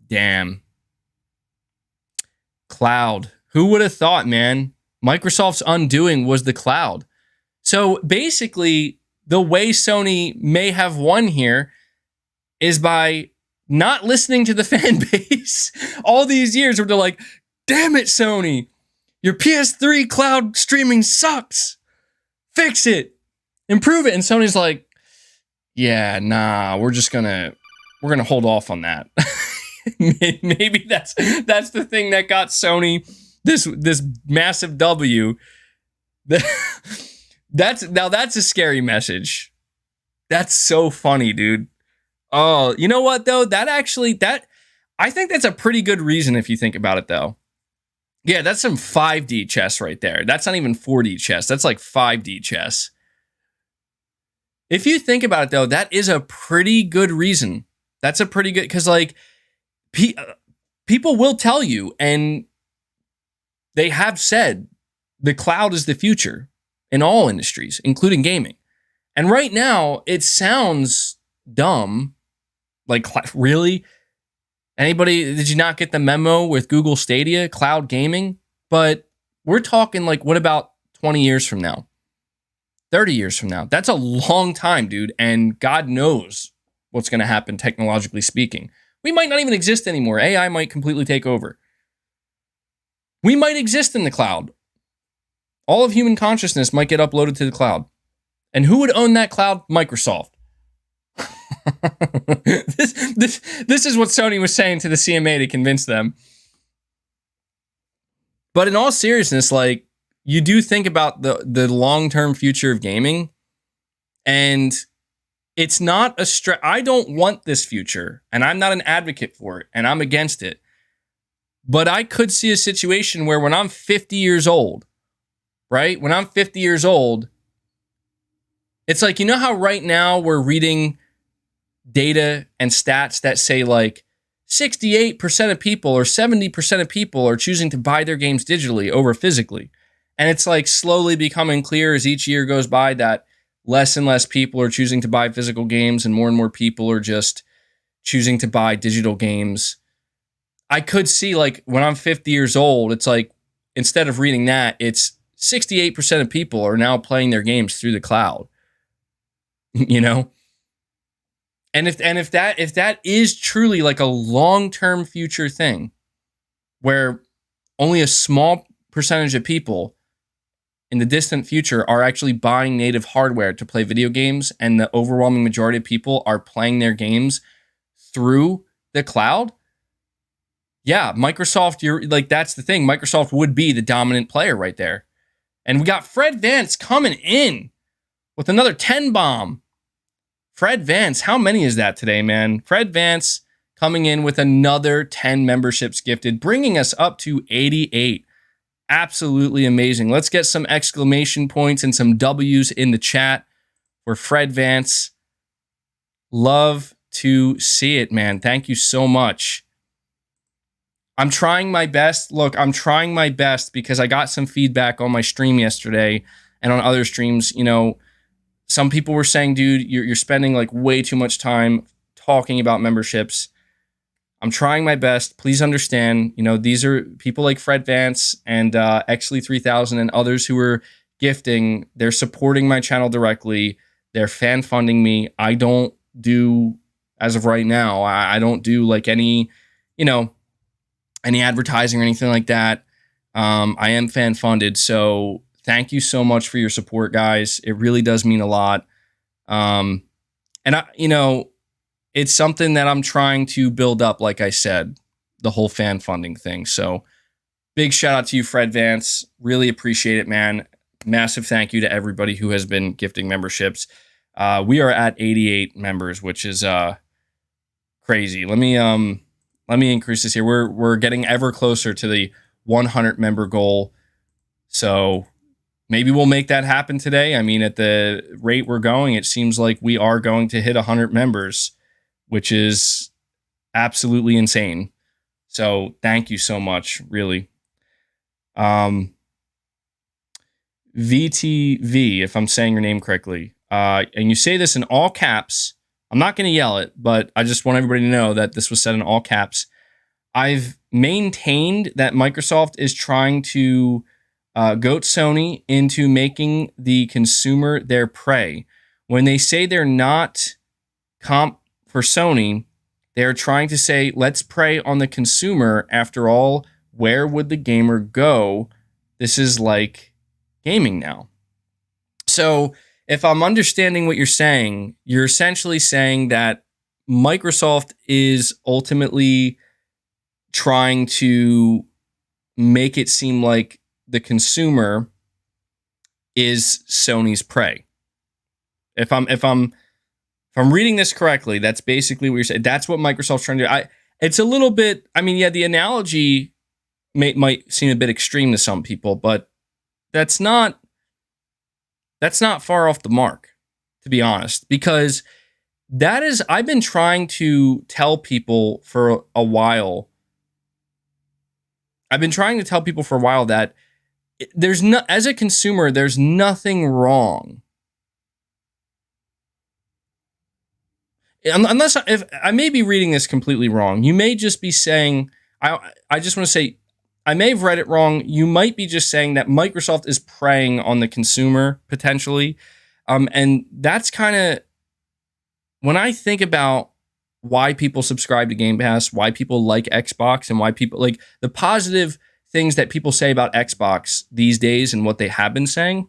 Damn. Cloud. Who would have thought, man? Microsoft's undoing was the cloud. So basically, the way Sony may have won here is by not listening to the fan base all these years where they're like, damn it, Sony, your PS3 cloud streaming sucks. Fix it. Improve it. And Sony's like, yeah, nah, we're gonna hold off on that. Maybe that's the thing that got Sony this massive W. That's a scary message. That's so funny, dude. Oh, you know what though? I think that's a pretty good reason if you think about it though. Yeah, that's some 5D chess right there. That's not even 4D chess. That's like 5D chess. If you think about it though, that is a pretty good reason. That's a pretty good, because like people will tell you, and they have said, the cloud is the future in all industries, including gaming. And right now, it sounds dumb. Like, really? Anybody, did you not get the memo with Google Stadia, cloud gaming? But we're talking like, what about 20 years from now? 30 years from now? That's a long time, dude. And God knows what's going to happen technologically speaking. We might not even exist anymore. AI might completely take over. We might exist in the cloud. All of human consciousness might get uploaded to the cloud. And who would own that cloud? Microsoft. This is what Sony was saying to the CMA to convince them. But in all seriousness, like, you do think about the long-term future of gaming, and it's not I don't want this future, and I'm not an advocate for it, and I'm against it. But I could see a situation where when I'm 50 years old, right? When I'm 50 years old, it's like, you know how right now we're reading data and stats that say like 68% of people or 70% of people are choosing to buy their games digitally over physically. And it's like slowly becoming clear as each year goes by that less and less people are choosing to buy physical games and more people are just choosing to buy digital games. I could see like when I'm 50 years old, it's like, instead of reading that, it's 68% of people are now playing their games through the cloud. You know? And if that is truly like a long-term future thing where only a small percentage of people in the distant future are actually buying native hardware to play video games, and the overwhelming majority of people are playing their games through the cloud, yeah, Microsoft, you're like, that's the thing. Microsoft would be the dominant player right there. And we got Fred Vance coming in with another 10 bomb. Fred Vance, how many is that today, man? Fred Vance coming in with another 10 memberships gifted, bringing us up to 88. Absolutely amazing. Let's get some exclamation points and some W's in the chat for Fred Vance. Love to see it, man. Thank you so much. I'm trying my best. Look, I'm trying my best because I got some feedback on my stream yesterday and on other streams. You know, some people were saying, dude, you're spending like way too much time talking about memberships. I'm trying my best. Please understand, these are people like Fred Vance and Exley 3000 and others who are gifting. They're supporting my channel directly. They're fan funding me. I don't do, as of right now, I don't do like any advertising or anything like that. I am fan funded. So thank you so much for your support, guys. It really does mean a lot. And it's something that I'm trying to build up, like I said, the whole fan funding thing. So big shout out to you, Fred Vance. Really appreciate it, man. Massive thank you to everybody who has been gifting memberships. We are at 88 members, which is crazy. Let me increase this here. We're getting ever closer to the 100 member goal. So maybe we'll make that happen today. I mean, at the rate we're going, it seems like we are going to hit 100 members, which is absolutely insane. So thank you so much, really. VTV, if I'm saying your name correctly, and you say this in all caps. I'm not going to yell it, but I just want everybody to know that this was said in all caps. I've maintained that Microsoft is trying to goat Sony into making the consumer their prey. When they say they're not comp for Sony, they're trying to say, let's prey on the consumer. After all, where would the gamer go? This is like gaming now. So if I'm understanding what you're essentially saying that Microsoft is ultimately trying to make it seem like the consumer is Sony's prey. If I'm reading this correctly, that's basically what you're saying. That's what Microsoft's trying to do. It's a little bit, the analogy might seem a bit extreme to some people, but that's not far off the mark, to be honest, because I've been trying to tell people for a while. That as a consumer, there's nothing wrong. Unless if I may be reading this completely wrong. You may just be saying, I just want to say, I may have read it wrong. You might be just saying that Microsoft is preying on the consumer potentially. And that's kind of, when I think about why people subscribe to Game Pass, why people like Xbox, and why people like the positive things that people say about Xbox these days and what they have been saying.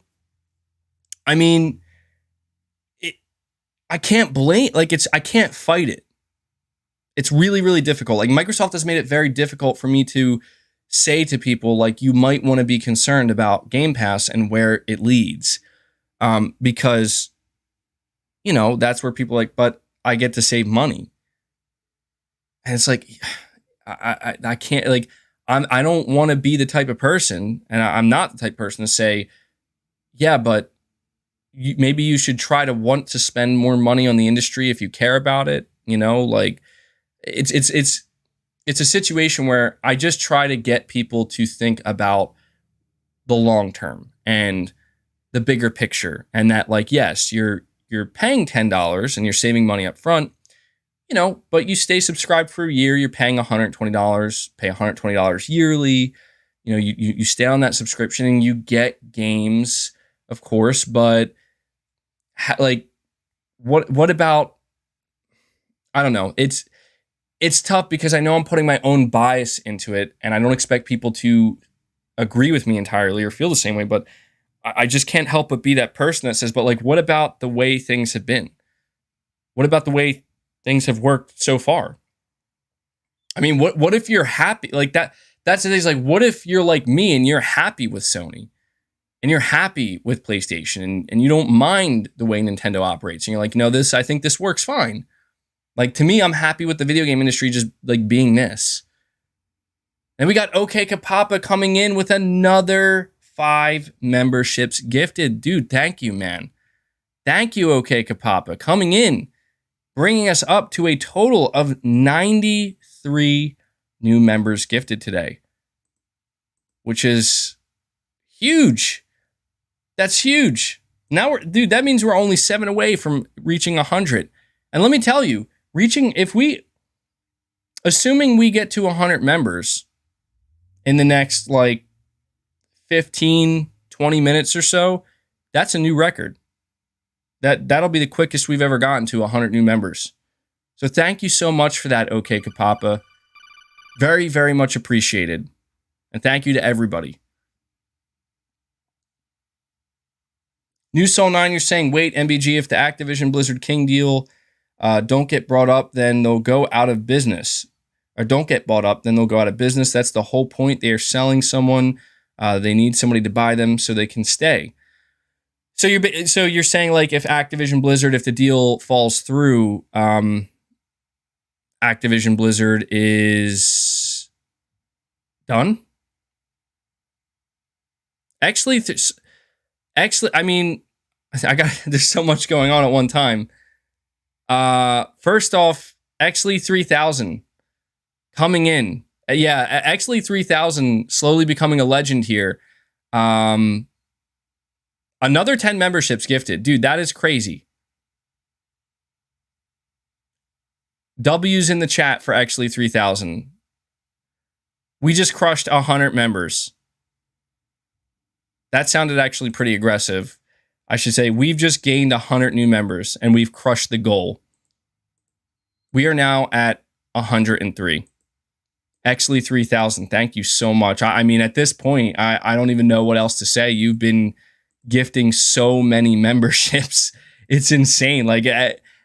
I can't blame, I can't fight it. It's really, really difficult. Like, Microsoft has made it very difficult for me to say to people, like, you might want to be concerned about Game Pass and where it leads. Because, that's where people are like, but I get to save money. And it's like, I can't, like, I don't want to be the type of person, and I'm not the type of person to say, yeah, but maybe you should try to want to spend more money on the industry if you care about it. Like, it's a situation where I just try to get people to think about the long term and the bigger picture, and that, like, yes, you're paying $10 and you're saving money up front, but you stay subscribed for a year, you're paying $120, pay $120 yearly. You stay on that subscription and you get games, of course, but what about, I don't know. It's tough because I know I'm putting my own bias into it, and I don't expect people to agree with me entirely or feel the same way, but I just can't help but be that person that says, but, like, what about the way things have been? What about the way things have worked so far? What if you're happy? Like, that's the thing, is like, what if you're like me and you're happy with Sony and you're happy with PlayStation and you don't mind the way Nintendo operates, and you're like, no, I think this works fine. Like, to me, I'm happy with the video game industry just, like, being this. And we got OK Kapapa coming in with another 5 memberships gifted. Dude, thank you, man. Thank you, OK Kapapa, coming in, bringing us up to a total of 93 new members gifted today, which is huge. That's huge. Now dude, that means we're only 7 away from reaching 100. And let me tell you, assuming we get to 100 members in the next like 15, 20 minutes or so, that's a new record. That'll be the quickest we've ever gotten to 100 new members. So thank you so much for that, OK Kapapa. Very, very much appreciated. And thank you to everybody. New Soul 9, you're saying, wait, MBG, if the Activision Blizzard King deal don't get brought up, then they'll go out of business. Or don't get bought up, then they'll go out of business. That's the whole point. They are selling someone. They need somebody to buy them so they can stay. So you're saying, like, if Activision Blizzard, if the deal falls through, Activision Blizzard is done? Actually, I mean, there's so much going on at one time. First off, Exley 3000 coming in. Yeah, Exley 3000 slowly becoming a legend here. Another 10 memberships gifted. Dude, that is crazy. W's in the chat for Exley 3000. We just crushed 100 members. That sounded actually pretty aggressive. I should say we've just gained 100 new members and we've crushed the goal. We are now at 103. Exley 3000, thank you so much. I mean, at this point, I don't even know what else to say. You've been gifting so many memberships. It's insane. Like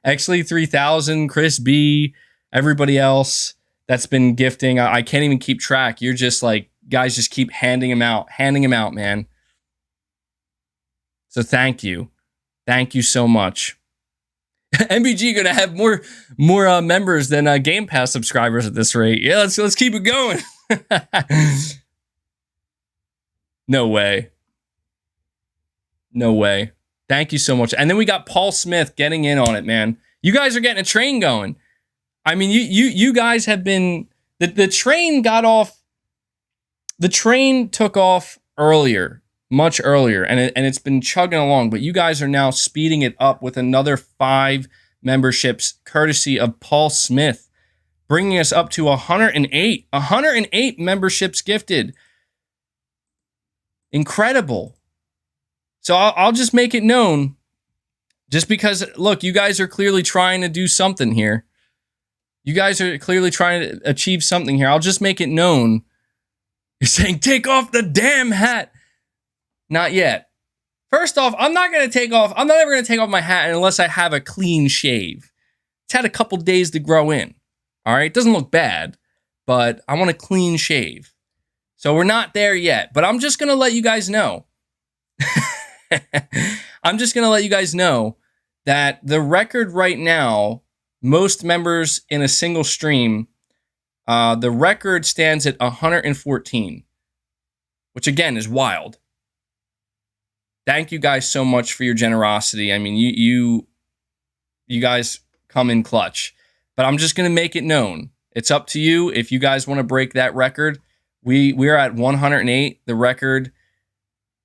Exley 3000, Chris B, everybody else that's been gifting. I can't even keep track. You're just like, guys, just keep handing them out, man. So thank you. Thank you so much. MBG gonna have more members than Game Pass subscribers at this rate. Yeah, let's keep it going. No way. Thank you so much. And then we got Paul Smith getting in on it, man. You guys are getting a train going. I mean, you guys have been the train got off. The train took off earlier. Much earlier, and it's been chugging along, but you guys are now speeding it up with another 5 memberships, courtesy of Paul Smith, bringing us up to 108. 108 memberships gifted. Incredible. So I'll just make it known, just because, look, you guys are clearly trying to do something here. You guys are clearly trying to achieve something here. I'll just make it known. You're saying, take off the damn hat. Not yet. First off, I'm not ever going to take off my hat unless I have a clean shave. It's had a couple days to grow in. All right. It doesn't look bad, but I want a clean shave. So we're not there yet, but I'm just going to let you guys know. I'm just going to let you guys know that the record right now, most members in a single stream, the record stands at 114, which again is wild. Thank you guys so much for your generosity. I mean, you guys come in clutch. But I'm just going to make it known. It's up to you. If you guys want to break that record, we're at 108. The record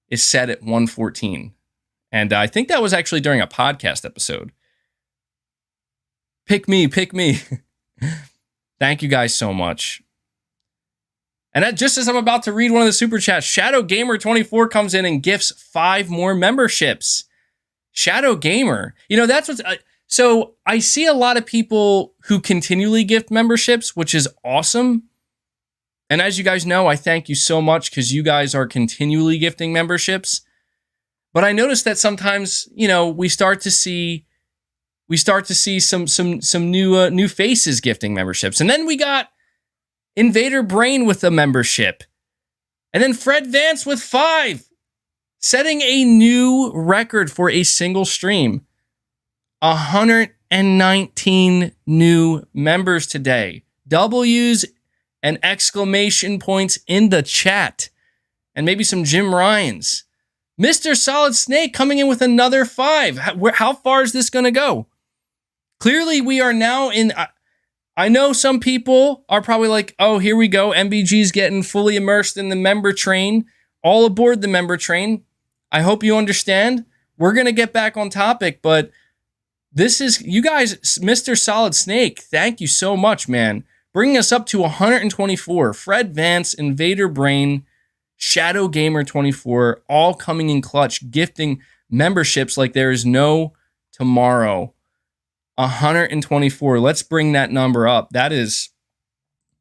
is set at 114. And I think that was actually during a podcast episode. Pick me. Thank you guys so much. And that, just as I'm about to read one of the super chats, Shadow Gamer 24 comes in and gifts 5 more memberships. Shadow Gamer. You know, that's what's... so I see a lot of people who continually gift memberships, which is awesome. And as you guys know, I thank you so much because you guys are continually gifting memberships. But I noticed that sometimes, you know, we start to see some new faces gifting memberships. And then we got Invader Brain with a membership. And then Fred Vance with 5, setting a new record for a single stream. 119 new members today. W's and exclamation points in the chat. And maybe some Jim Ryans. Mr. Solid Snake coming in with another 5. How far is this going to go? Clearly, we are now in... I know some people are probably like, oh, here we go. MBG's getting fully immersed in the member train. All aboard the member train. I hope you understand. we're going to get back on topic, but this is, you guys, Mr. Solid Snake, thank you so much, man. Bringing us up to 124. Fred Vance, Invader Brain, Shadow Gamer 24, all coming in clutch, gifting memberships like there is no tomorrow. 124. Let's bring that number up. That is,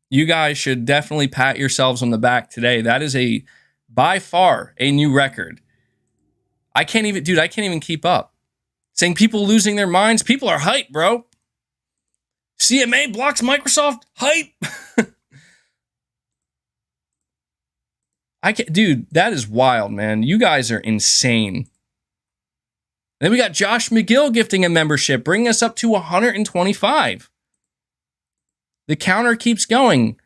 you guys should definitely pat yourselves on the back today. That is by far a new record. I can't even keep up. Saying people losing their minds. People are hype, bro. CMA blocks Microsoft. Hype. Dude, that is wild, man. You guys are insane. Then we got Josh McGill gifting a membership, bringing us up to 125. The counter keeps going.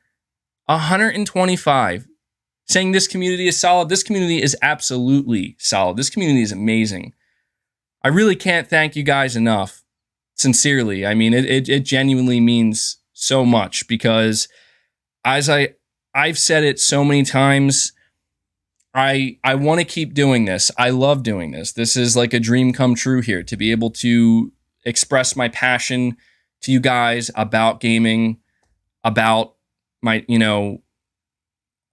125. Saying this community is solid. This community is absolutely solid. This community is amazing. I really can't thank you guys enough. Sincerely. I mean, it genuinely means so much because as I've said it so many times, I want to keep doing this. I love doing this. This is like a dream come true here, to be able to express my passion to you guys about gaming, about my,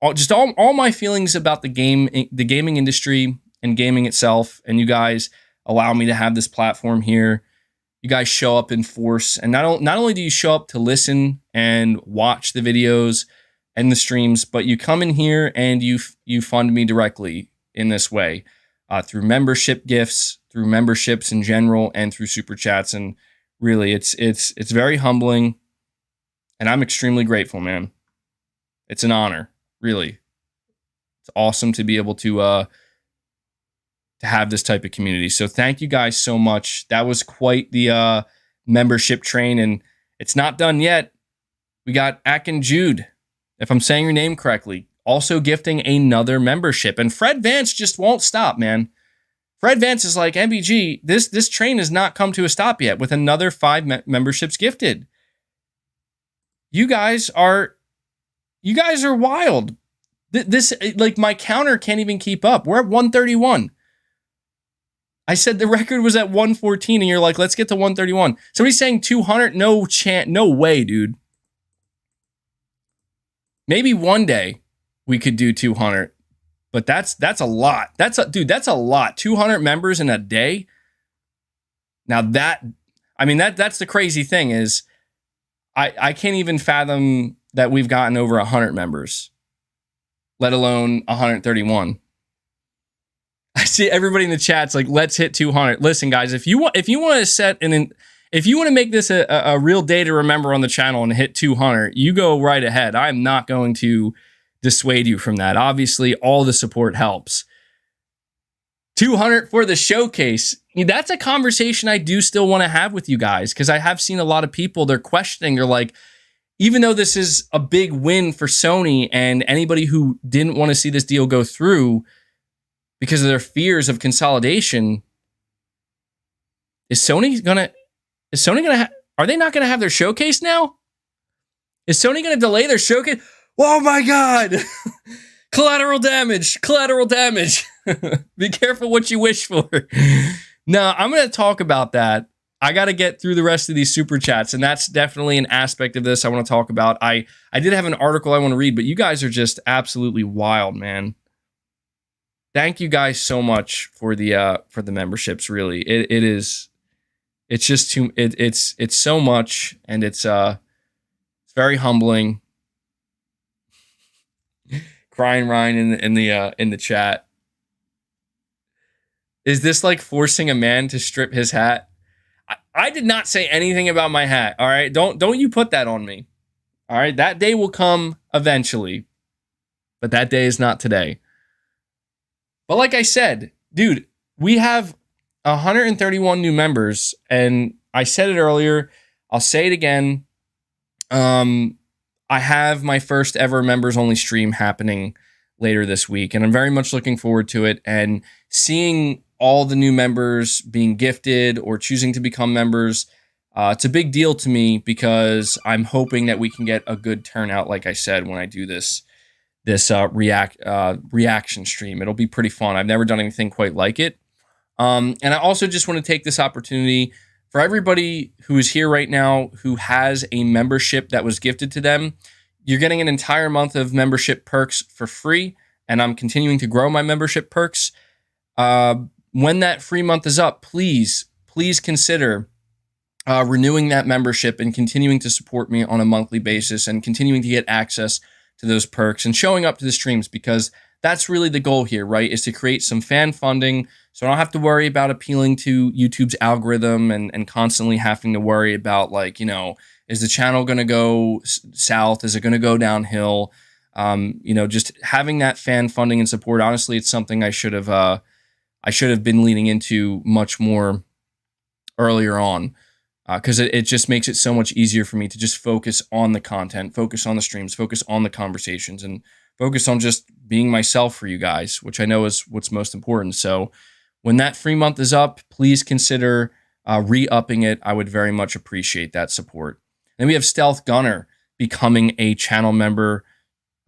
all my feelings about the gaming industry and gaming itself. And you guys allow me to have this platform here. You guys show up in force, and not only do you show up to listen and watch the videos and the streams, but you come in here and you fund me directly in this way, through membership gifts, through memberships in general, and through super chats. And really, it's very humbling, and I'm extremely grateful, man. It's an honor, really. It's awesome to be able to have this type of community. So thank you guys so much. That was quite the membership train, and it's not done yet. We got Akin Jude, if I'm saying your name correctly, also gifting another membership. And Fred Vance just won't stop, man. Fred Vance is like, MBG, this train has not come to a stop yet with another 5 memberships gifted. You guys are wild. This, like, my counter can't even keep up. We're at 131. I said the record was at 114, and you're like, let's get to 131. Somebody's saying 200. No chance. No way, dude. Maybe one day we could do 200, but that's a lot. That's a lot. 200 members in a day. Now that's the crazy thing is I can't even fathom that we've gotten over 100 members, let alone 131. I see everybody in the chat's like, let's hit 200. Listen, guys, if you want to set if you want to make this a real day to remember on the channel and hit 200, you go right ahead. I'm not going to dissuade you from that. Obviously, all the support helps. 200 for the showcase. That's a conversation I do still want to have with you guys, because I have seen a lot of people, they're questioning. They're like, even though this is a big win for Sony and anybody who didn't want to see this deal go through because of their fears of consolidation, are they not gonna have their showcase now? Is Sony gonna delay their showcase? Oh my God. Collateral damage. Be careful what you wish for. No, I'm gonna talk about that. I got to get through the rest of these super chats, and that's definitely an aspect of this I want to talk about. I did have an article I want to read, but you guys are just absolutely wild, man. Thank you guys so much for the memberships. Really, it's just too. It's so much, and it's very humbling. Crying Ryan in the chat. Is this like forcing a man to strip his hat? I did not say anything about my hat. All right, don't you put that on me. All right, that day will come eventually, but that day is not today. But like I said, dude, we have 131 new members, and I said it earlier. I'll say it again. I have my first ever members only stream happening later this week, and I'm very much looking forward to it and seeing all the new members being gifted or choosing to become members. It's a big deal to me because I'm hoping that we can get a good turnout, like I said, when I do this reaction stream. It'll be pretty fun. I've never done anything quite like it. And I also just want to take this opportunity for everybody who is here right now who has a membership that was gifted to them. You're getting an entire month of membership perks for free, and I'm continuing to grow my membership perks. When that free month is up, please consider renewing that membership and continuing to support me on a monthly basis and continuing to get access to those perks and showing up to the streams, because that's really the goal here, right? Is to create some fan funding so I don't have to worry about appealing to YouTube's algorithm and constantly having to worry about, like, is the channel going to go south? Is it going to go downhill? Just having that fan funding and support. Honestly, it's something I should have been leaning into much more earlier on, because it just makes it so much easier for me to just focus on the content, focus on the streams, focus on the conversations, and focus on just being myself for you guys, which I know is what's most important. So when that free month is up, please consider re-upping it. I would very much appreciate that support. Then we have Stealth Gunner becoming a channel member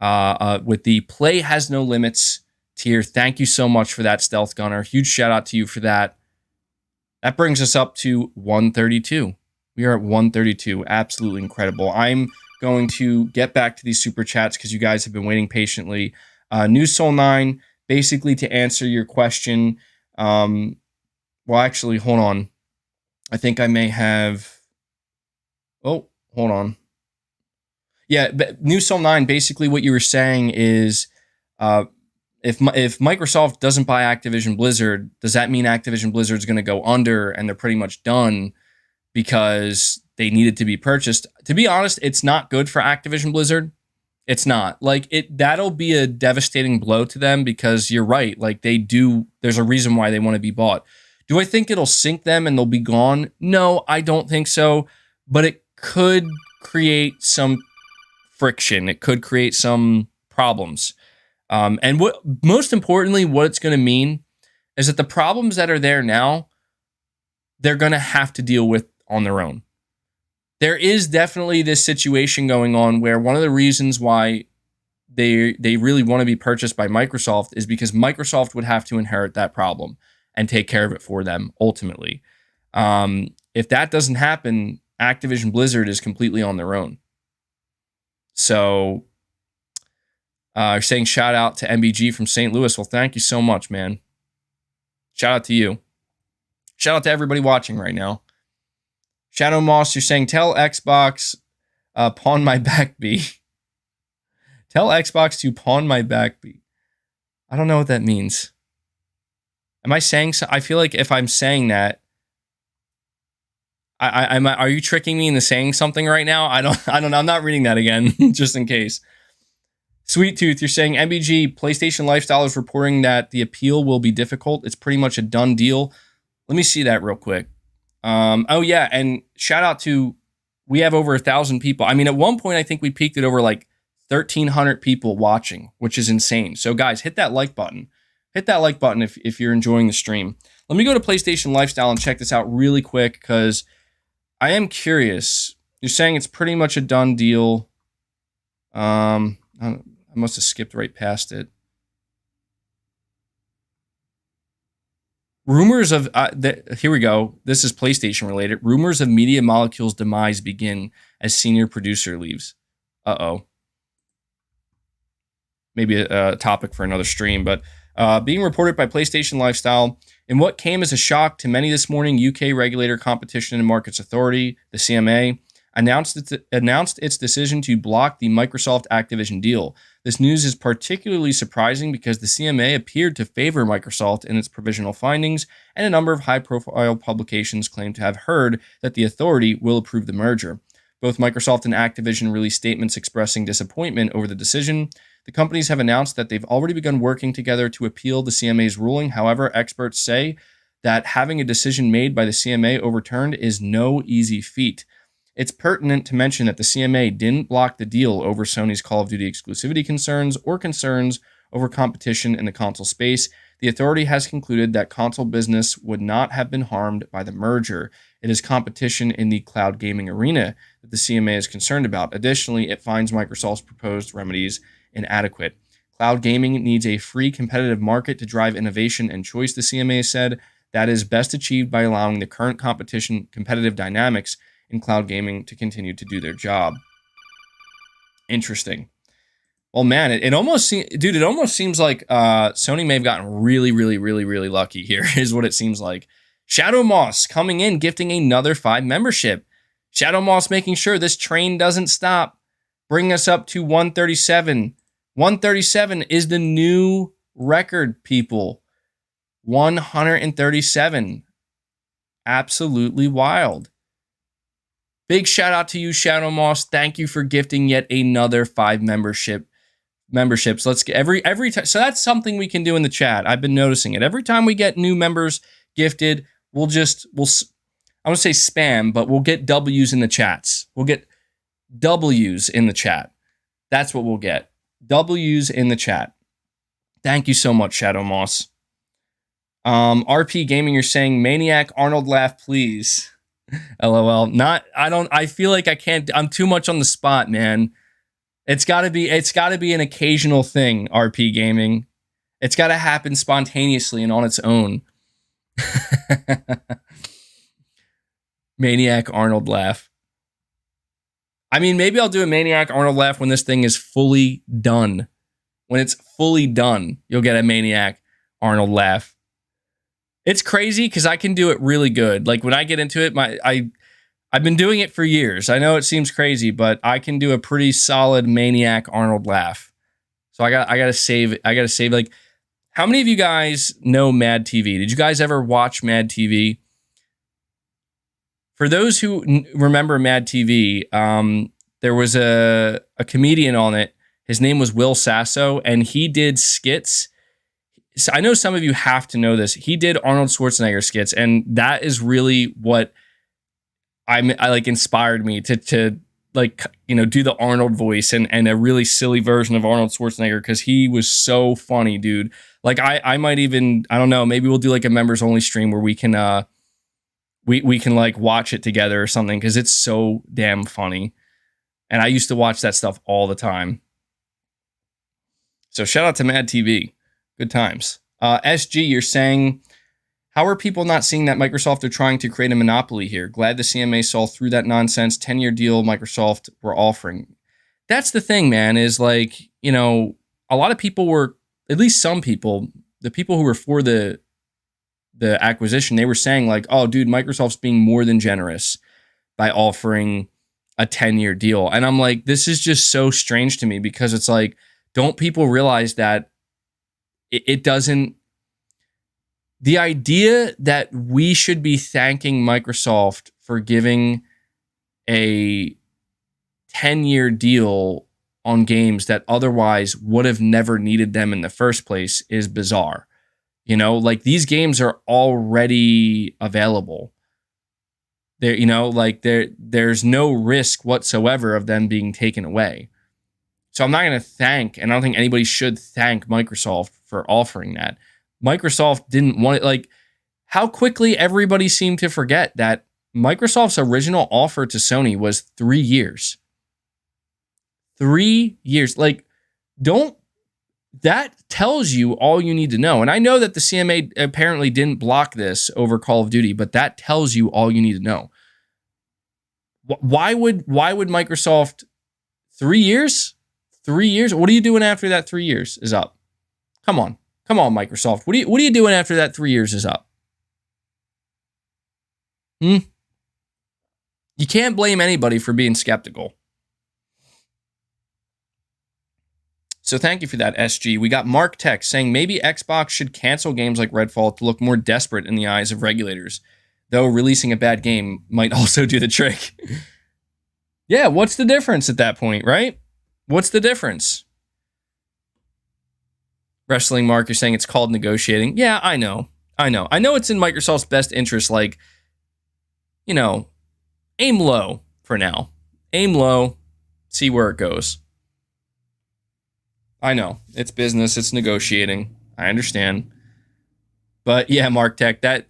with the Play Has No Limits tier. Thank you so much for that, Stealth Gunner. Huge shout out to you for that. That brings us up to 132. We are at 132. Absolutely incredible. I'm going to get back to these super chats because you guys have been waiting patiently. New Soul 9, basically to answer your question. Well, actually, hold on. I think I may have. Oh, hold on. Yeah, but New Soul 9, basically what you were saying is, if Microsoft doesn't buy Activision Blizzard, does that mean Activision Blizzard's going to go under and they're pretty much done because they needed to be purchased? To be honest, it's not good for Activision Blizzard. It's not. That'll be a devastating blow to them, because you're right. There's a reason why they want to be bought. Do I think it'll sink them and they'll be gone? No, I don't think so. But it could create some friction. It could create some problems. And most importantly, what it's going to mean is that the problems that are there now, they're going to have to deal with on their own. There is definitely this situation going on where one of the reasons why they really want to be purchased by Microsoft is because Microsoft would have to inherit that problem and take care of it for them ultimately. If that doesn't happen, Activision Blizzard is completely on their own. So you're saying shout out to MBG from St. Louis. Well, thank you so much, man. Shout out to you. Shout out to everybody watching right now. Shadow Moss, you're saying, tell Xbox pawn my back B. Tell Xbox to pawn my back B. I don't know what that means. Am I saying so? I feel like if I'm saying that, are you tricking me into saying something right now? I don't know. I'm not reading that again, just in case. Sweet Tooth, you're saying MBG, PlayStation Lifestyle is reporting that the appeal will be difficult. It's pretty much a done deal. Let me see that real quick. Oh yeah, and shout out to, we have over 1,000 people. I mean, at one point I think we peaked at over 1,300 people watching, which is insane. So guys, hit that like button. Hit that like button if you're enjoying the stream. Let me go to PlayStation Lifestyle and check this out really quick, because I am curious. You're saying it's pretty much a done deal. I must have skipped right past it. Rumors of, here we go. This is PlayStation related. Rumors of Media Molecule's demise begin as senior producer leaves. Uh-oh. Maybe a topic for another stream, but being reported by PlayStation Lifestyle, in what came as a shock to many this morning, UK regulator Competition and Markets Authority, the CMA, announced its decision to block the Microsoft Activision deal. This news is particularly surprising because the CMA appeared to favor Microsoft in its provisional findings, and a number of high-profile publications claim to have heard that the authority will approve the merger. Both Microsoft and Activision released statements expressing disappointment over the decision. The companies have announced that they've already begun working together to appeal the CMA's ruling. However, experts say that having a decision made by the CMA overturned is no easy feat. It's pertinent to mention that the CMA didn't block the deal over Sony's Call of Duty exclusivity concerns or concerns over competition in the console space. The authority has concluded that console business would not have been harmed by the merger. It is competition in the cloud gaming arena that the CMA is concerned about. Additionally, it finds Microsoft's proposed remedies inadequate. Cloud gaming needs a free competitive market to drive innovation and choice, the CMA said. that is best achieved by allowing the current competitive dynamics in cloud gaming to continue to do their job. Interesting. Well, man, it almost seems like Sony may have gotten really, really, really, really lucky here, is what it seems like. Shadow Moss coming in, gifting another 5 membership. Shadow Moss making sure this train doesn't stop. Bring us up to 137. 137 is the new record, people. 137. Absolutely wild. Big shout out to you, Shadow Moss. Thank you for gifting yet another 5 memberships. Let's get every time. So that's something we can do in the chat. I've been noticing it. Every time we get new members gifted, we'll I want to say spam, but we'll get W's in the chats. We'll get W's in the chat. That's what we'll get. W's in the chat. Thank you so much, Shadow Moss. RP Gaming, you're saying Maniac Arnold laugh, please. LOL. I feel like I can't. I'm too much on the spot, man. It's got to be an occasional thing, RP Gaming. It's got to happen spontaneously and on its own. Maniac Arnold laugh. I mean, maybe I'll do a Maniac Arnold laugh when this thing is fully done. When it's fully done, you'll get a Maniac Arnold laugh. It's crazy because I can do it really good. Like when I get into it, I've been doing it for years. I know it seems crazy, but I can do a pretty solid Maniac Arnold laugh. So I gotta save it. I gotta save, like, how many of you guys know Mad TV? Did you guys ever watch Mad TV? For those who remember Mad TV, there was a comedian on it. His name was Will Sasso, and he did skits. So I know some of you have to know this. He did Arnold Schwarzenegger skits, and that is really what I like inspired me to like, you know, do the Arnold voice and a really silly version of Arnold Schwarzenegger, because he was so funny, dude. Like I might even, I don't know, maybe we'll do like a members only stream where we can we can like watch it together or something, because it's so damn funny. And I used to watch that stuff all the time. So shout out to Mad TV. Good times. SG, you're saying, how are people not seeing that Microsoft are trying to create a monopoly here? Glad the CMA saw through that nonsense 10-year deal Microsoft were offering. That's the thing, man, is like, you know, a lot of people were, at least some people, the people who were for the acquisition, they were saying like, oh, dude, Microsoft's being more than generous by offering a 10-year deal. And I'm like, this is just so strange to me, because it's like, don't people realize that it doesn't, the idea that we should be thanking Microsoft for giving a 10-year deal on games that otherwise would have never needed them in the first place is bizarre. You know, like, these games are already available. There, you know, like there's no risk whatsoever of them being taken away. So I'm not going to thank, and I don't think anybody should thank Microsoft for offering that. Microsoft didn't want it. Like, how quickly everybody seemed to forget that Microsoft's original offer to Sony was 3 years. 3 years. Like, that tells you all you need to know. And I know that the CMA apparently didn't block this over Call of Duty, but that tells you all you need to know. Why would Microsoft 3 years? 3 years? What are you doing after that 3 years is up? Come on, Microsoft. What are you doing after that 3 years is up? You can't blame anybody for being skeptical. So thank you for that, SG. We got Mark Tech saying maybe Xbox should cancel games like Redfall to look more desperate in the eyes of regulators, though releasing a bad game might also do the trick. Yeah, what's the difference at that point, right? What's the difference? Wrestling Mark, you're saying it's called negotiating. Yeah, I know it's in Microsoft's best interest, like, you know, aim low for now. Aim low, see where it goes. I know, it's business, it's negotiating. I understand. But yeah, Mark Tech, that'd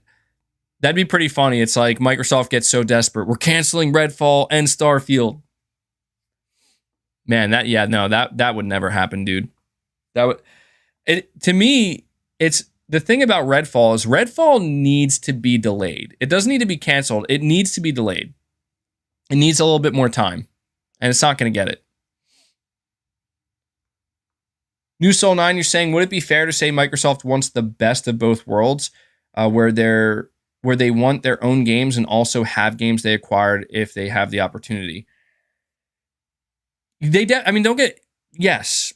be pretty funny. It's like Microsoft gets so desperate, we're canceling Redfall and Starfield. Man, that would never happen, dude. To me, it's the thing about Redfall is Redfall needs to be delayed. It doesn't need to be canceled. It needs to be delayed. It needs a little bit more time, and it's not going to get it. New Soul 9, you're saying, would it be fair to say Microsoft wants the best of both worlds, where they want their own games and also have games they acquired if they have the opportunity? Don't get, yes.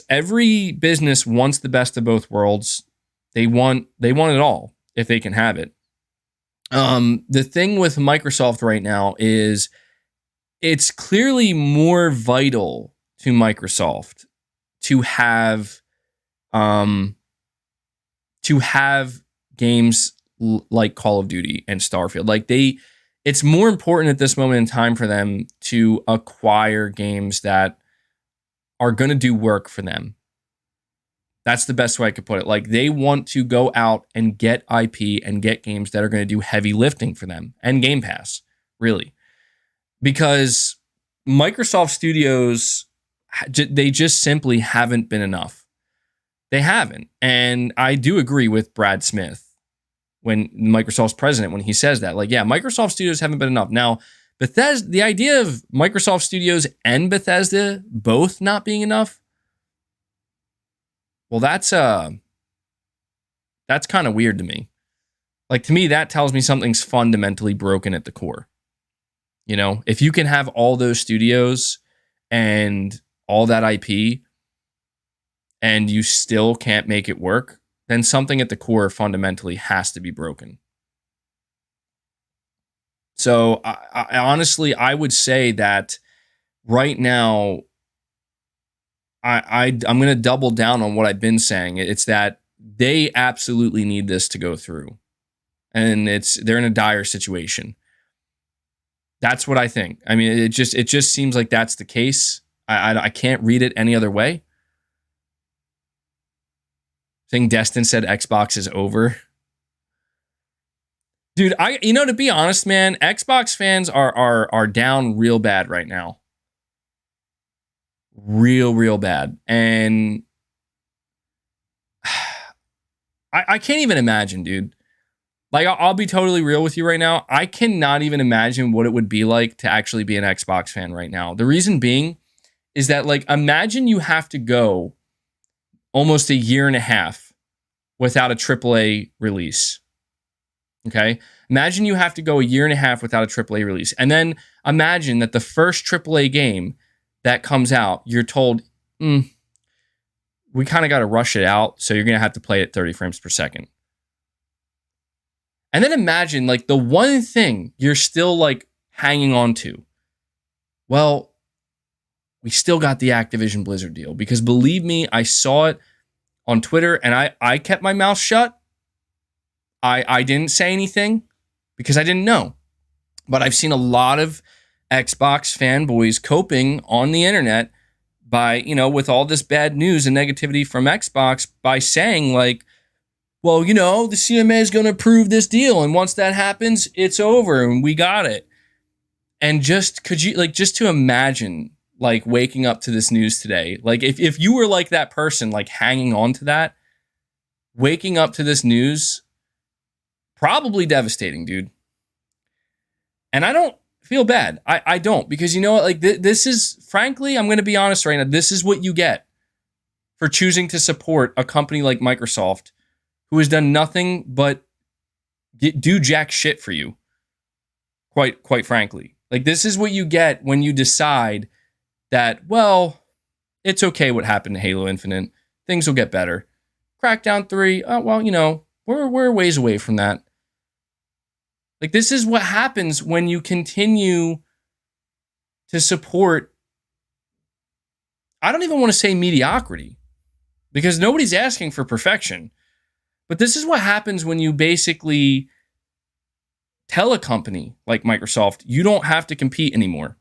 Every business wants the best of both worlds. They want it all if they can have it. The thing with Microsoft right now is it's clearly more vital to Microsoft to have games like Call of Duty and Starfield. Like it's more important at this moment in time for them to acquire games that are going to do work for them. That's the best way I could put it. Like, they want to go out and get IP and get games that are going to do heavy lifting for them, and Game Pass, really. Because Microsoft Studios, they just simply haven't been enough. They haven't. And I do agree with Brad Smith, when Microsoft's president, when he says that. Like, yeah, Microsoft Studios haven't been enough. Now, Bethesda, the idea of Microsoft Studios and Bethesda both not being enough, well, that's kind of weird to me. Like, to me, that tells me something's fundamentally broken at the core. You know, if you can have all those studios and all that IP and you still can't make it work, then something at the core fundamentally has to be broken. So I honestly, I would say that right now, I'm going to double down on what I've been saying. It's that they absolutely need this to go through, and they're in a dire situation. That's what I think. I mean, it just seems like that's the case. I can't read it any other way. I think Destin said Xbox is over. Dude, to be honest, man, Xbox fans are down real bad right now. Real bad. And I can't even imagine, dude. Like, I'll be totally real with you right now. I cannot even imagine what it would be like to actually be an Xbox fan right now. The reason being is that, like, imagine you have to go almost a year and a half without a AAA release. Okay? Imagine you have to go a year and a half without a AAA release. And then imagine that the first AAA game that comes out, you're told, we kind of got to rush it out, so you're going to have to play it 30 frames per second. And then imagine, like, the one thing you're still, like, hanging on to. Well, we still got the Activision Blizzard deal, because believe me, I saw it on Twitter and I kept my mouth shut. I didn't say anything because I didn't know. But I've seen a lot of Xbox fanboys coping on the internet by, with all this bad news and negativity from Xbox, by saying, like, well, the CMA is going to approve this deal, and once that happens, it's over and we got it. And just to imagine, like, waking up to this news today, like, if you were like that person, like, hanging on to that, waking up to this news, probably devastating, dude. And I don't feel bad. I don't, because you know what? Like, this is, frankly, I'm going to be honest right now. This is what you get for choosing to support a company like Microsoft, who has done nothing but do jack shit for you. Quite frankly, like, this is what you get when you decide that, well, it's okay what happened to Halo Infinite. Things will get better. Crackdown 3, we're a ways away from that. Like, this is what happens when you continue to support, I don't even want to say mediocrity, because nobody's asking for perfection. But this is what happens when you basically tell a company like Microsoft, you don't have to compete anymore.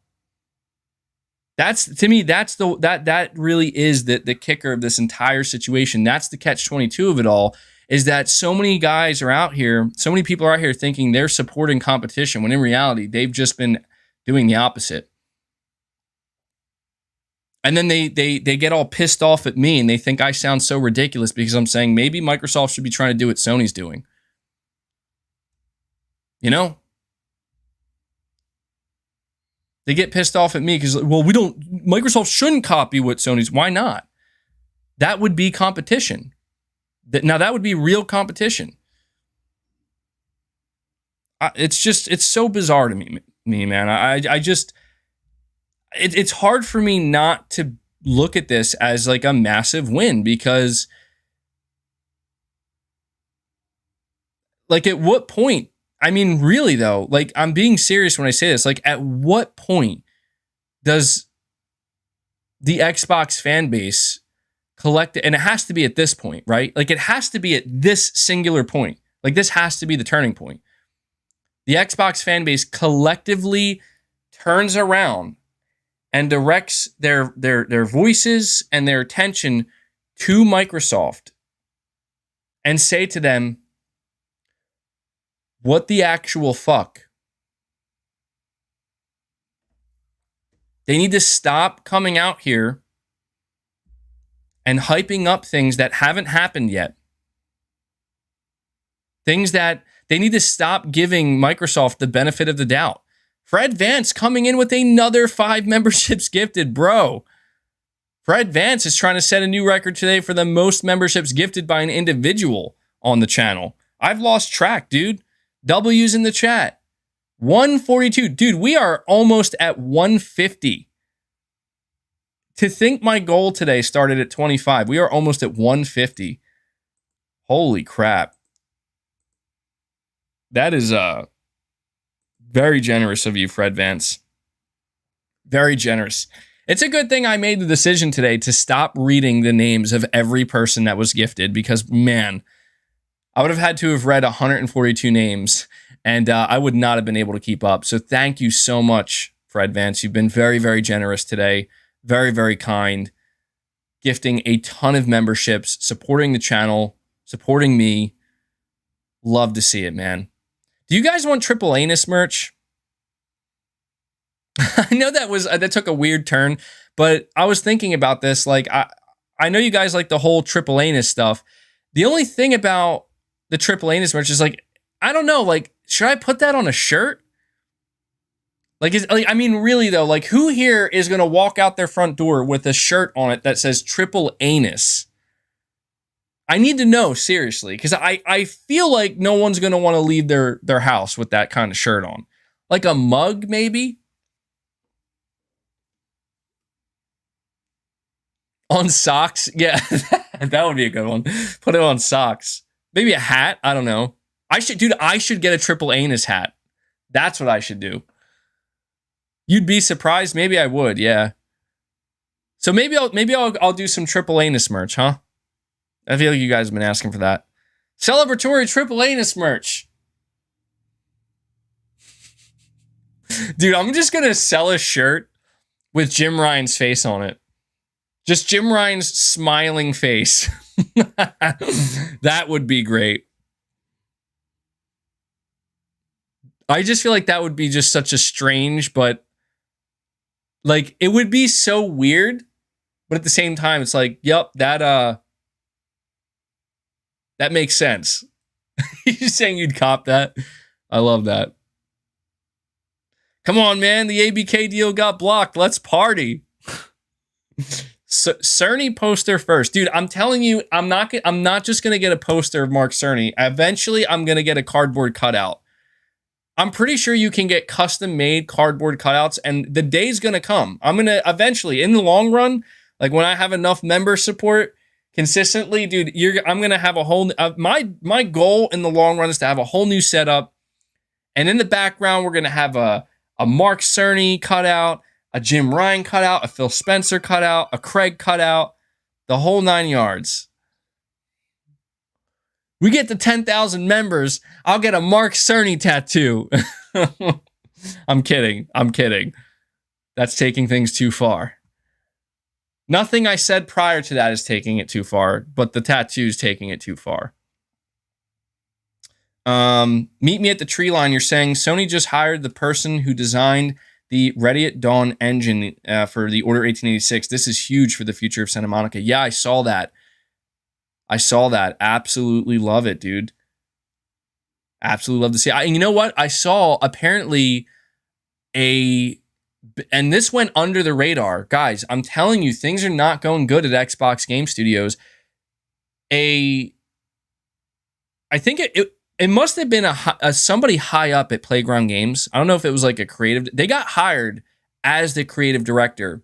To me, that really is the kicker of this entire situation. That's the catch-22 of it all, is that so many guys are out here, so many people are out here thinking they're supporting competition, when in reality, they've just been doing the opposite. And then they get all pissed off at me and they think I sound so ridiculous because I'm saying maybe Microsoft should be trying to do what Sony's doing. You know? They get pissed off at me because, well, Microsoft shouldn't copy what Sony's. Why not? That would be competition. Now, that would be real competition. It's so bizarre to me, man. It's hard for me not to look at this as like a massive win because, like, at what point? I mean, really though, like, I'm being serious when I say this. Like, at what point does the Xbox fan base collect it? And it has to be at this point, right? Like, it has to be at this singular point. Like, this has to be the turning point. The Xbox fan base collectively turns around and directs their voices and their attention to Microsoft and say to them, what the actual fuck? They need to stop coming out here and hyping up things that haven't happened yet. Things that they need to stop giving Microsoft the benefit of the doubt. Fred Vance coming in with another 5 memberships gifted, bro. Fred Vance is trying to set a new record today for the most memberships gifted by an individual on the channel. I've lost track, dude. W's in the chat. 142. Dude, we are almost at 150. To think my goal today started at 25. We are almost at 150. Holy crap. That is very generous of you, Fred Vance. Very generous. It's a good thing I made the decision today to stop reading the names of every person that was gifted because, man, I would have had to have read 142 names and I would not have been able to keep up. So thank you so much, Fred Vance. You've been very, very generous today. Very, very kind. Gifting a ton of memberships, supporting the channel, supporting me. Love to see it, man. Do you guys want Triple Anus merch? I know that took a weird turn, but I was thinking about this. Like, I know you guys like the whole Triple Anus stuff. The only thing about the Triple Anus merch is, like, I don't know, like, should I put that on a shirt? I mean, really though, like, who here is going to walk out their front door with a shirt on it that says Triple Anus? I need to know, seriously, because I feel like no one's going to want to leave their house with that kind of shirt on. Like a mug, maybe? On socks? Yeah, that would be a good one. Put it on socks. Maybe a hat? I don't know. I should get a Triple Anus hat. That's what I should do. You'd be surprised? Maybe I would, yeah. So maybe I'll do some Triple Anus merch, huh? I feel like you guys have been asking for that. Celebratory Triple Anus merch. Dude, I'm just going to sell a shirt with Jim Ryan's face on it. Just Jim Ryan's smiling face. That would be great. I just feel like that would be just such a strange, but like, it would be so weird, but at the same time, it's like, yep, that makes sense. You're saying you'd cop that? I love that. Come on, man. The ABK deal got blocked. Let's party. Cerny poster first. Dude, I'm telling you, I'm not just going to get a poster of Mark Cerny. Eventually, I'm going to get a cardboard cutout. I'm pretty sure you can get custom-made cardboard cutouts, and the day's going to come. I'm going to eventually, in the long run, like when I have enough member support consistently, dude, I'm going to have a whole... my goal in the long run is to have a whole new setup, and in the background, we're going to have a Mark Cerny cutout, a Jim Ryan cutout, a Phil Spencer cutout, a Craig cutout, the whole 9 yards. We get to 10,000 members, I'll get a Mark Cerny tattoo. I'm kidding. That's taking things too far. Nothing I said prior to that is taking it too far, but the tattoo's taking it too far. Meet me at the tree line. You're saying Sony just hired the person who designed the Ready at Dawn engine for the Order 1886. This is huge for the future of Santa Monica. Yeah, I saw that. Absolutely love it, dude. Absolutely love to see it. And you know what? I saw apparently and this went under the radar. Guys, I'm telling you, things are not going good at Xbox Game Studios. I think it must have been a somebody high up at Playground Games. I don't know if it was like a creative. They got hired as the creative director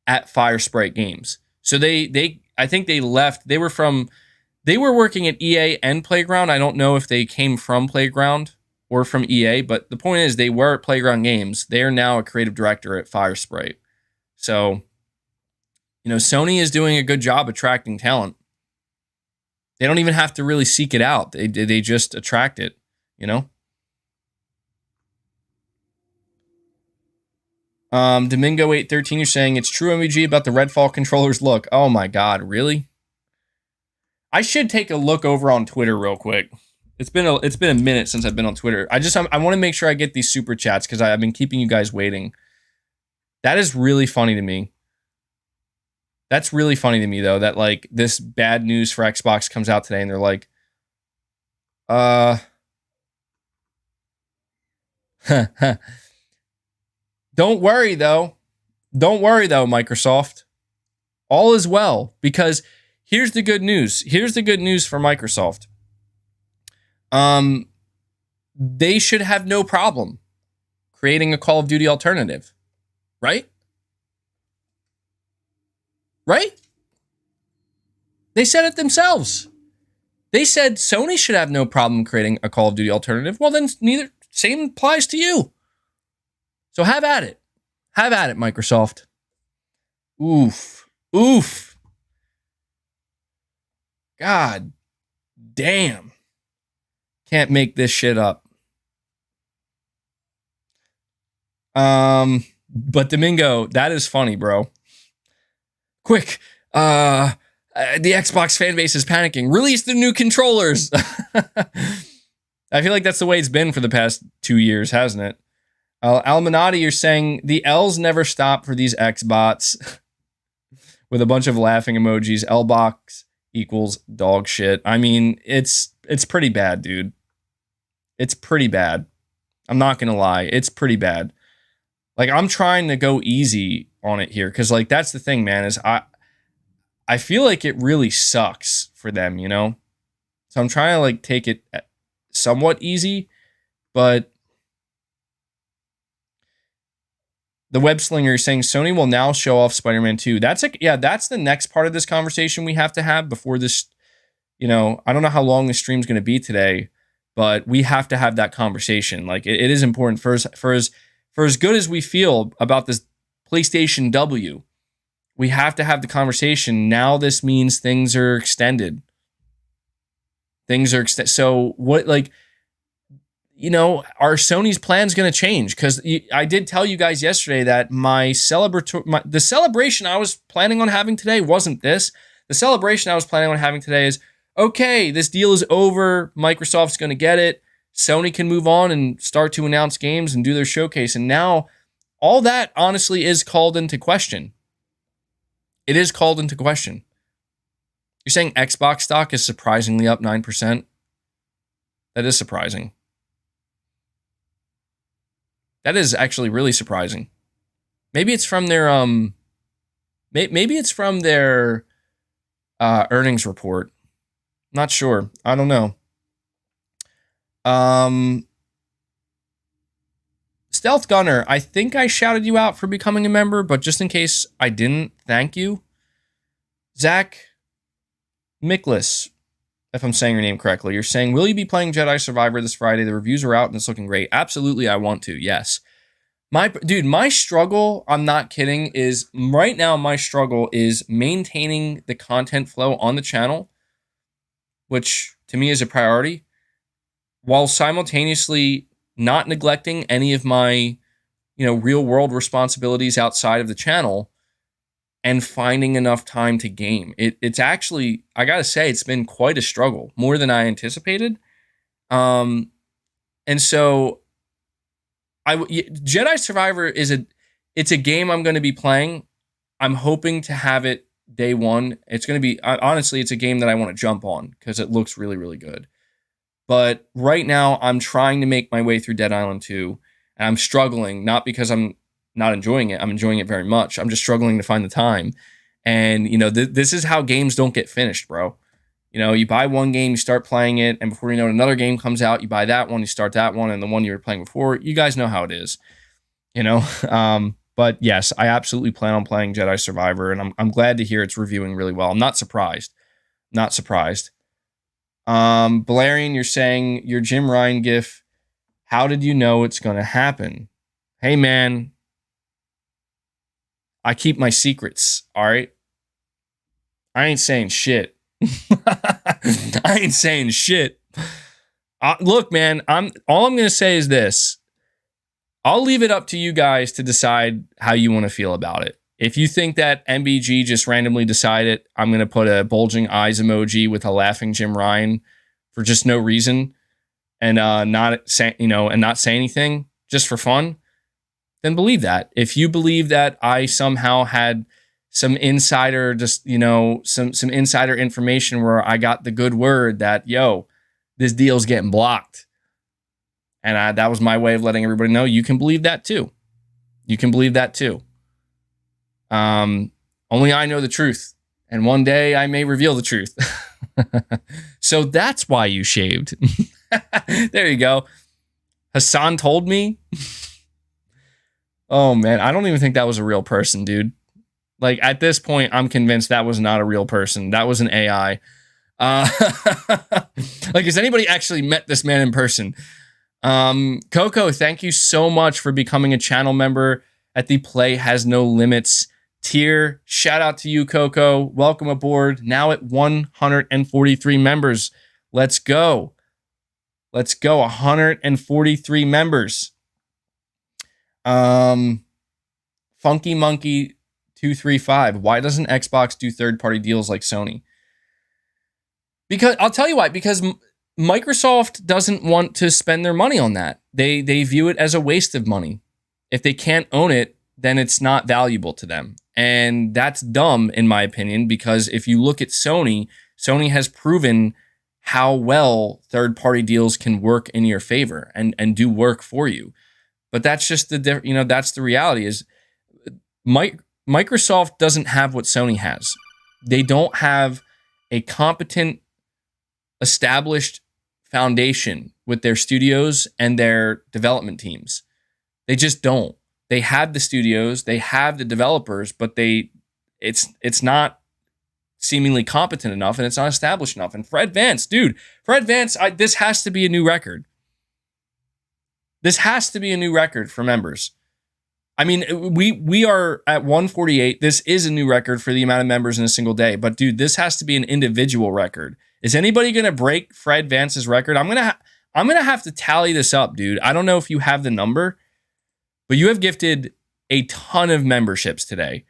at Firesprite Games. So I think they left. They were working at EA and Playground. I don't know if they came from Playground or from EA, but the point is they were at Playground Games. They are now a creative director at Firesprite. So, Sony is doing a good job attracting talent. They don't even have to really seek it out. They just attract it, Domingo 813, you're saying it's true MVG about the Redfall controllers look. Oh my God, really? I should take a look over on Twitter real quick. It's been a minute since I've been on Twitter. I want to make sure I get these super chats because I've been keeping you guys waiting. That is really funny to me. That's really funny to me though, that like this bad news for Xbox comes out today and they're like, Don't worry though, Microsoft. All is well, because here's the good news. Here's the good news for Microsoft. They should have no problem creating a Call of Duty alternative, right? Right? They said it themselves. They said Sony should have no problem creating a Call of Duty alternative. Well, then same applies to you. So have at it. Have at it, Microsoft. Oof. God damn. Can't make this shit up. But Domingo, that is funny, bro. Quick, the Xbox fan base is panicking. Release the new controllers. I feel like that's the way it's been for the past 2 years, hasn't it? Almanati, you're saying the L's never stop for these Xbots with a bunch of laughing emojis. Lbox equals dog shit. I mean, it's pretty bad, dude. It's pretty bad. I'm not going to lie. It's pretty bad. Like, I'm trying to go easy on it here because, like, that's the thing, man, is I feel like it really sucks for them, So I'm trying to, like, take it somewhat easy, but the web slinger is saying Sony will now show off Spider-Man 2. That's the next part of this conversation we have to have before this, I don't know how long the stream's going to be today, but we have to have that conversation. Like, it is important for as good as we feel about this PlayStation W, we have to have the conversation. Now this means things are extended. So what, like, are Sony's plans going to change? Because I did tell you guys yesterday that the celebration I was planning on having today wasn't this. The celebration I was planning on having today is, okay, this deal is over. Microsoft's going to get it. Sony can move on and start to announce games and do their showcase. And now all that honestly is called into question. It is called into question. You're saying Xbox stock is surprisingly up 9%? That is surprising. That is actually really surprising. Maybe it's from their earnings report. Not sure. I don't know. Stealth Gunner, I think I shouted you out for becoming a member, but just in case I didn't, thank you. Zach Miklas, if I'm saying your name correctly, you're saying, will you be playing Jedi Survivor this Friday? The reviews are out and it's looking great. Absolutely, I want to, yes. My struggle, I'm not kidding, is right now my struggle is maintaining the content flow on the channel, which to me is a priority, while simultaneously not neglecting any of my, real world responsibilities outside of the channel and finding enough time to game. It's actually, I gotta say, it's been quite a struggle, more than I anticipated. And so Jedi Survivor it's a game I'm going to be playing. I'm hoping to have it day one. It's going to be, honestly, it's a game that I want to jump on because it looks really, really good. But right now, I'm trying to make my way through Dead Island 2, and I'm struggling, not because I'm not enjoying it. I'm enjoying it very much. I'm just struggling to find the time. And, this is how games don't get finished, bro. You buy one game, you start playing it, and before you know it, another game comes out, you buy that one, you start that one, and the one you were playing before, you guys know how it is, But yes, I absolutely plan on playing Jedi Survivor, and I'm glad to hear it's reviewing really well. I'm not surprised. Not surprised. Balerian, you're saying your Jim Ryan gif, how did you know it's going to happen? Hey, man, I keep my secrets, all right? I ain't saying shit. I ain't saying shit. Look, man, all I'm going to say is this. I'll leave it up to you guys to decide how you want to feel about it. If you think that MBG just randomly decided, I'm going to put a bulging eyes emoji with a laughing Jim Ryan for just no reason and not say anything just for fun, then believe that. If you believe that I somehow had some insider, some insider information where I got the good word that, this deal's getting blocked, and that was my way of letting everybody know, you can believe that too. You can believe that too. Only I know the truth, and one day I may reveal the truth. So that's why you shaved. There you go. Hassan told me. Oh man, I don't even think that was a real person, dude. Like at this point, I'm convinced that was not a real person. That was an AI. Like, has anybody actually met this man in person? Coco, thank you so much for becoming a channel member at the Play Has No Limits tier. Shout out to you, Coco. Welcome aboard. Now at 143 members. Let's go. 143 members. Funky Monkey 235. Why doesn't Xbox do third-party deals like Sony? Because I'll tell you why. Because Microsoft doesn't want to spend their money on that. They view it as a waste of money. If they can't own it, then it's not valuable to them. And that's dumb, in my opinion, because if you look at Sony has proven how well third-party deals can work in your favor and do work for you. But that's just that's the reality is Microsoft doesn't have what Sony has. They don't have a competent, established foundation with their studios and their development teams. They just don't. They have the studios, they have the developers, but it's not seemingly competent enough, and it's not established enough. And Fred Vance, this has to be a new record. This has to be a new record for members. I mean, we are at 148. This is a new record for the amount of members in a single day. But dude, this has to be an individual record. Is anybody gonna break Fred Vance's record? I'm gonna have to tally this up, dude. I don't know if you have the number, but you have gifted a ton of memberships today.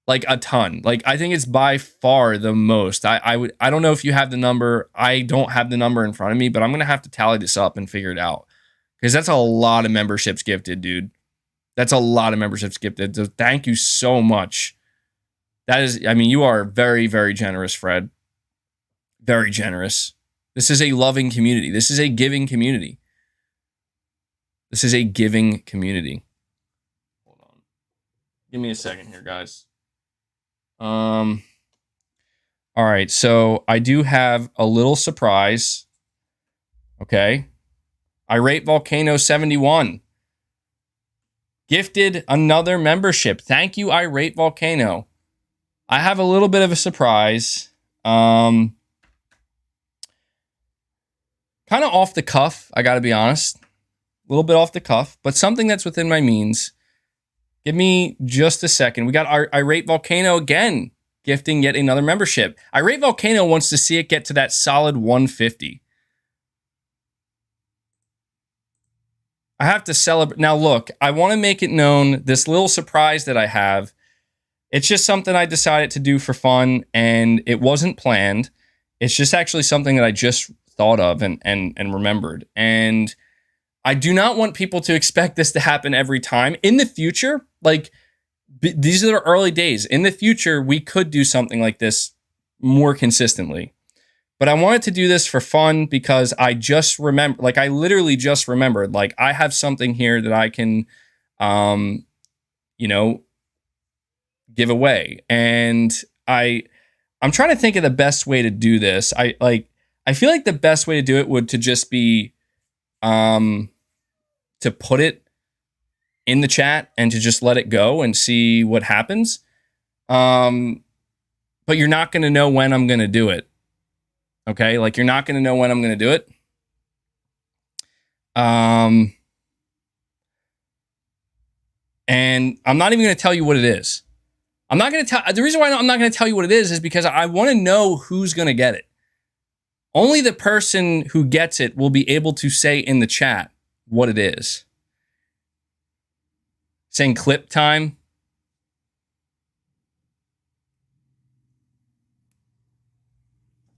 Like a ton. Like I think it's by far the most. I don't know if you have the number. I don't have the number in front of me, but I'm gonna have to tally this up and figure it out. Because that's a lot of memberships gifted, dude. That's a lot of memberships gifted. So thank you so much. You are very, very generous, Fred. Very generous. This is a loving community. This is a giving community. Hold on. Give me a second here, guys. All right, so I do have a little surprise. Okay. Irate Volcano 71 gifted another membership. Thank you, Irate Volcano. I have a little bit of a surprise. Kind of off the cuff, I gotta be honest. A little bit off the cuff, but something that's within my means. Give me just a second. We got our Irate Volcano again, gifting yet another membership. Irate Volcano wants to see it get to that solid 150. I have to celebrate. Now, look, I want to make it known, this little surprise that I have, it's just something I decided to do for fun, and it wasn't planned. It's just actually something that I just thought of and remembered. And I do not want people to expect this to happen every time. In the future, like, these are the early days. In the future, we could do something like this more consistently. But I wanted to do this for fun because I just remember, like, I literally just remembered, like, I have something here that I can, you know, give away. And I'm trying to think of the best way to do this. I feel like the best way to do it would to just be, to put it in the chat and to just let it go and see what happens. But you're not going to know when I'm going to do it. Okay? Like, you're not going to know when I'm going to do it. And I'm not even going to tell you what it is. I'm not going to tell. The reason why I'm not going to tell you what it is because I want to know who's going to get it. Only the person who gets it will be able to say in the chat what it is. Saying clip time.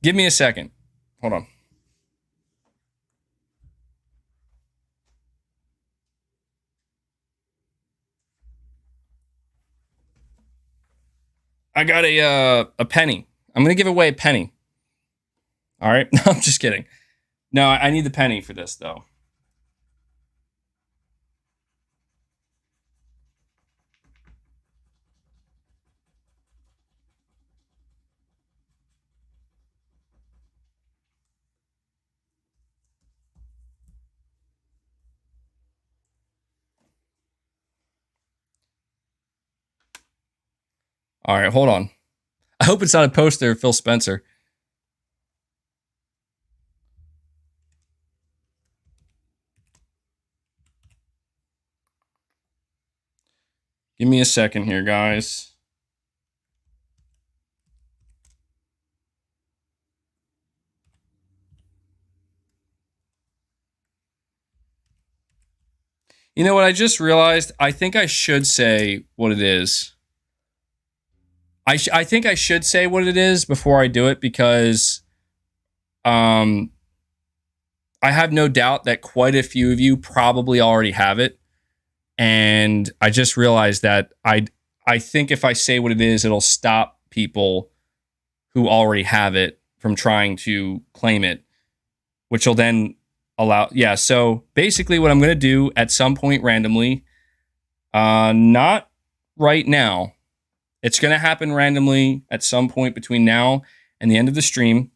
Give me a second. Hold on. I got a penny. I'm going to give away a penny. All right. No, I'm just kidding. No, I need the penny for this, though. All right, hold on. I hope it's not a poster of Phil Spencer. Give me a second here, guys. You know what? I just realized I think I should say what it is. I think I should say what it is before I do it because I have no doubt that quite a few of you probably already have it. And I just realized that I think if I say what it is, it'll stop people who already have it from trying to claim it, which will then allow. Yeah, so basically what I'm going to do at some point randomly, not right now. It's going to happen randomly at some point between now and the end of the stream.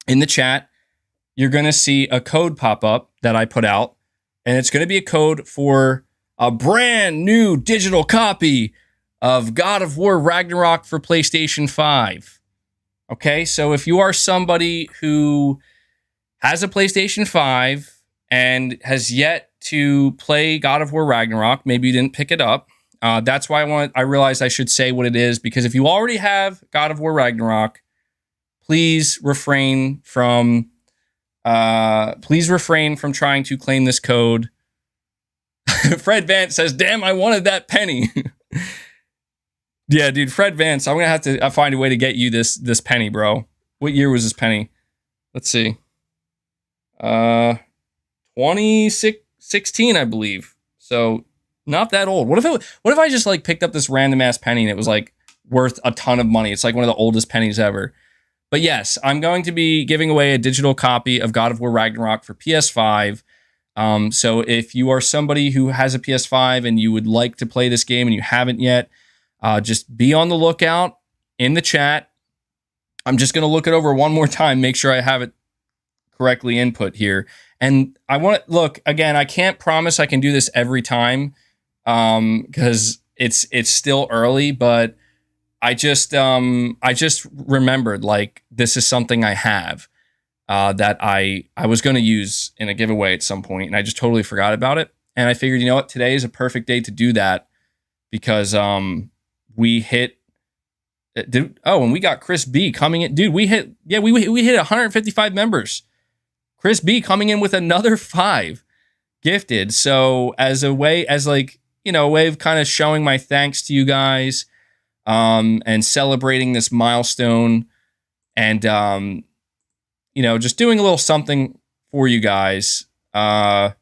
In the chat, you're going to see a code pop up that I put out, and it's going to be a code for a brand new digital copy of God of War Ragnarok for PlayStation 5. Okay, so if you are somebody who has a PlayStation 5 and has yet to play God of War Ragnarok, maybe you didn't pick it up, that's why I realized I should say what it is, because if you already have God of War Ragnarok, please refrain from trying to claim this code. Fred Vance says, "Damn, I wanted that penny." Yeah, dude, Fred Vance, I'm gonna have to find a way to get you this penny, bro. What year was this penny? Let's see. 2016, I believe. So not that old. What if I just like picked up this random ass penny and it was like worth a ton of money? It's like one of the oldest pennies ever. But yes, I'm going to be giving away a digital copy of God of War Ragnarok for PS5. So if you are somebody who has a PS5 and you would like to play this game and you haven't yet, just be on the lookout in the chat. I'm just going to look it over one more time, make sure I have it correctly input here. And I want to look again. I can't promise I can do this every time because it's still early, but I just remembered like this is something I have that I was going to use in a giveaway at some point, and I just totally forgot about it. And I figured, you know what, today is a perfect day to do that because we hit. And we got Chris B coming in, dude. We hit 155 members. Chris B coming in with another 5 gifted. So as a way of kind of showing my thanks to you guys, and celebrating this milestone, and just doing a little something for you guys. And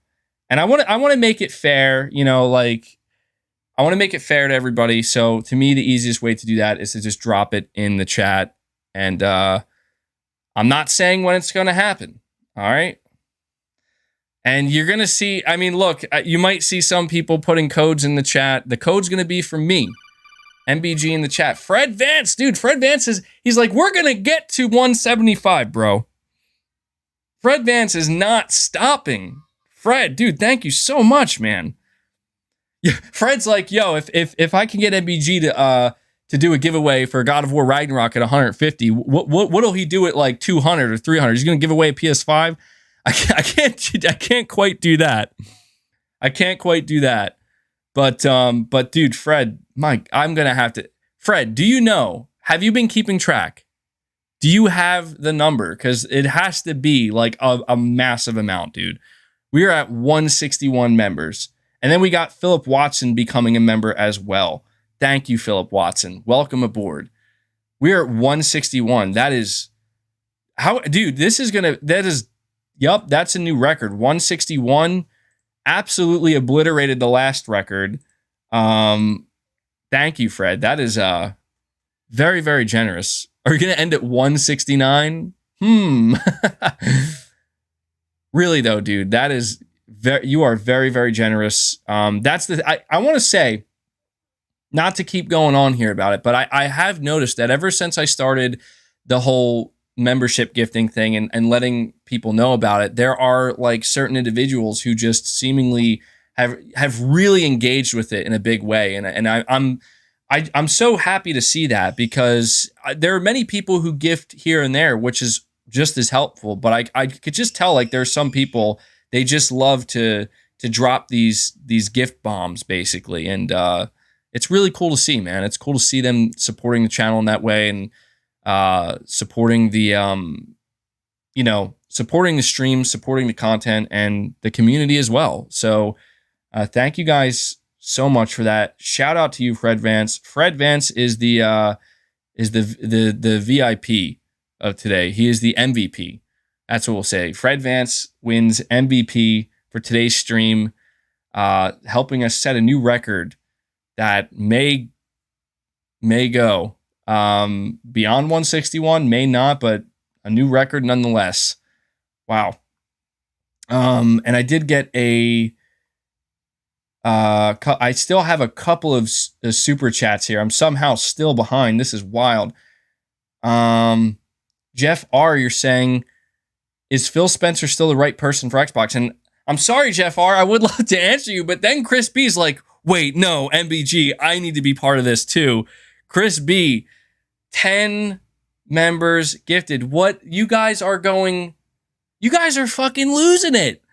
And I want to make it fair, you know, like I want to make it fair to everybody. So to me, the easiest way to do that is to just drop it in the chat. And I'm not saying when it's going to happen. All right. And you're going to see, I mean, look, you might see some people putting codes in the chat. The code's going to be from me. MBG in the chat. Fred Vance, dude. Fred Vance he's like, we're going to get to 175, bro. Fred Vance is not stopping. Fred, dude, thank you so much, man. Yeah, Fred's like, yo, if I can get MBG to do a giveaway for God of War Ragnarok at 150, what'll he do at like 200 or 300? He's gonna give away a PS5. I can't quite do that. I can't quite do that. But dude, Fred, Mike, I'm gonna have to. Fred, do you know? Have you been keeping track? Do you have the number? Because it has to be like a massive amount, dude. We are at 161 members. And then we got Philip Watson becoming a member as well. Thank you, Philip Watson. Welcome aboard. We are at 161. That is how, dude, that's a new record. 161 absolutely obliterated the last record. Thank you, Fred. That is very, very generous. Are you going to end at 169? Really though, dude, that is you are very, very generous. That's I want to say, not to keep going on here about it, but I have noticed that ever since I started the whole membership gifting thing and letting people know about it, there are like certain individuals who just seemingly have really engaged with it in a big way. And I'm so happy to see that, because there are many people who gift here and there, which is just as helpful. But I could just tell, like, there's some people, they just love to drop these gift bombs basically. And it's really cool to see, man. It's cool to see them supporting the channel in that way, and supporting the supporting the streams, supporting the content, and the community as well. So thank you guys so much for that. Shout out to you, Fred Vance. Fred Vance is the VIP of today. He is the MVP. That's what we'll say. Fred Vance wins MVP for today's stream, helping us set a new record that may go beyond 161, may not, but a new record nonetheless. Wow. And I did get I still have a couple of super chats here. I'm somehow still behind. This is wild. Jeff R, you're saying, is Phil Spencer still the right person for Xbox? And I'm sorry, Jeff R, I would love to answer you, but then Chris B's like, wait, no, MBG, I need to be part of this too. Chris B, 10 members gifted. What? You guys are fucking losing it.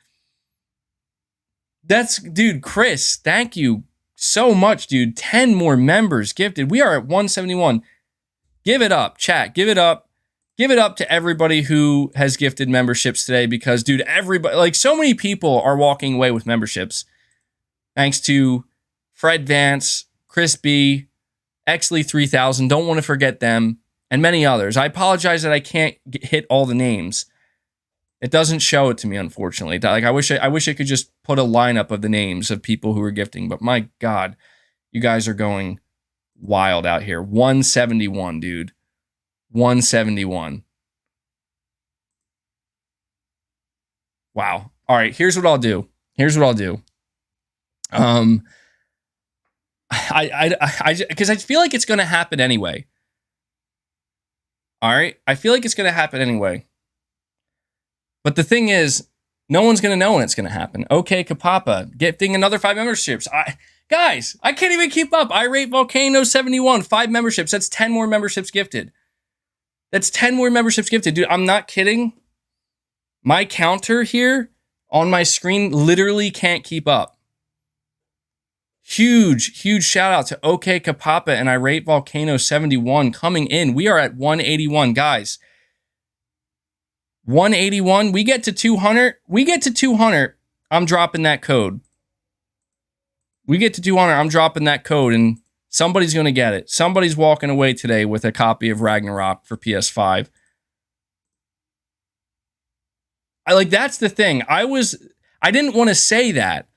Dude, Chris, thank you so much, dude. 10 more members gifted. We are at 171. Give it up, chat. Give it up. Give it up to everybody who has gifted memberships today, because, dude, everybody, like, so many people are walking away with memberships. Thanks to Fred Vance, Chris B, Exley 3000, don't want to forget them, and many others. I apologize that I can't hit all the names. It doesn't show it to me, unfortunately. Like, I wish I could just put a lineup of the names of people who are gifting, but my God, you guys are going wild out here. 171, dude. 171. Wow. All right, here's what I'll do. Because I feel like it's going to happen anyway. All right, I feel like it's going to happen anyway. But the thing is, no one's going to know when it's going to happen. Okay, Kapapa, gifting another 5 memberships. Guys, I can't even keep up. I rate Volcano 71, 5 memberships. That's 10 more memberships gifted. Dude, I'm not kidding. My counter here on my screen literally can't keep up. Huge shout out to OK Kapapa and I rate Volcano 71 coming in. We are at 181, guys. 181. We get to 200. I'm dropping that code. And somebody's going to get it. Somebody's walking away today with a copy of Ragnarok for PS5. That's the thing. I didn't want to say that.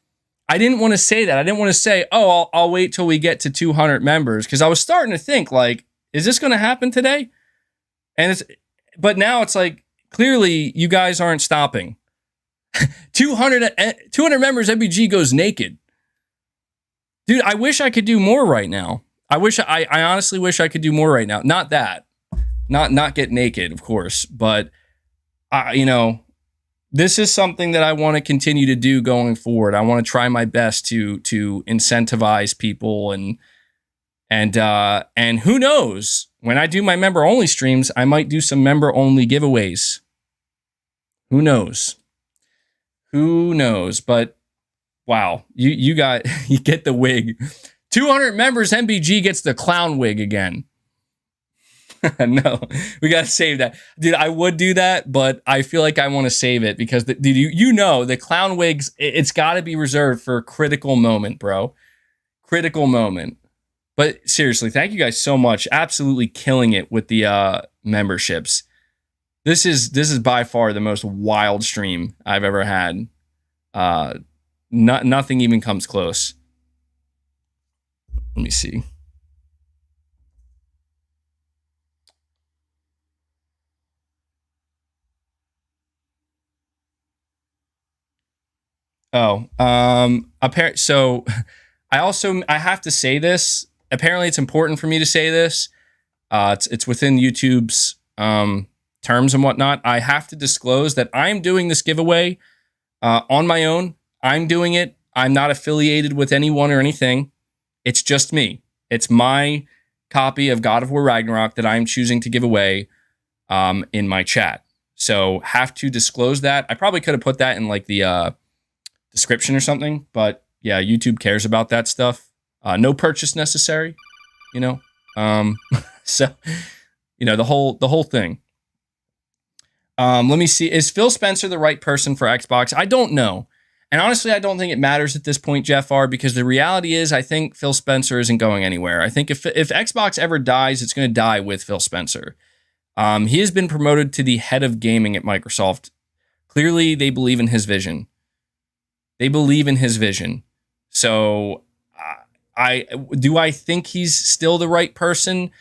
I didn't want to say, oh, I'll wait till we get to 200 members, because I was starting to think, like, is this going to happen today? But now it's like, clearly you guys aren't stopping. 200 members, MBG goes naked. Dude, I wish I could do more right now. I honestly wish I could do more right now. Not that. Not get naked, of course, but this is something that I want to continue to do going forward. I want to try my best to incentivize people, and who knows, when I do my member only streams, I might do some member only giveaways. Who knows? But wow, you get the wig. 200 members, MBG gets the clown wig again. No, we got to save that. Dude, I would do that, but I feel like I want to save it because, the clown wigs, it's got to be reserved for a critical moment, bro. Critical moment. But seriously, thank you guys so much. Absolutely killing it with the memberships. This is by far the most wild stream I've ever had. Nothing even comes close. Let me see. So I have to say this. Apparently it's important for me to say this. It's within YouTube's terms and whatnot. I have to disclose that I'm doing this giveaway on my own. I'm doing it. I'm not affiliated with anyone or anything. It's just me. It's my copy of God of War Ragnarok that I'm choosing to give away in my chat. So have to disclose that. I probably could have put that in like the description or something, but yeah, YouTube cares about that stuff. No purchase necessary, so the whole thing. Let me see. Is Phil Spencer the right person for Xbox? I don't know. And honestly, I don't think it matters at this point, Jeff R, because the reality is I think Phil Spencer isn't going anywhere. I think if Xbox ever dies, it's going to die with Phil Spencer. He has been promoted to the head of gaming at Microsoft. Clearly, they believe in his vision. So I think he's still the right person?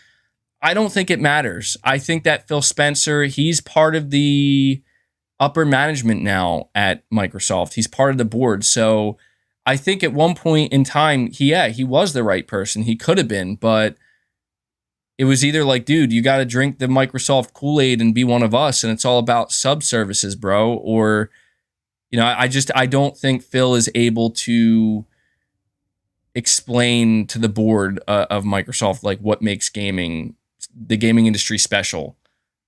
I don't think it matters. I think that Phil Spencer, he's part of the upper management now at Microsoft. He's part of the board. So I think at one point in time, he was the right person. He could have been, but it was either like, dude, you got to drink the Microsoft Kool-Aid and be one of us, and it's all about sub-services, bro. Or, I don't think Phil is able to explain to the board of Microsoft like what makes the gaming industry special.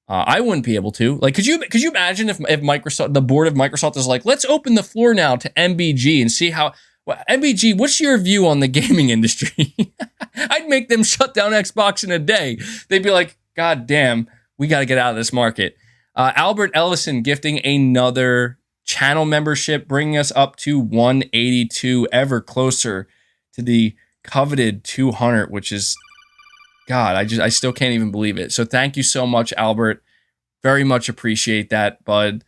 I wouldn't be able to. Like, could you imagine if Microsoft, the board of Microsoft, is like, let's open the floor now to MBG and see how. MBG, what's your view on the gaming industry? I'd make them shut down Xbox in a day. They'd be like, God damn, we got to get out of this market. Albert Ellison gifting another channel membership, bringing us up to 182, ever closer to the coveted 200, which is, God, I still can't even believe it. So thank you so much, Albert. Very much appreciate that, bud.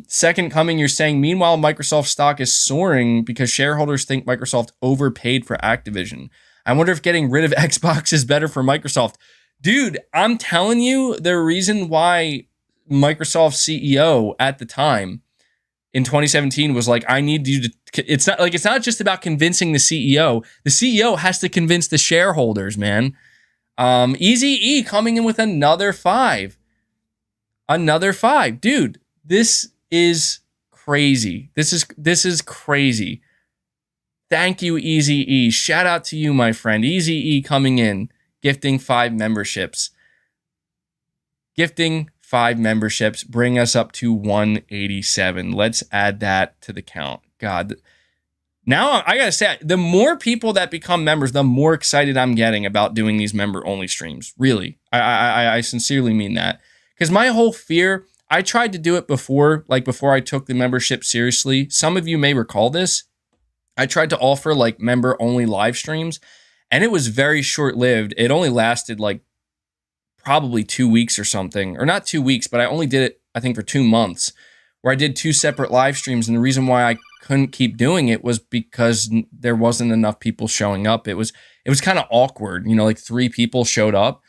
Second Coming, you're saying, meanwhile, Microsoft stock is soaring because shareholders think Microsoft overpaid for Activision. I wonder if getting rid of Xbox is better for Microsoft. Dude, I'm telling you, the reason why Microsoft's CEO at the time in 2017 was like, I need you to, it's not just about convincing the CEO. The CEO has to convince the shareholders, man. Easy E coming in with another 5. Dude, this is crazy. This is crazy. Thank you, Easy E. Shout out to you, my friend. Easy E coming in, gifting 5 memberships. Bring us up to 187. Let's add that to the count. God. Now, I gotta say, the more people that become members, the more excited I'm getting about doing these member-only streams. Really. I sincerely mean that. Because my whole fear, I tried to do it before I took the membership seriously. Some of you may recall this. I tried to offer like member-only live streams, and it was very short-lived. It only lasted like probably 2 weeks or something. Or not 2 weeks, but I only did it, I think, for 2 months, where I did 2 separate live streams. And the reason why I couldn't keep doing it was because there wasn't enough people showing up. It was kind of awkward. Like 3 people showed up,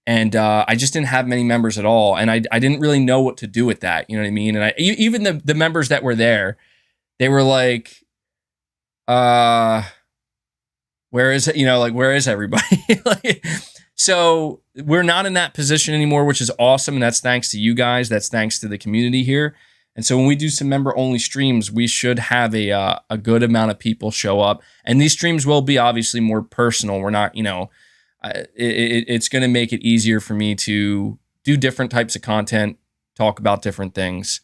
and I just didn't have many members at all. And I didn't really know what to do with that. You know what I mean? And even the members that were there, they were like, where is it? Where is everybody? So we're not in that position anymore, which is awesome. And that's thanks to you guys. That's thanks to the community here. And so when we do some member only streams, we should have a good amount of people show up. And these streams will be obviously more personal. We're not, it's going to make it easier for me to do different types of content, talk about different things.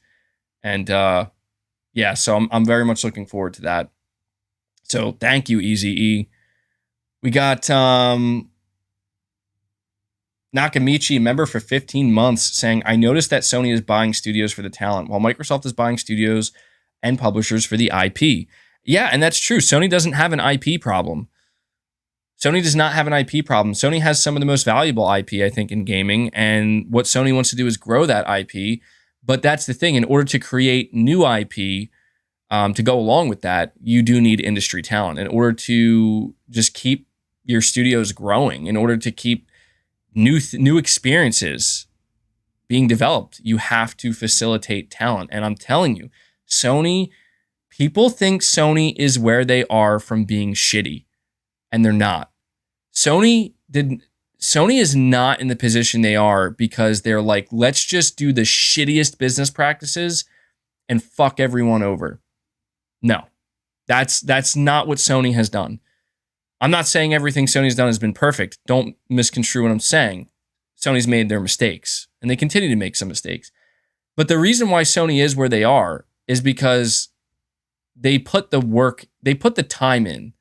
And yeah, so I'm very much looking forward to that. So thank you, Easy E. We got Nakamichi, member for 15 months, saying, I noticed that Sony is buying studios for the talent, while Microsoft is buying studios and publishers for the IP. Yeah, and that's true. Sony doesn't have an IP problem. Sony does not have an IP problem. Sony has some of the most valuable IP, I think, in gaming, and what Sony wants to do is grow that IP. But that's the thing. In order to create new IP to go along with that, you do need industry talent. In order to just keep your studios growing, in order to keep new experiences being developed, you have to facilitate talent. And I'm telling you, Sony, people think Sony is where they are from being shitty, and they're not. Sony is not in the position they are because they're like, let's just do the shittiest business practices and fuck everyone over. No, that's not what Sony has done. I'm not saying everything Sony's done has been perfect. Don't misconstrue what I'm saying. Sony's made their mistakes, and they continue to make some mistakes. But the reason why Sony is where they are is because they put the work, they put the time in.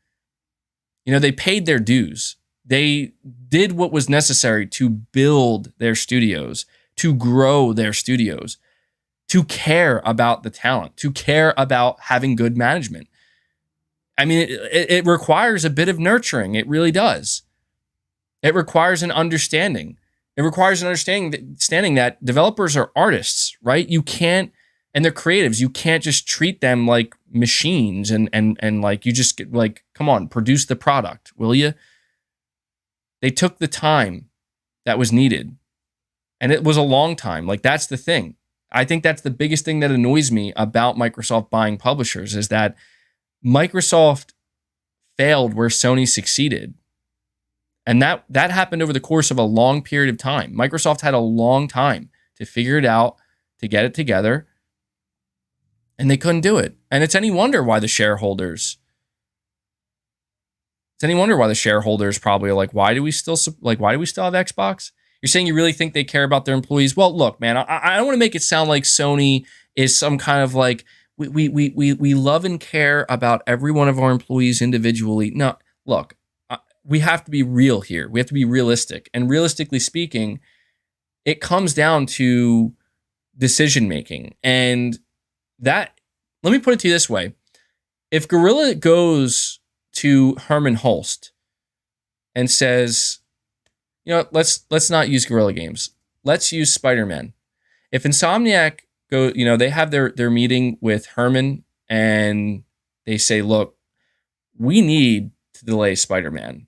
They paid their dues. They did what was necessary to build their studios, to grow their studios, to care about the talent, to care about having good management. I mean, it requires a bit of nurturing. It really does. It requires an understanding. It requires an understanding that developers are artists, right? You can't, and they're creatives. You can't just treat them like machines and like you just get like, come on, produce the product, will you? They took the time that was needed, and it was a long time. Like, that's the thing. I think that's the biggest thing that annoys me about Microsoft buying publishers is that Microsoft failed where Sony succeeded. And that happened over the course of a long period of time. Microsoft had a long time to figure it out, to get it together, and they couldn't do it. And it's any wonder why the shareholders probably are like, why do we still have Xbox? You're saying you really think they care about their employees? Well, look, man, I don't want to make it sound like Sony is some kind of like, we love and care about every one of our employees individually. No, look, we have to be real here. We have to be realistic. And realistically speaking, it comes down to decision making. And that, let me put it to you this way. If Guerrilla goes to Herman Holst and says, let's not use Guerrilla Games. Let's use Spider-Man. If Insomniac they have their meeting with Herman and they say, look, we need to delay Spider-Man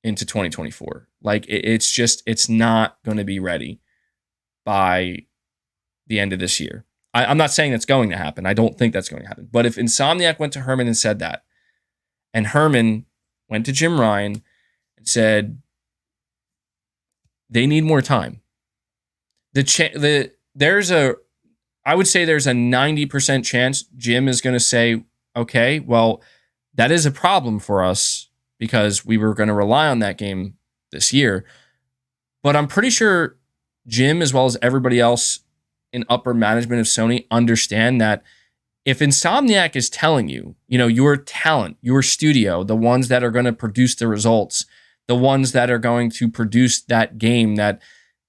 into 2024. Like, it's not going to be ready by the end of this year. I'm not saying that's going to happen. I don't think that's going to happen. But if Insomniac went to Herman and said that, and Herman went to Jim Ryan and said, they need more time. I would say there's a 90% chance Jim is going to say, okay, well, that is a problem for us because we were going to rely on that game this year. But I'm pretty sure Jim, as well as everybody else in upper management of Sony, understand that if Insomniac is telling you, your talent, your studio, the ones that are going to produce the results, the ones that are going to produce that game that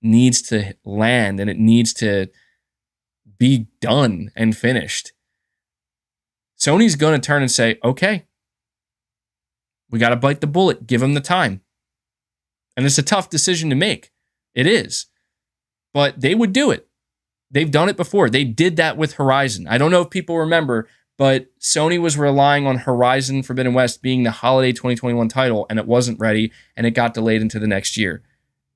needs to land and it needs to be done and finished, Sony's going to turn and say, okay, we got to bite the bullet, give them the time. And it's a tough decision to make. It is. But they would do it. They've done it before. They did that with Horizon. I don't know if people remember, but Sony was relying on Horizon Forbidden West being the holiday 2021 title, and it wasn't ready, and it got delayed into the next year.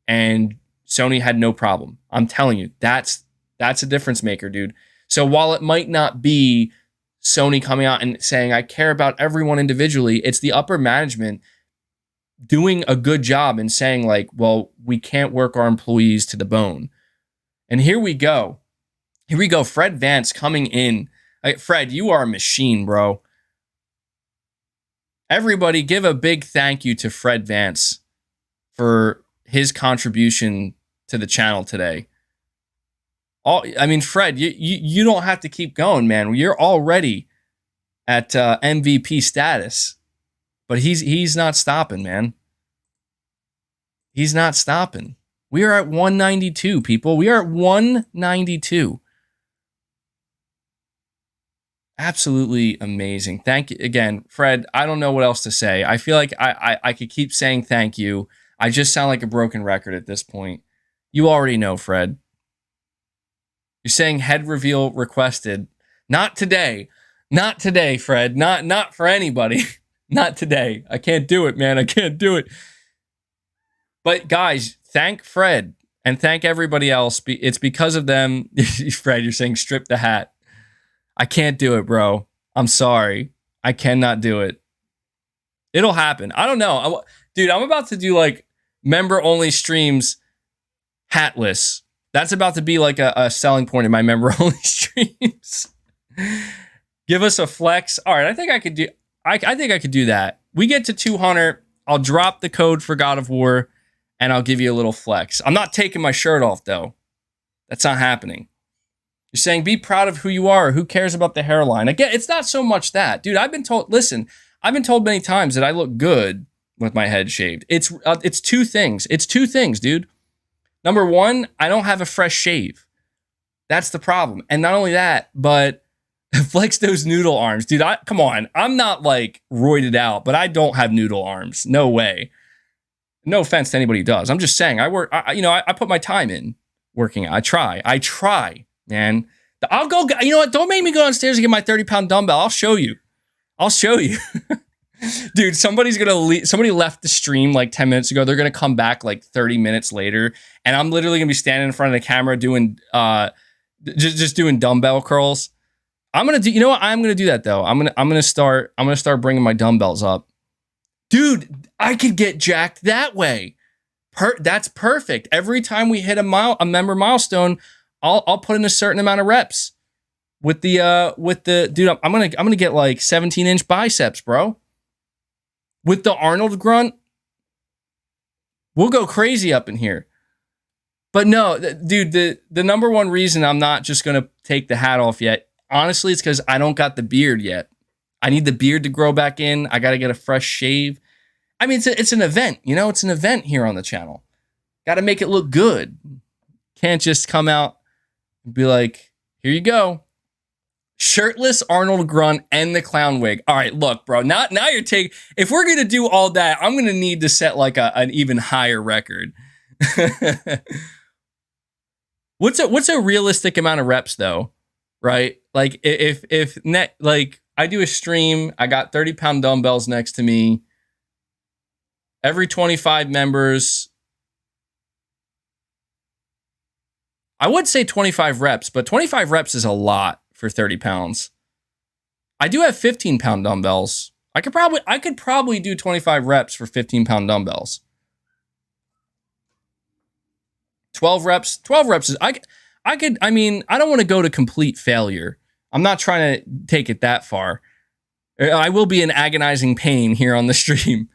And Sony had no problem. I'm telling you, that's a difference maker, dude. So while it might not be Sony coming out and saying, I care about everyone individually, it's the upper management doing a good job and saying, like, well, we can't work our employees to the bone. And here we go. Fred Vance coming in. Fred, you are a machine, bro. Everybody give a big thank you to Fred Vance for his contribution to the channel today. Fred, you don't have to keep going, man. You're already at MVP status. But he's not stopping, man. He's not stopping. We are at 192, people. We are at 192. Absolutely amazing. Thank you again, Fred. I don't know what else to say. I feel like I could keep saying thank you. I just sound like a broken record at this point. You already know, Fred. You're saying head reveal requested. Not today. Not today, Fred. Not for anybody. Not today. I can't do it, man. I can't do it. But guys, thank Fred and thank everybody else. It's because of them. Fred, you're saying strip the hat. I can't do it, bro. I'm sorry. I cannot do it. It'll happen. I don't know. Dude, I'm about to do like member only streams hatless. That's about to be like a selling point in my member only streams. Give us a flex. All right, I think I could do that. We get to 200. I'll drop the code for God of War and I'll give you a little flex. I'm not taking my shirt off though. That's not happening. You're saying be proud of who you are. Who cares about the hairline? Again, it's not so much that. Dude, I've been told many times that I look good with my head shaved. It's two things. It's two things, dude. Number one, I don't have a fresh shave. That's the problem. And not only that, but flex those noodle arms. Dude, come on. I'm not like roided out, but I don't have noodle arms. No way. No offense to anybody who does. I'm just saying I put my time in working out. I try, man. I'll go, you know what? Don't make me go downstairs and get my 30-pound dumbbell. I'll show you. Dude, somebody left the stream like 10 minutes ago. They're going to come back like 30 minutes later. And I'm literally going to be standing in front of the camera doing, just doing dumbbell curls. I'm going to do that though. I'm going to start bringing my dumbbells up. Dude, I could get jacked that way. That's perfect. Every time we hit a member milestone, I'll put in a certain amount of reps with the dude. I'm gonna get like 17-inch biceps, bro. With the Arnold grunt, we'll go crazy up in here. But no, dude, the number one reason I'm not just gonna take the hat off yet, honestly, it's because I don't got the beard yet. I need the beard to grow back in. I got to get a fresh shave. I mean, it's an event, you know, it's an event here on the channel. Got to make it look good. Can't just come out and be like, here you go. Shirtless Arnold grunt and the clown wig. All right, look, bro, now you're taking, if we're going to do all that, I'm going to need to set like an even higher record. What's a realistic amount of reps though? Right? Like if I do a stream, I got 30-pound dumbbells next to me. Every 25 members, I would say 25 reps, but 25 reps is a lot for 30 pounds. I do have 15-pound dumbbells. I could probably do 25 reps for 15-pound dumbbells. 12 reps is, I don't want to go to complete failure. I'm not trying to take it that far. I will be in agonizing pain here on the stream.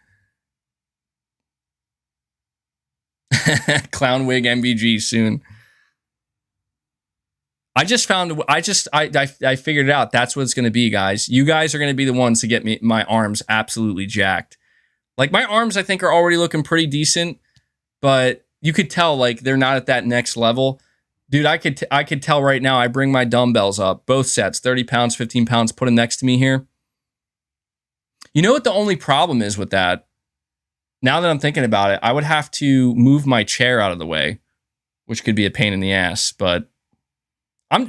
Clown wig MVG soon. I figured it out. That's what it's going to be, guys. You guys are going to be the ones to get my arms absolutely jacked. Like my arms, I think, are already looking pretty decent, but you could tell like they're not at that next level. Dude, I could tell right now. I bring my dumbbells up, both sets, 30 pounds, 15 pounds, put them next to me here. You know what the only problem is with that? Now that I'm thinking about it, I would have to move my chair out of the way, which could be a pain in the ass, but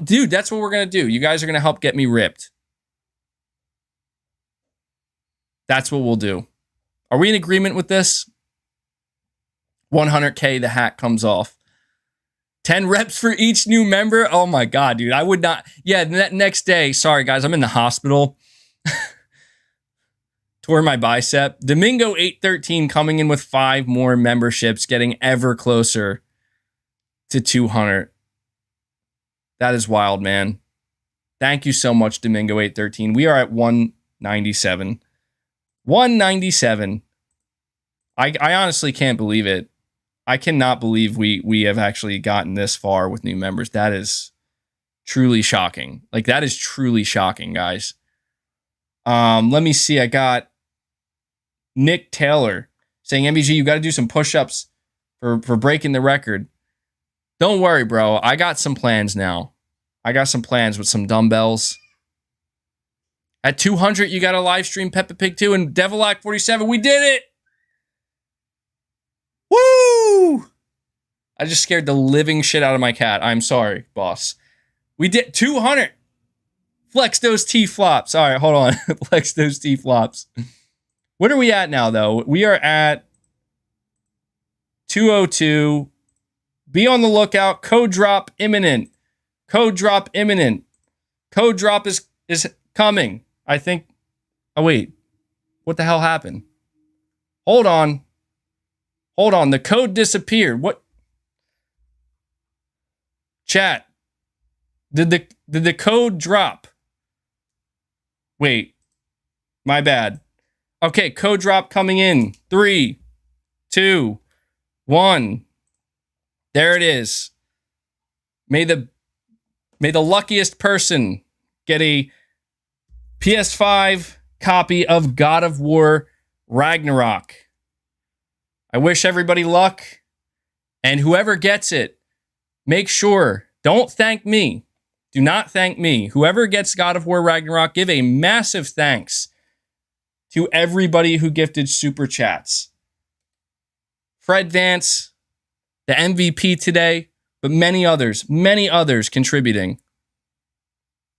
Dude, that's what we're going to do. You guys are going to help get me ripped. That's what we'll do. Are we in agreement with this? 100K, the hat comes off. 10 reps for each new member. Oh my God, dude. I would not. Yeah, next day. Sorry, guys. I'm in the hospital. Tore my bicep. Domingo 813 coming in with 5 more memberships, getting ever closer to 200. That is wild, man. Thank you so much, Domingo 813. We are at 197. 197. I honestly can't believe it. I cannot believe we have actually gotten this far with new members. That is truly shocking. Like, that is truly shocking, guys. Let me see. I got Nick Taylor saying, MBG, you got to do some push-ups for breaking the record. Don't worry, bro. I got some plans now. I got some plans with some dumbbells. At 200, you got to live stream Peppa Pig 2 and Devilac 47. We did it! Woo! I just scared the living shit out of my cat. I'm sorry, boss. We did 200. Flex those T-flops. All right, hold on. Flex those T-flops. What are we at now, though? We are at 202. Be on the lookout. Code drop imminent. Code drop imminent. Code drop is coming. I think. Oh, wait. What the hell happened? Hold on. Hold on. The code disappeared. What? Chat. Did the code drop? Wait. My bad. Okay, code drop coming in. 3, 2, 1. There it is. May the luckiest person get a PS5 copy of God of War Ragnarok. I wish everybody luck. And whoever gets it, make sure, don't thank me. Do not thank me. Whoever gets God of War Ragnarok, give a massive thanks to everybody who gifted super chats. Fred Vance, the MVP today, but many others contributing.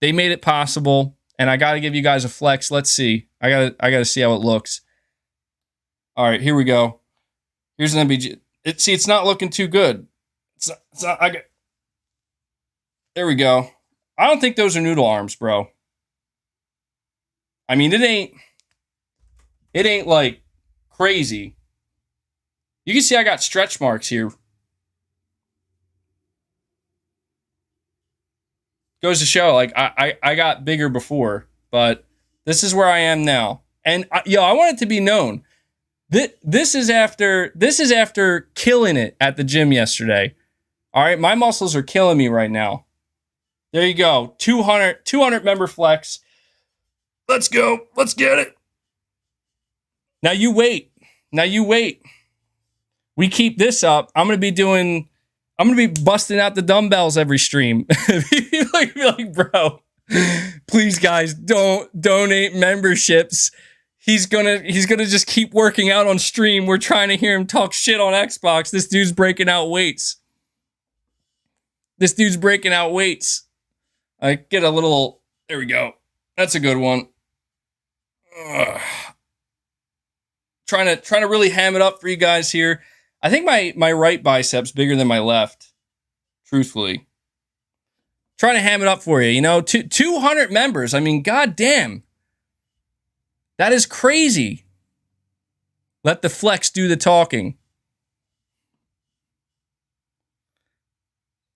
They made it possible, and I got to give you guys a flex. Let's see. I got to see how it looks. All right, here we go. Here's an MBG. It's not looking too good. There we go. I don't think those are noodle arms, bro. I mean, it ain't like crazy. You can see I got stretch marks here. Goes to show, like, I got bigger before, but this is where I am now. And I want it to be known. This is after killing it at the gym yesterday. All right, my muscles are killing me right now. There you go. 200 member flex. Let's go. Let's get it. Now you wait. We keep this up. I'm going to be busting out the dumbbells every stream. Be like, bro, please guys, don't donate memberships. He's gonna just keep working out on stream. We're trying to hear him talk shit on Xbox. This dude's breaking out weights. I get a little. There we go. That's a good one. Trying to really ham it up for you guys here. I think my right bicep's bigger than my left. Truthfully, trying to ham it up for you. You know, 200 members. I mean, goddamn. That is crazy. Let the flex do the talking.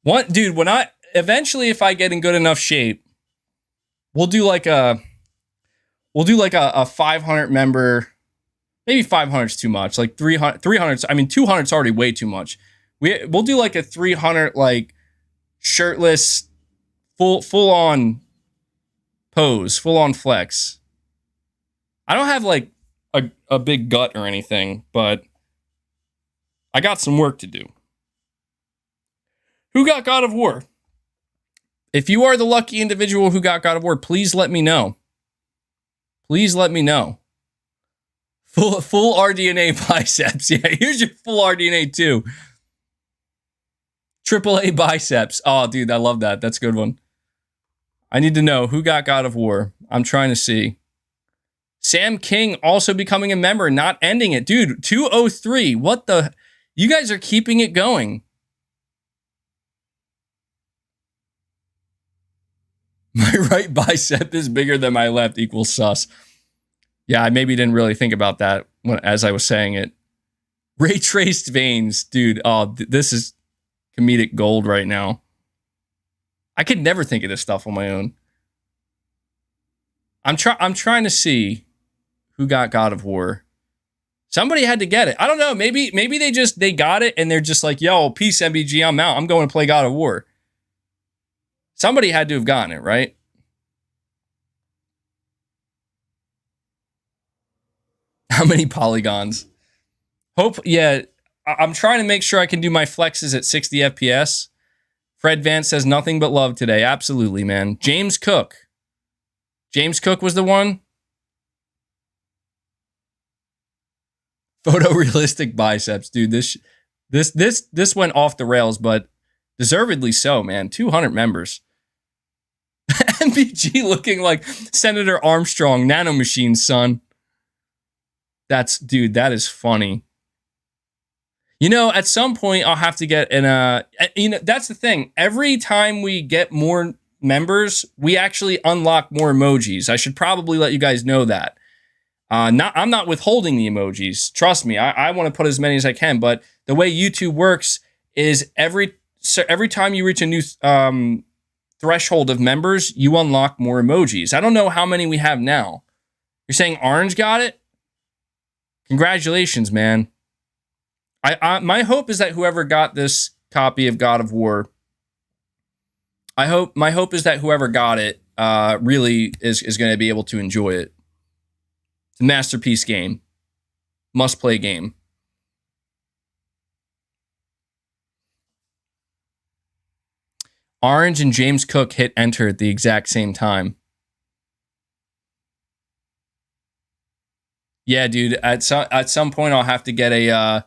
Dude, eventually, if I get in good enough shape, we'll do like a 500 member, maybe 500 is too much. Like 300, I mean, 200 is already way too much. We'll do like a 300, like shirtless, full on pose, full on flex. I don't have like a big gut or anything, but I got some work to do. Who got God of War? If you are the lucky individual who got God of War, please let me know. Please let me know. Full RDNA biceps. Yeah, here's your full RDNA too. AAA biceps. Oh, dude, I love that. That's a good one. I need to know who got God of War. I'm trying to see. Sam King also becoming a member, not ending it. Dude, 203. What the? You guys are keeping it going. My right bicep is bigger than my left equals sus. Yeah, I maybe didn't really think about that as I was saying it. Ray traced veins. Dude, oh, this is comedic gold right now. I could never think of this stuff on my own. I'm trying to see who got God of War. Somebody had to get it. I don't know. Maybe they got it and they're just like, yo, peace, MBG, I'm out. I'm going to play God of War. Somebody had to have gotten it, right? How many polygons? Yeah, I'm trying to make sure I can do my flexes at 60 FPS. Fred Vance says nothing but love today. Absolutely, man. James Cook. James Cook was the one. Photorealistic biceps, dude. This went off the rails, but deservedly so, man. 200 members. MBG looking like Senator Armstrong, nanomachine, son. That is funny. You know, at some point I'll have to get that's the thing. Every time we get more members, we actually unlock more emojis. I should probably let you guys know that. I'm not withholding the emojis. Trust me, I want to put as many as I can. But the way YouTube works is every time you reach a new threshold of members, you unlock more emojis. I don't know how many we have now. You're saying Orange got it? Congratulations, man. My hope is that whoever got this copy of God of War, my hope is that whoever got it really is going to be able to enjoy it. It's a masterpiece game. Must play game. Orange and James Cook hit enter at the exact same time. Yeah, dude. At some point, I'll have to get an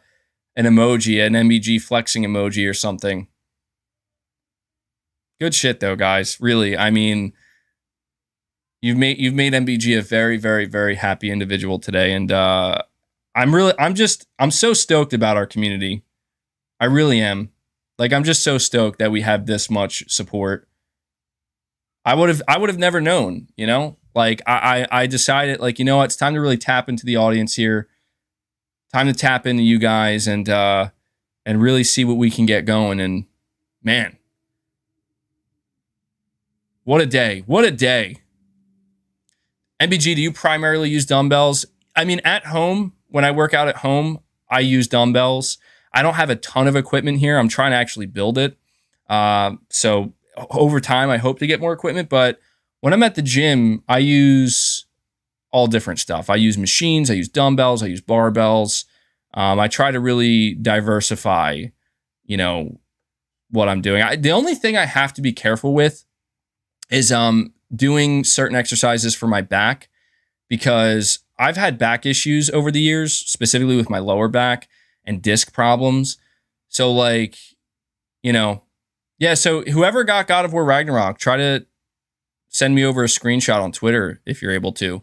emoji, an MBG flexing emoji or something. Good shit, though, guys. Really, I mean, you've made MBG a very, very, very happy individual today, and I'm so stoked about our community. I really am. Like, I'm just so stoked that we have this much support. I would have never known, you know? Like, I decided, like, you know what? It's time to really tap into the audience here. Time to tap into you guys and really see what we can get going. And, man, what a day. What a day. MBG, do you primarily use dumbbells? I mean, at home, when I work out at home, I use dumbbells. I don't have a ton of equipment here. I'm trying to actually build it. So over time, I hope to get more equipment. But when I'm at the gym, I use all different stuff. I use machines. I use dumbbells. I use barbells. I try to really diversify, you know, what I'm doing. The only thing I have to be careful with is doing certain exercises for my back, because I've had back issues over the years, specifically with my lower back and disc problems. So, like, you know, yeah, so whoever got God of War Ragnarok, try to send me over a screenshot on Twitter if you're able to.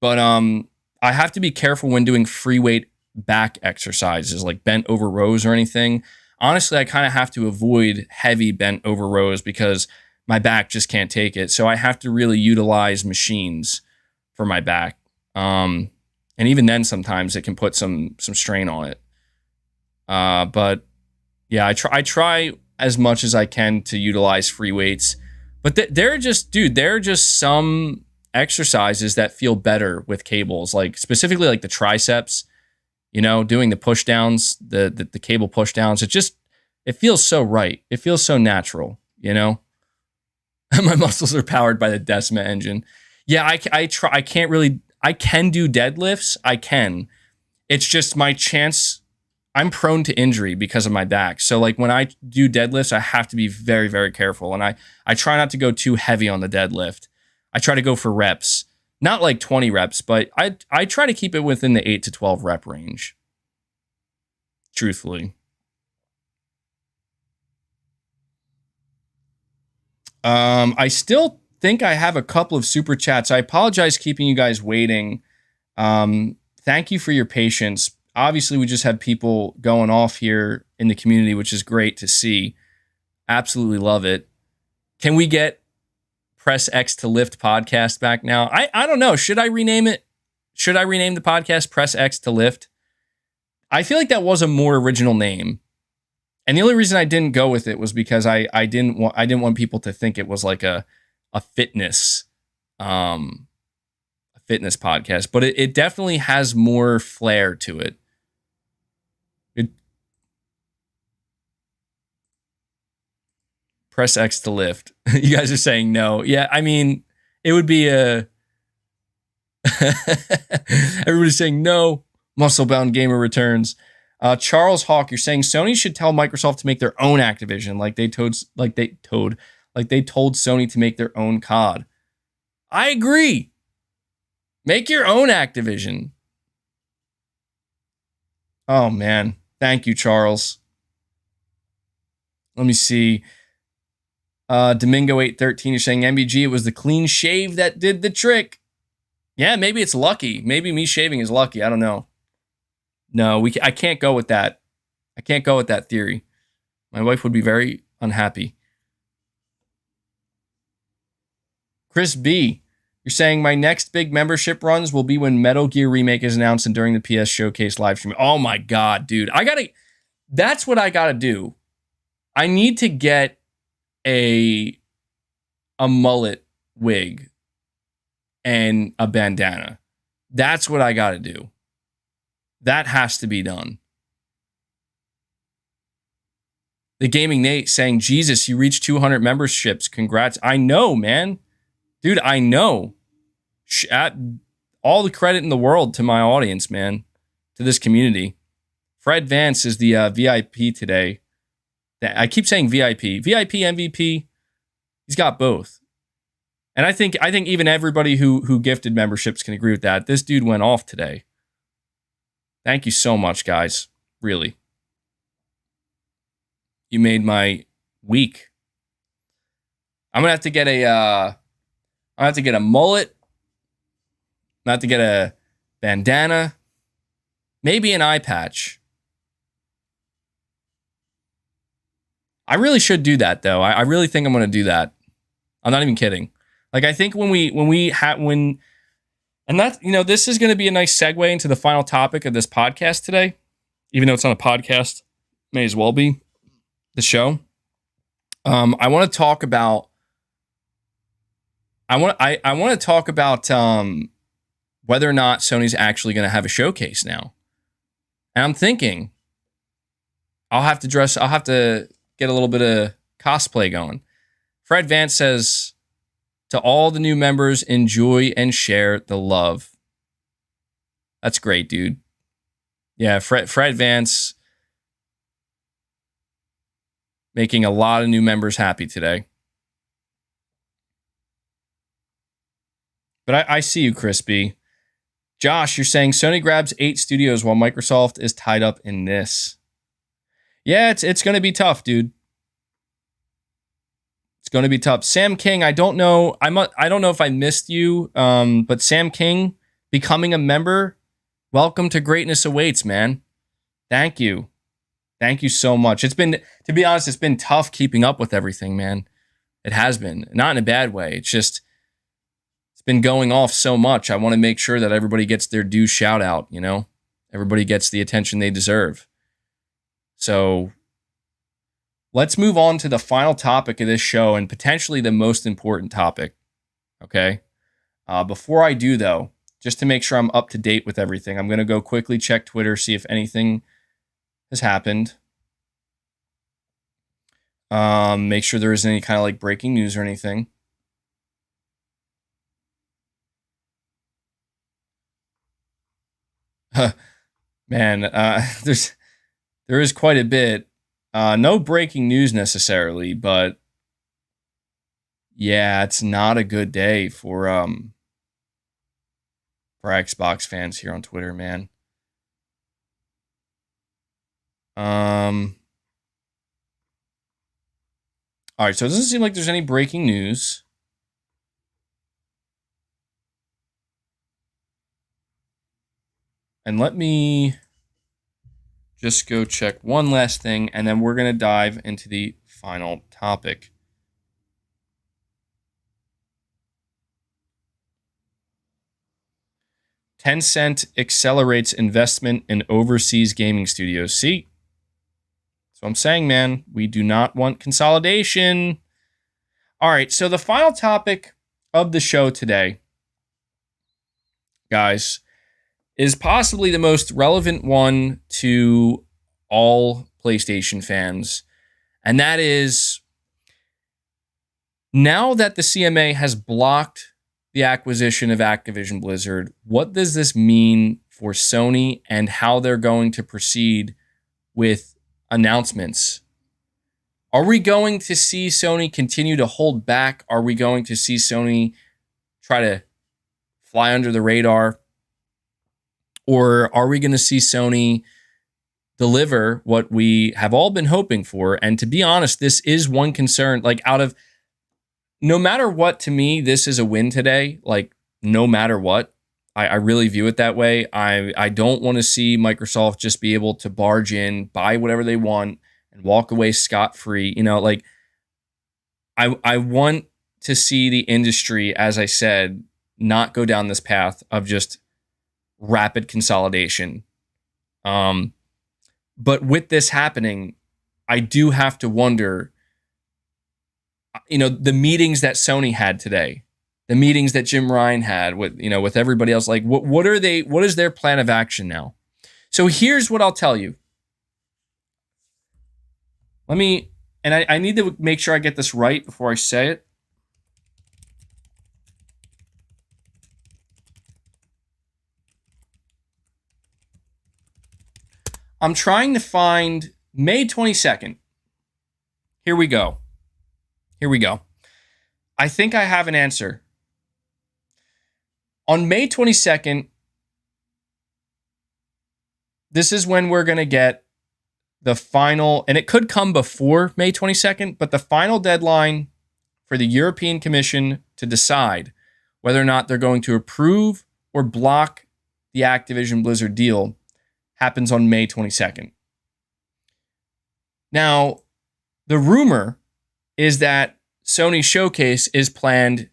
But I have to be careful when doing free weight back exercises, like bent over rows or anything. Honestly, I kind of have to avoid heavy bent over rows because my back just can't take it. So I have to really utilize machines for my back. And even then, sometimes it can put some strain on it. But yeah, I try as much as I can to utilize free weights. But there are just some exercises that feel better with cables, like specifically like the triceps, you know, doing the push downs, the cable push downs. It feels so right. It feels so natural, you know? My muscles are powered by the Decima engine. Yeah, I can do deadlifts. I can. It's just my chance. I'm prone to injury because of my back. So like when I do deadlifts, I have to be very, very careful. And I try not to go too heavy on the deadlift. I try to go for reps, not like 20 reps, but I try to keep it within the 8 to 12 rep range. Truthfully. I still think I have a couple of super chats. I apologize keeping you guys waiting. Thank you for your patience. Obviously, we just had people going off here in the community, which is great to see. Absolutely love it. Can we get Press X to Lift podcast back now? I don't know. Should I rename it? Should I rename the podcast Press X to Lift? I feel like that was a more original name. And the only reason I didn't go with it was because I didn't want people to think it was like a fitness podcast, but it definitely has more flair to it. Press X to lift. You guys are saying no. Yeah, I mean, it would be a everybody's saying no. Muscle-bound gamer returns. Charles Hawk, you're saying Sony should tell Microsoft to make their own Activision, like they told Sony to make their own COD. I agree. Make your own Activision. Oh man, thank you, Charles. Let me see. Domingo 813, you're saying MBG, it was the clean shave that did the trick. Yeah, maybe it's lucky. Maybe me shaving is lucky. I don't know. No, I can't go with that. I can't go with that theory. My wife would be very unhappy. Chris B, you're saying my next big membership runs will be when Metal Gear Remake is announced and during the PS Showcase live stream. Oh my God, dude. That's what I gotta do. I need to get a mullet wig and a bandana. That's what I gotta do. That has to be done. The Gaming Nate saying, Jesus, you reached 200 memberships. Congrats. I know, man. Dude, I know. All the credit in the world to my audience, man. To this community. Fred Vance is the VIP today. I keep saying VIP. VIP, MVP. He's got both. And I think even everybody who gifted memberships can agree with that. This dude went off today. Thank you so much, guys. Really. You made my week. I'm gonna have to get a mullet. I'm gonna have to get a bandana. Maybe an eye patch. I really should do that though. I really think I'm gonna do that. I'm not even kidding. Like I think and that, this is going to be a nice segue into the final topic of this podcast today. Even though it's not a podcast, may as well be the show. I want to talk about. I want to talk about whether or not Sony's actually going to have a showcase now. And I'm thinking, I'll have to get a little bit of cosplay going. Fred Vance says, to all the new members, enjoy and share the love. That's great, dude. Yeah, Fred Vance making a lot of new members happy today. But I see you, Crispy. Josh, you're saying Sony grabs 8 studios while Microsoft is tied up in this. Yeah, it's going to be tough, dude. It's going to be tough. Sam King, I don't know. I don't know if I missed you, but Sam King becoming a member. Welcome to greatness awaits, man. Thank you. Thank you so much. To be honest, it's been tough keeping up with everything, man. It has been. Not in a bad way. It's been going off so much. I want to make sure that everybody gets their due shout out, Everybody gets the attention they deserve. So let's move on to the final topic of this show and potentially the most important topic. Okay? Before I do, though, just to make sure I'm up to date with everything, I'm going to go quickly check Twitter, see if anything has happened. Make sure there isn't any kind of like breaking news or anything. Man, there is quite a bit. No breaking news necessarily, but yeah, it's not a good day for Xbox fans here on Twitter, man. All right, so it doesn't seem like there's any breaking news. And let me just go check one last thing, and then we're going to dive into the final topic. Tencent accelerates investment in overseas gaming studios. See? So I'm saying, man, we do not want consolidation. All right, so the final topic of the show today, guys, is possibly the most relevant one to all PlayStation fans. And that is, now that the CMA has blocked the acquisition of Activision Blizzard, what does this mean for Sony and how they're going to proceed with announcements? Are we going to see Sony continue to hold back? Are we going to see Sony try to fly under the radar? Or are we going to see Sony deliver what we have all been hoping for? And to be honest, this is one concern. Like, out of no matter what, to me, this is a win today. Like, no matter what, I really view it that way. I don't want to see Microsoft just be able to barge in, buy whatever they want, and walk away scot-free. You know, like, I want to see the industry, as I said, not go down this path of just rapid consolidation. But with this happening, I do have to wonder, the meetings that Sony had today, the meetings that Jim Ryan had with everybody else, like what is their plan of action now? So here's what I'll tell you. I need to make sure I get this right before I say it. I'm trying to find May 22nd. Here we go. I think I have an answer. On May 22nd, this is when we're going to get the final, and it could come before May 22nd, but the final deadline for the European Commission to decide whether or not they're going to approve or block the Activision Blizzard deal happens on May 22nd. Now, the rumor is that Sony's showcase is planned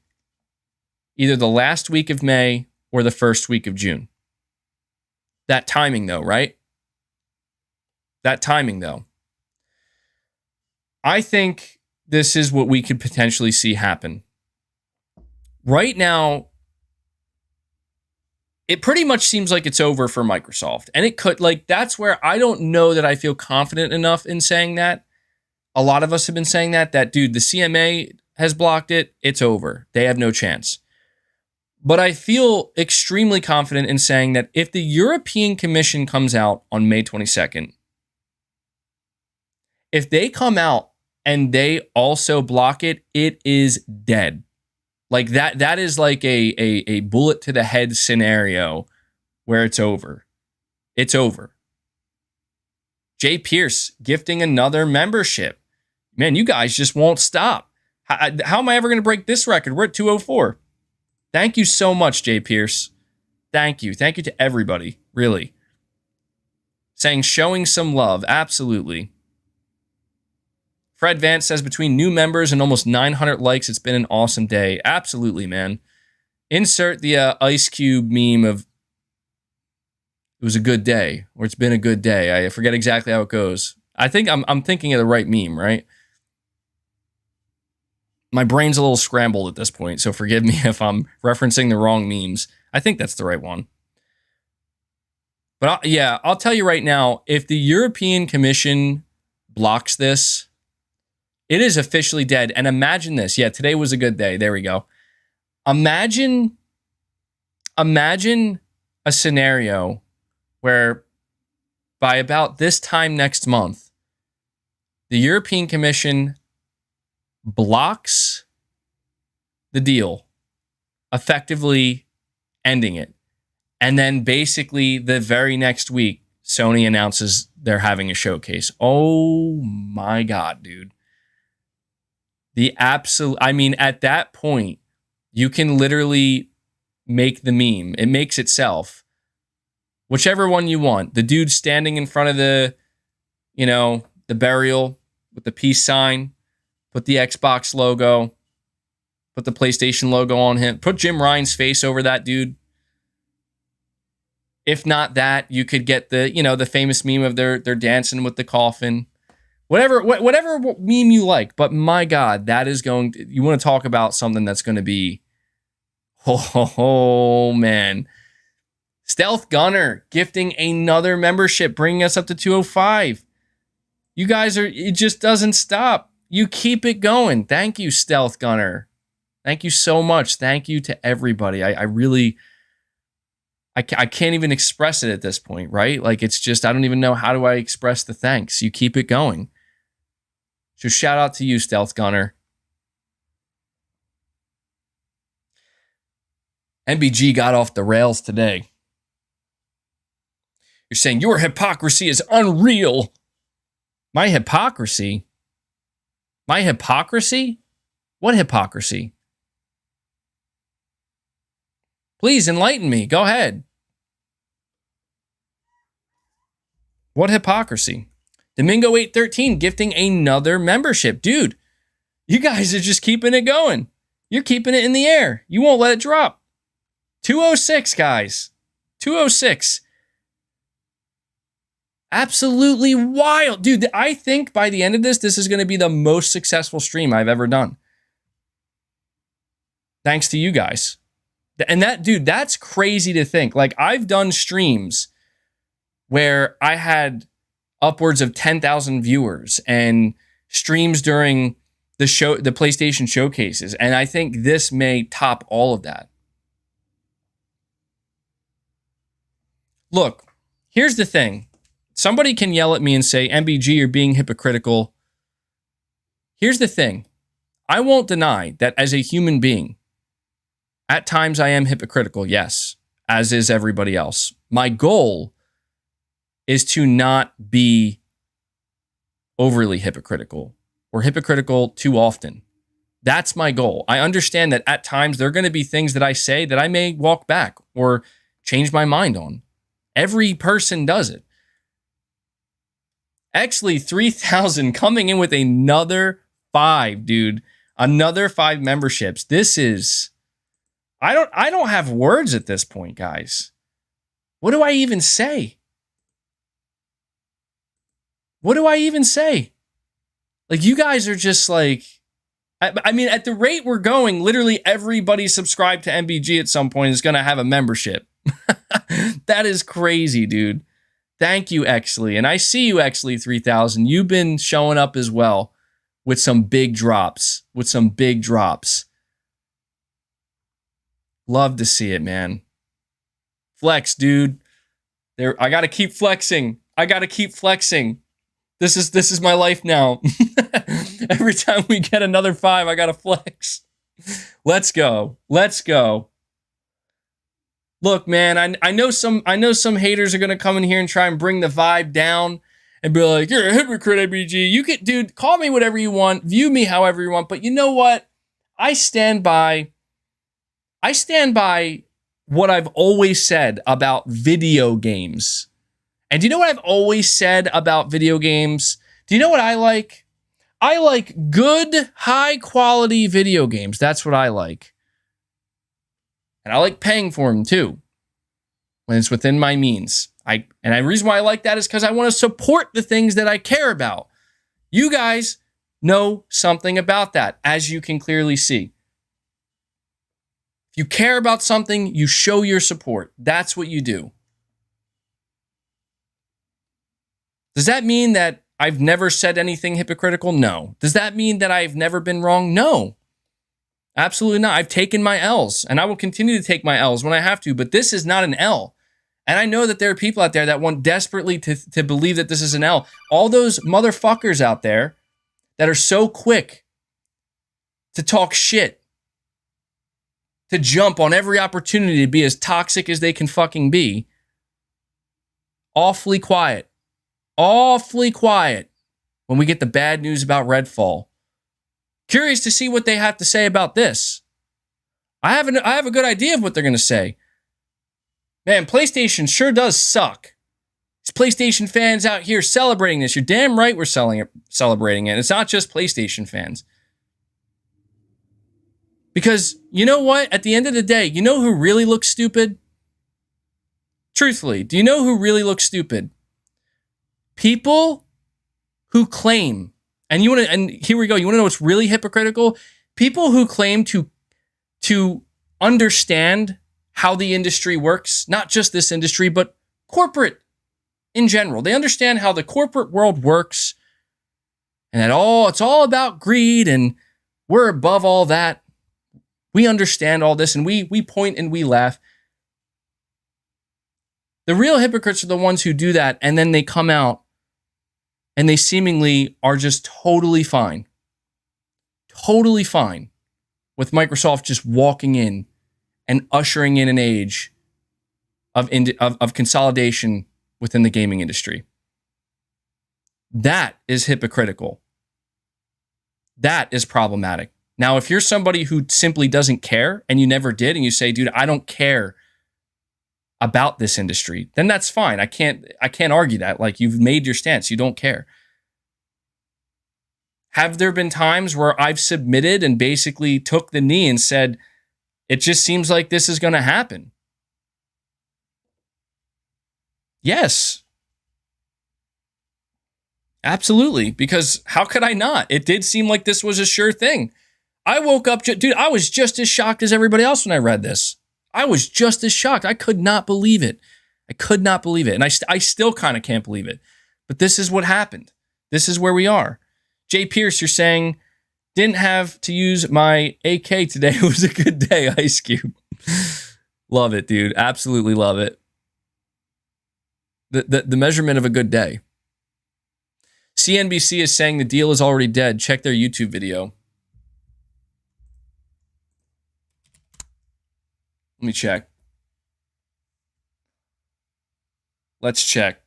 either the last week of May or the first week of June. That timing, though, right? I think this is what we could potentially see happen. Right now, it pretty much seems like it's over for Microsoft. And it could, that's where I don't know that I feel confident enough in saying that. A lot of us have been saying that, dude, the CMA has blocked it. It's over. They have no chance. But I feel extremely confident in saying that if the European Commission comes out on May 22nd, if they come out and they also block it, it is dead. Like that is like a bullet to the head scenario where it's over. It's over. Jay Pierce gifting another membership. Man, you guys just won't stop. How am I ever going to break this record? We're at 204. Thank you so much, Jay Pierce. Thank you. Thank you to everybody, really. Showing some love. Absolutely. Fred Vance says, between new members and almost 900 likes, it's been an awesome day. Absolutely, man. Insert the Ice Cube meme of it was a good day, or it's been a good day. I forget exactly how it goes. I think I'm thinking of the right meme, right? My brain's a little scrambled at this point, so forgive me if I'm referencing the wrong memes. I think that's the right one. But I'll tell you right now, if the European Commission blocks this, it is officially dead. And imagine this. Yeah, today was a good day. There we go. Imagine a scenario where by about this time next month, the European Commission blocks the deal, effectively ending it. And then basically the very next week, Sony announces they're having a showcase. Oh my God, dude. The absolute, I mean, at that point, you can literally make the meme. It makes itself. Whichever one you want. The dude standing in front of the, the burial with the peace sign. Put the Xbox logo. Put the PlayStation logo on him. Put Jim Ryan's face over that dude. If not that, you could get the famous meme of they're dancing with the coffin. Whatever meme you like. But my God, that is you want to talk about something that's going to be, oh man. Stealth Gunner gifting another membership, bringing us up to 205. You guys it just doesn't stop. You keep it going. Thank you, Stealth Gunner. Thank you so much. Thank you to everybody. I really, I can't even express it at this point, right? Like, it's just, I don't even know how do I express the thanks. You keep it going. So shout out to you, Stealth Gunner. MBG got off the rails today. You're saying your hypocrisy is unreal. My hypocrisy? My hypocrisy? What hypocrisy? Please enlighten me. Go ahead. What hypocrisy? Domingo 813 gifting another membership. Dude, you guys are just keeping it going. You're keeping it in the air. You won't let it drop. 206, guys. 206. Absolutely wild. Dude, I think by the end of this is going to be the most successful stream I've ever done. Thanks to you guys. And that's crazy to think. Like, I've done streams where I had upwards of 10,000 viewers and streams during the PlayStation showcases. And I think this may top all of that. Look, here's the thing. Somebody can yell at me and say, MBG, you're being hypocritical. Here's the thing. I won't deny that as a human being, at times I am hypocritical, yes, as is everybody else. My goal is to not be overly hypocritical or hypocritical too often. That's my goal. I understand that at times there are going to be things that I say that I may walk back or change my mind on. Every person does it. Actually, 3,000 coming in with another 5, dude. Another 5 memberships. This is... I don't have words at this point, guys. What do I even say? What do I even say? Like, you guys are just like... I mean, at the rate we're going, literally everybody subscribed to MBG at some point is going to have a membership. That is crazy, dude. Thank you, Exley. And I see you, Exley 3000. You've been showing up as well with some big drops. Love to see it, man. Flex, dude. I got to keep flexing. This is my life now. Every time we get another 5, I got to flex. Let's go. Look, man, I know some haters are going to come in here and try and bring the vibe down and be like, you're a hypocrite, MBG. You can, dude, call me whatever you want, view me however you want, but you know what? I stand by what I've always said about video games. And do you know what I've always said about video games? Do you know what I like? I like good, high-quality video games. That's what I like. And I like paying for them too, when it's within my means. The reason why I like that is because I want to support the things that I care about. You guys know something about that, as you can clearly see. If you care about something, you show your support. That's what you do. Does that mean that I've never said anything hypocritical? No. Does that mean that I've never been wrong? No. Absolutely not. I've taken my L's, and I will continue to take my L's when I have to, but this is not an L. And I know that there are people out there that want desperately to believe that this is an L. All those motherfuckers out there that are so quick to talk shit, to jump on every opportunity to be as toxic as they can fucking be, awfully quiet when we get the bad news about Redfall. Curious to see what they have to say about this. I have a good idea of what they're going to say. Man, PlayStation sure does suck. These PlayStation fans out here celebrating this. You're damn right we're celebrating it. It's not just PlayStation fans. Because you know what? At the end of the day, you know who really looks stupid? Truthfully, do you know who really looks stupid? People who claim, and here we go. You want to know what's really hypocritical? People who claim to understand how the industry works, not just this industry, but corporate in general. They understand how the corporate world works, and it's all about greed, and we're above all that. We understand all this, and we point and we laugh. The real hypocrites are the ones who do that, and then they come out and they seemingly are just totally fine with Microsoft just walking in and ushering in an age of consolidation within the gaming industry. That is hypocritical. That is problematic. Now, if you're somebody who simply doesn't care and you never did, and you say, dude, I don't care about this industry, then that's fine. I can't argue that. Like, you've made your stance. You don't care. Have there been times where I've submitted and basically took the knee and said, it just seems like this is going to happen? Yes. Absolutely. Because how could I not? It did seem like this was a sure thing. I woke up, dude, I was just as shocked as everybody else when I read this. I was just as shocked. I could not believe it. And I still kind of can't believe it. But this is what happened. This is where we are. Jay Pierce, you're saying, didn't have to use my AK today. It was a good day, Ice Cube. Love it, dude. Absolutely love it. The measurement of a good day. CNBC is saying the deal is already dead. Check their YouTube video. Let me check. Let's check.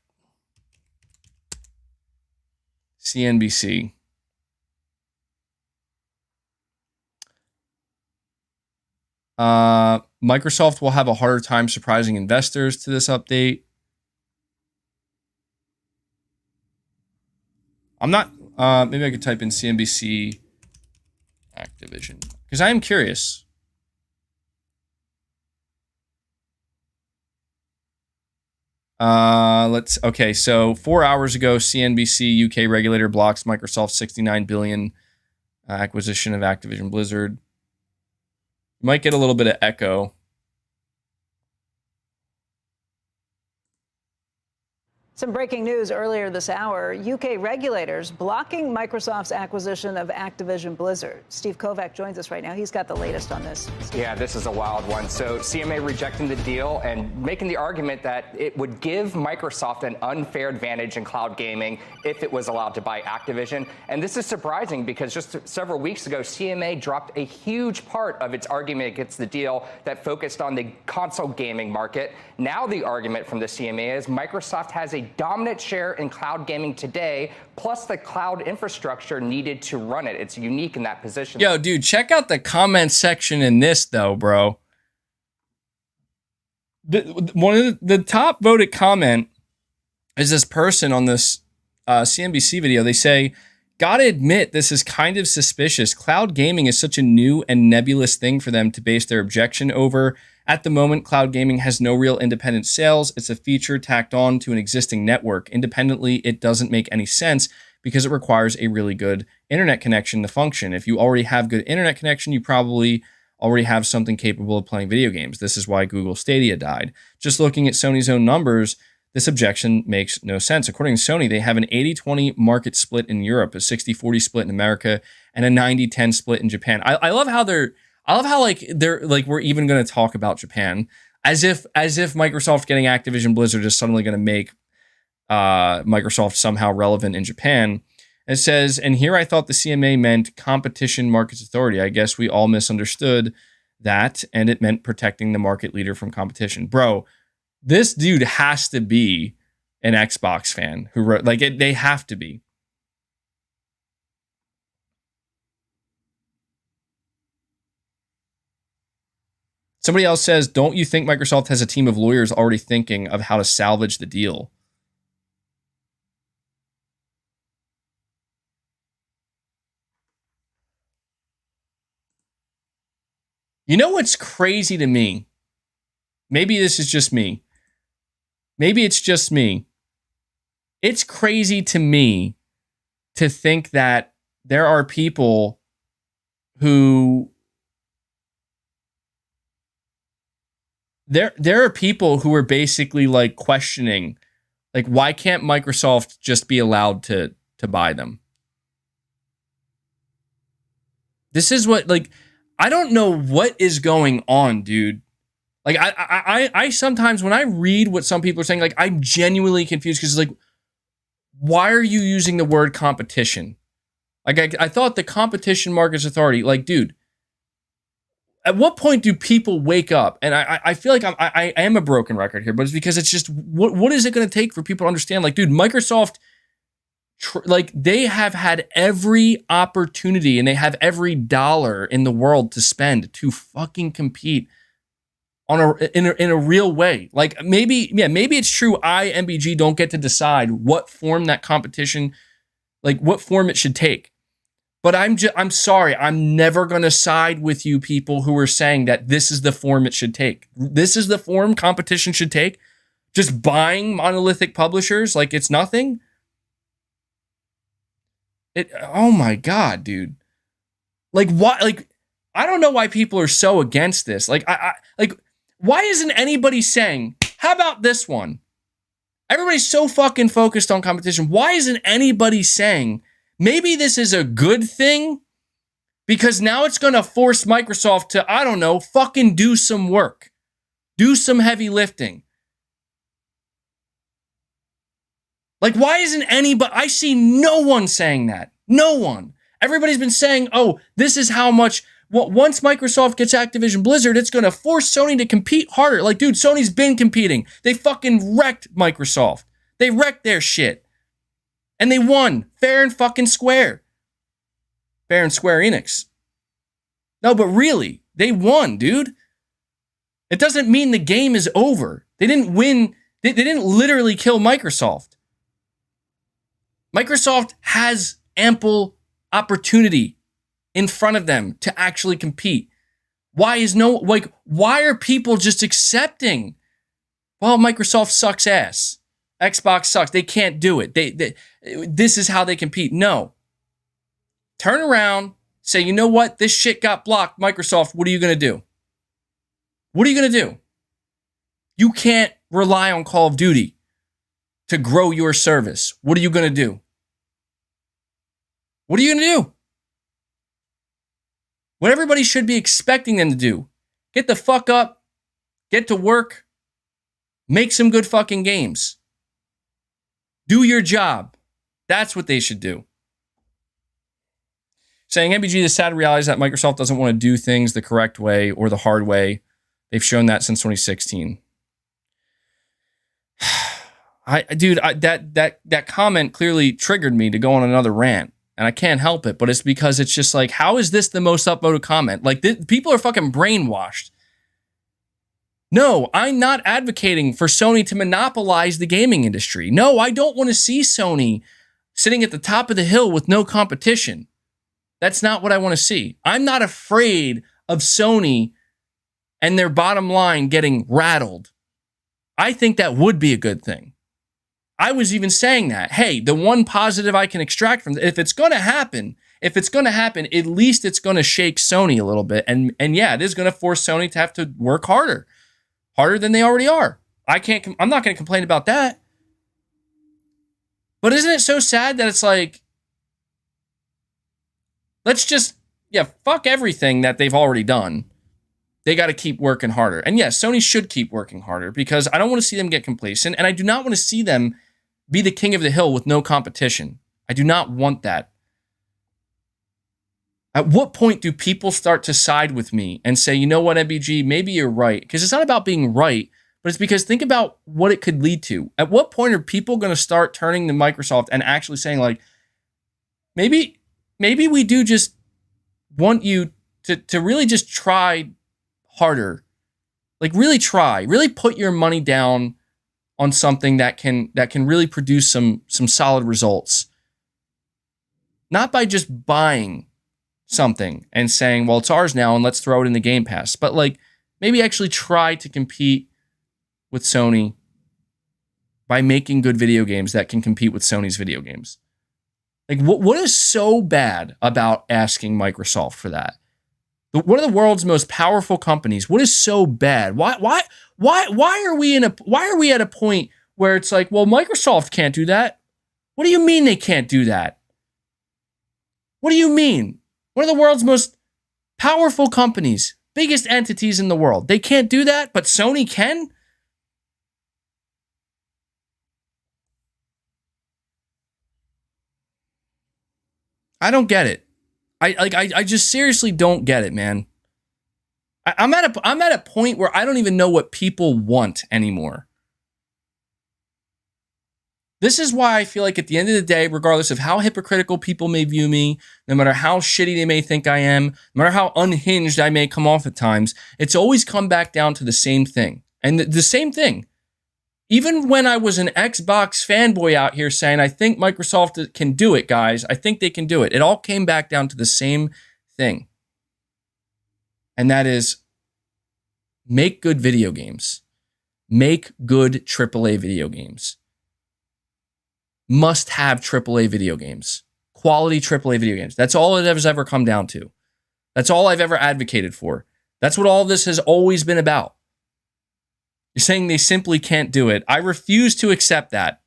CNBC. Microsoft will have a harder time surprising investors to this update. I'm not, maybe I could type in CNBC Activision, because I am curious. Okay, so 4 hours ago, CNBC UK regulator blocks Microsoft's $69 billion acquisition of Activision Blizzard. Might get a little bit of echo. Some breaking news earlier this hour. UK regulators blocking Microsoft's acquisition of Activision Blizzard. Steve Kovac joins us right now. He's got the latest on this. Steve. Yeah, this is a wild one. So CMA rejecting the deal and making the argument that it would give Microsoft an unfair advantage in cloud gaming if it was allowed to buy Activision. And this is surprising because just several weeks ago, CMA dropped a huge part of its argument against the deal that focused on the console gaming market. Now the argument from the CMA is Microsoft has a dominant share in cloud gaming today, plus the cloud infrastructure needed to run it. It's unique in that position. Yo, dude, check out the comment section in this, though, bro. One of the top voted comment is this person on this CNBC video. They say, gotta admit, this is kind of suspicious. Cloud gaming is such a new and nebulous thing for them to base their objection over. At the moment, cloud gaming has no real independent sales. It's a feature tacked on to an existing network. Independently, it doesn't make any sense because it requires a really good internet connection to function. If you already have good internet connection, you probably already have something capable of playing video games. This is why Google Stadia died. Just looking at Sony's own numbers, this objection makes no sense. According to Sony, they have an 80-20 market split in Europe, a 60-40 split in America, and a 90-10 split in Japan. I love how they're we're even going to talk about Japan as if Microsoft getting Activision Blizzard is suddenly going to make Microsoft somehow relevant in Japan. It says, and here I thought the CMA meant Competition Markets Authority. I guess we all misunderstood that, and it meant protecting the market leader from competition. Bro, this dude has to be an Xbox fan who wrote, they have to be. Somebody else says, don't you think Microsoft has a team of lawyers already thinking of how to salvage the deal? You know what's crazy to me? Maybe this is just me. Maybe it's just me. It's crazy to me to think that there are people who there are people who are basically like questioning, like, why can't Microsoft just be allowed to buy them? This is what, like, I don't know what is going on, dude. Like, I sometimes when I read what some people are saying, like, I'm genuinely confused because, like, why are you using the word competition? Like, I thought the Competition Markets Authority, like, dude, at what point do people wake up? And I feel like I am a broken record here, but it's because it's just, what is it going to take for people to understand? Like, dude, Microsoft, like, they have had every opportunity and they have every dollar in the world to spend to fucking compete in a real way. Like, maybe it's true MBG don't get to decide what form that competition, like what form it should take. But I'm sorry, I'm never going to side with you people who are saying that this is the form it should take. This is the form competition should take. Just buying monolithic publishers like it's nothing. Oh my God, dude. Like, why? Like, I don't know why people are so against this. Like, why isn't anybody saying, how about this one? Everybody's so fucking focused on competition. Why isn't anybody saying, maybe this is a good thing because now it's going to force Microsoft to, I don't know, fucking do some work, do some heavy lifting. Like, why isn't anybody, I see no one saying that. No one. Everybody's been saying, oh, this is how much, well, once Microsoft gets Activision Blizzard, it's going to force Sony to compete harder. Like, dude, Sony's been competing. They fucking wrecked Microsoft. They wrecked their shit. And they won, fair and fucking square. Fair and Square Enix. No, but really, they won, dude. It doesn't mean the game is over. They didn't win. They didn't literally kill Microsoft. Microsoft has ample opportunity in front of them to actually compete. Why are people just accepting, well, Microsoft sucks ass. Xbox sucks. They can't do it. This is how they compete. No. Turn around, say, you know what? This shit got blocked. Microsoft, what are you going to do? What are you going to do? You can't rely on Call of Duty to grow your service. What are you going to do? What are you going to do? What everybody should be expecting them to do. Get the fuck up. Get to work. Make some good fucking games. Do your job. That's what they should do. Saying MBG is sad to realize that Microsoft doesn't want to do things the correct way or the hard way. They've shown that since 2016. That comment clearly triggered me to go on another rant. And I can't help it, but it's because it's just like, how is this the most upvoted comment? Like, people are fucking brainwashed. No, I'm not advocating for Sony to monopolize the gaming industry. No, I don't want to see Sony sitting at the top of the hill with no competition. That's not what I want to see. I'm not afraid of Sony and their bottom line getting rattled. I think that would be a good thing. I was even saying that, hey, the one positive I can extract from if it's going to happen, at least it's going to shake Sony a little bit. And yeah, it is going to force Sony to have to work harder than they already are. I'm not going to complain about that. But isn't it so sad that it's like, let's just, fuck everything that they've already done. They got to keep working harder. And yes, Sony should keep working harder because I don't want to see them get complacent. And I do not want to see them be the king of the hill with no competition. I do not want that. At what point do people start to side with me and say, you know what, MBG, maybe you're right? Because it's not about being right, but it's because think about what it could lead to. At what point are people going to start turning to Microsoft and actually saying, like, maybe we do just want you to really just try harder Like really try, really put your money down on something that can really produce some solid results. Not by just buying something and saying, well, it's ours now and let's throw it in the Game Pass, but like maybe actually try to compete with Sony by making good video games that can compete with Sony's video games. Like what is so bad about asking Microsoft for that? One of the world's most powerful companies. What is so bad? Why are we at a point where it's like, well, Microsoft can't do that? What do you mean they can't do that? What do you mean? One of the world's most powerful companies, biggest entities in the world. They can't do that, but Sony can? I don't get it. I just seriously don't get it, man. I'm at a point where I don't even know what people want anymore. This is why I feel like at the end of the day, regardless of how hypocritical people may view me, no matter how shitty they may think I am, no matter how unhinged I may come off at times, it's always come back down to the same thing. And the same thing. Even when I was an Xbox fanboy out here saying, I think Microsoft can do it, guys. I think they can do it. It all came back down to the same thing. And that is, make good video games. Make good AAA video games. Must have AAA video games. Quality AAA video games. That's all it has ever come down to. That's all I've ever advocated for. That's what all this has always been about. You're saying they simply can't do it. I refuse to accept that.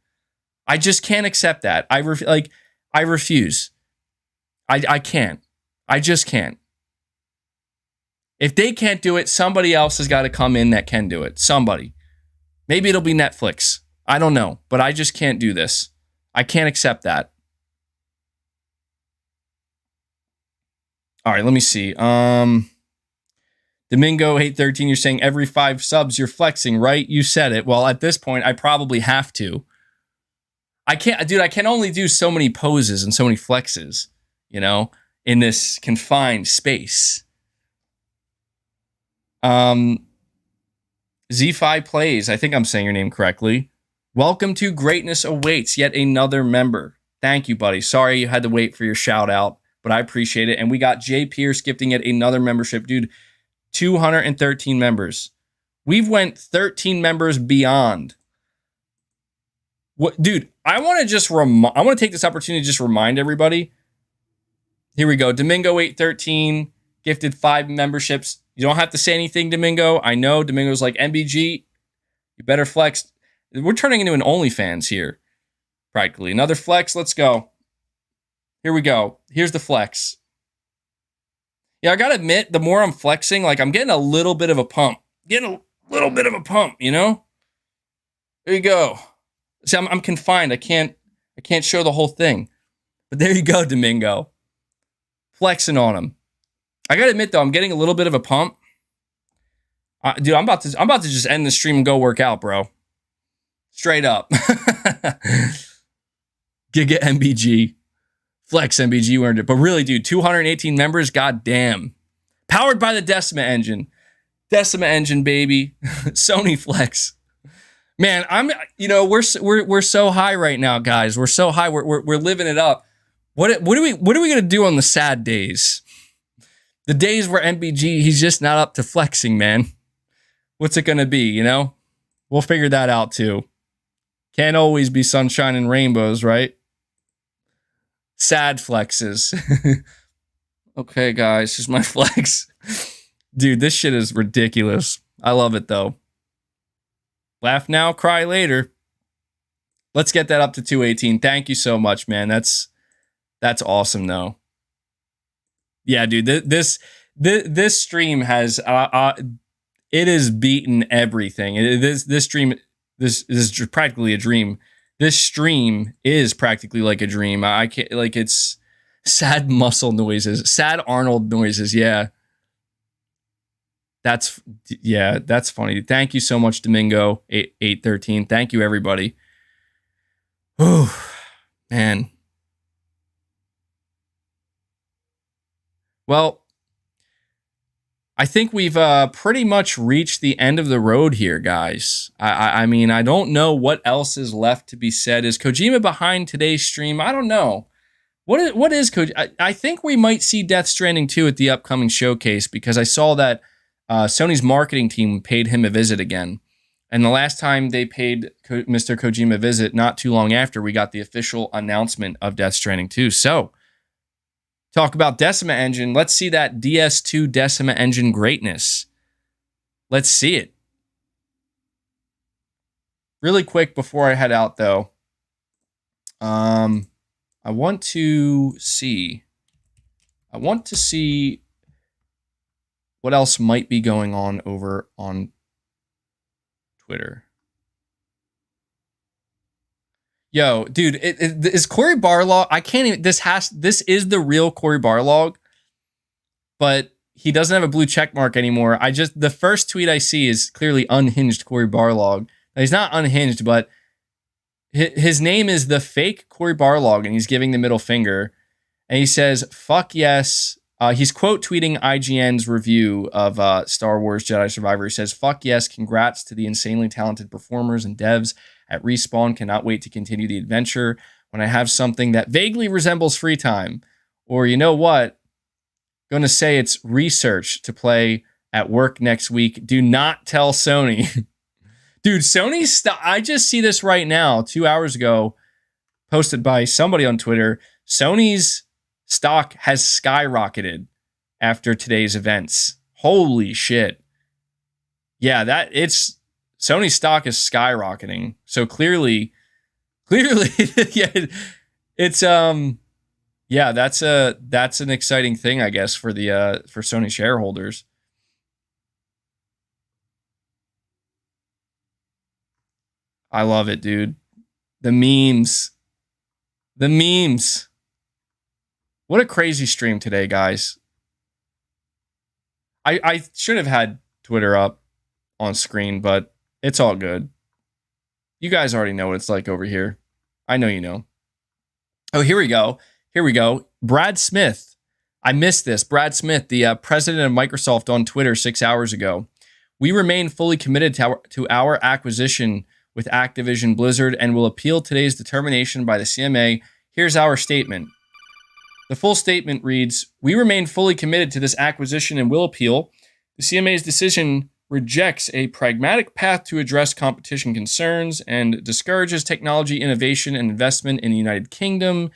I just can't accept that. I refuse. I can't. I just can't. If they can't do it, somebody else has got to come in that can do it. Somebody. Maybe it'll be Netflix. I don't know. But I just can't do this. I can't accept that. All right, let me see. Domingo 813, you're saying every 5 subs you're flexing, right? You said it. Well, at this point, I probably have to. I can only do so many poses and so many flexes, in this confined space. Z5 Plays, I think I'm saying your name correctly. Welcome to Greatness Awaits, yet another member. Thank you, buddy. Sorry you had to wait for your shout out, but I appreciate it. And we got Jay Pierce gifting yet another membership. Dude, 213 members. We've went 13 members beyond. What, dude? I want to take this opportunity to just remind everybody. Here we go. Domingo 813 gifted 5 memberships. You don't have to say anything, Domingo. I know Domingo's like, MBG, you better flex. We're turning into an OnlyFans here, practically. Another flex. Let's go. Here we go. Here's the flex. Yeah, I gotta admit, the more I'm flexing, like I'm getting a little bit of a pump. There you go. See, I'm confined. I can't show the whole thing. But there you go, Domingo. Flexing on him. I gotta admit though, I'm getting a little bit of a pump. Dude, I'm about to just end the stream and go work out, bro. Straight up. Giga MBG. Flex MBG, you earned it. But really, dude, 218 members, goddamn. Powered by the Decima engine. Decima engine, baby. Sony Flex. Man, we're so high right now, guys. We're so high. We're living it up. What are we gonna do on the sad days? The days where MBG, he's just not up to flexing, man. What's it gonna be, We'll figure that out too. Can't always be sunshine and rainbows, right? Sad flexes. Okay, guys, here's my flex. Dude, this shit is ridiculous. I love it, though. Laugh now, cry later. Let's get that up to 218. Thank you so much, man. That's awesome, though. Yeah, dude, this stream has it has beaten everything. This stream is practically a dream. This stream is practically like a dream. I can't, it's sad muscle noises, sad Arnold noises. Yeah. That's funny. Thank you so much, Domingo 813. Thank you, everybody. Oh, man. Well, I think we've pretty much reached the end of the road here, guys. I mean, I don't know what else is left to be said. Is Kojima behind today's stream? I don't know. What is Kojima? I think we might see Death Stranding 2 at the upcoming showcase, because I saw that Sony's marketing team paid him a visit again. And the last time they paid Mr. Kojima a visit, not too long after, we got the official announcement of Death Stranding 2. So, talk about Decima Engine. Let's see that DS2 Decima Engine greatness. Let's see it. Really quick before I head out, though. I want to see what else might be going on over on Twitter. Yo, dude, is Cory Barlog? I can't even. This is the real Cory Barlog, but he doesn't have a blue check mark anymore. The first tweet I see is clearly unhinged Cory Barlog. Now, he's not unhinged, but his name is the fake Cory Barlog, and he's giving the middle finger, and he says, "Fuck yes." He's quote tweeting IGN's review of Star Wars Jedi Survivor. He says, "Fuck yes, congrats to the insanely talented performers and devs at Respawn. Cannot wait to continue the adventure when I have something that vaguely resembles free time. Or you know what? Gonna say it's research to play at work next week. Do not tell Sony." Dude, Sony's I just see this right now, 2 hours ago, posted by somebody on Twitter. Sony's stock has skyrocketed after today's events. Holy shit. Yeah, Sony's stock is skyrocketing. So clearly, yeah, it's yeah, that's an exciting thing, I guess, for Sony shareholders. I love it, dude. The memes. What a crazy stream today, guys. I should have had Twitter up on screen, but it's all good. You guys already know what it's like over here. I know you know. Oh, here we go. Brad Smith. I missed this. Brad Smith, the president of Microsoft, on Twitter 6 hours ago. "We remain fully committed to our acquisition with Activision Blizzard and will appeal today's determination by the CMA. Here's our statement." The full statement reads, "We remain fully committed to this acquisition and will appeal. The CMA's decision rejects a pragmatic path to address competition concerns and discourages technology innovation and investment in the United Kingdom.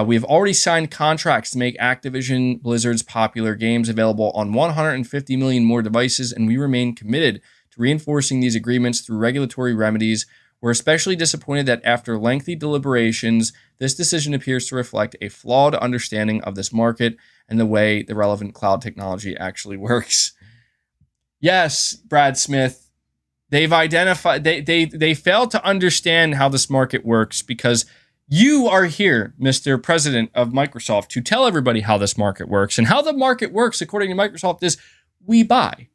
We have already signed contracts to make Activision Blizzard's popular games available on 150 million more devices, and we remain committed to reinforcing these agreements through regulatory remedies. We're especially disappointed that after lengthy deliberations, this decision appears to reflect a flawed understanding of this market and the way the relevant cloud technology actually works." Yes, Brad Smith, they've identified, they failed to understand how this market works, because you are here, Mr. President of Microsoft, to tell everybody how this market works. And how the market works, according to Microsoft, is we buy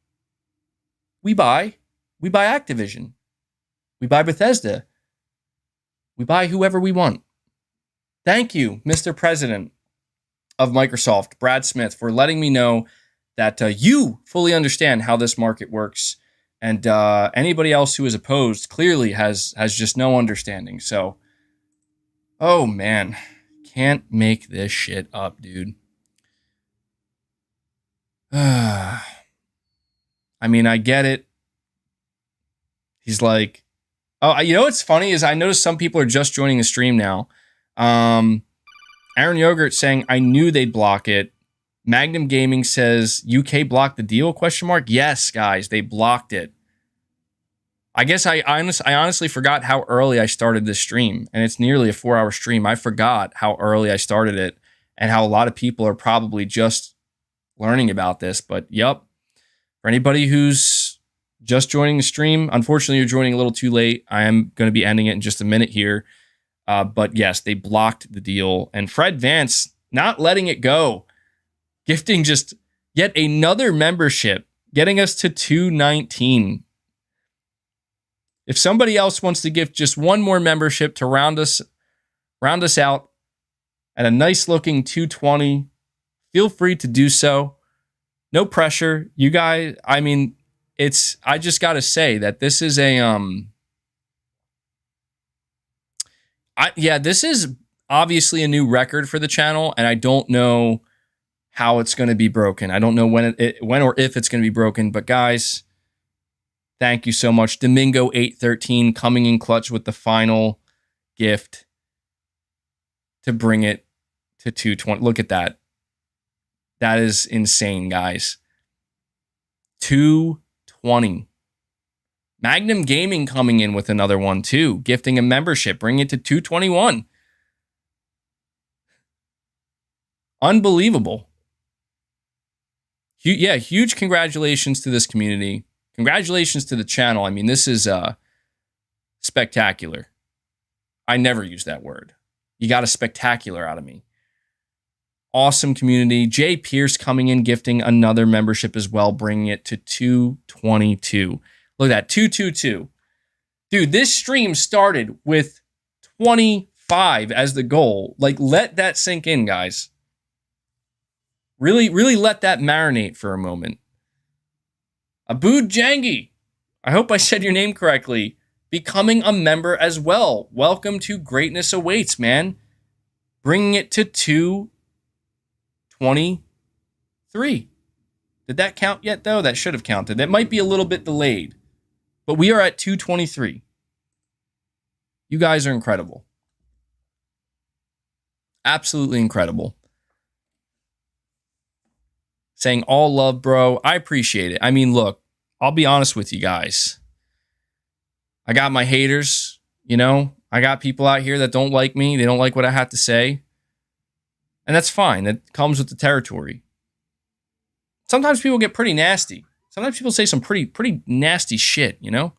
Activision. We buy Bethesda. We buy whoever we want. Thank you, Mr. President of Microsoft, Brad Smith, for letting me know that you fully understand how this market works. And anybody else who is opposed clearly has just no understanding. So, oh man, can't make this shit up, dude. I mean, I get it. He's like, oh, you know what's funny is I noticed some people are just joining the stream now. Aaron Yogurt saying, "I knew they'd block it." Magnum Gaming says, "UK blocked the deal?" ? Yes, guys, they blocked it. I guess I honestly forgot how early I started this stream, and it's nearly a 4-hour stream. I forgot how early I started it and how a lot of people are probably just learning about this. But yep, for anybody who's just joining the stream, unfortunately, you're joining a little too late. I am going to be ending it in just a minute here. But yes, they blocked the deal. And Fred Vance not letting it go, gifting just yet another membership, getting us to 219. If somebody else wants to gift just one more membership to round us out at a nice looking 220, feel free to do so. no pressure. You guys, I mean, I just got to say that this is this is obviously a new record for the channel, and I don't know how it's going to be broken. I don't know when or if it's going to be broken, but guys, thank you so much. Domingo 813 coming in clutch with the final gift to bring it to 220. Look at that. That is insane, guys. 220. Magnum Gaming coming in with another one too, gifting a membership, bringing it to 221. Unbelievable. Huge congratulations to this community. Congratulations to the channel. I mean, this is spectacular. I never use that word. You got a spectacular out of me. Awesome community. Jay Pierce coming in, gifting another membership as well, bringing it to 222. Look at that, 222. Dude, this stream started with 25 as the goal. Like, let that sink in, guys. Really, really let that marinate for a moment. Abud Jangi, I hope I said your name correctly, becoming a member as well. Welcome to Greatness Awaits, man. Bringing it to 223. Did that count yet, though? That should have counted. That might be a little bit delayed. But we are at 223. You guys are incredible. Absolutely incredible. Saying all love, bro. I appreciate it. I mean, look, I'll be honest with you guys. I got my haters, you know. I got people out here that don't like me. They don't like what I have to say. And that's fine. That comes with the territory. Sometimes people get pretty nasty. Sometimes people say some pretty nasty shit, you know?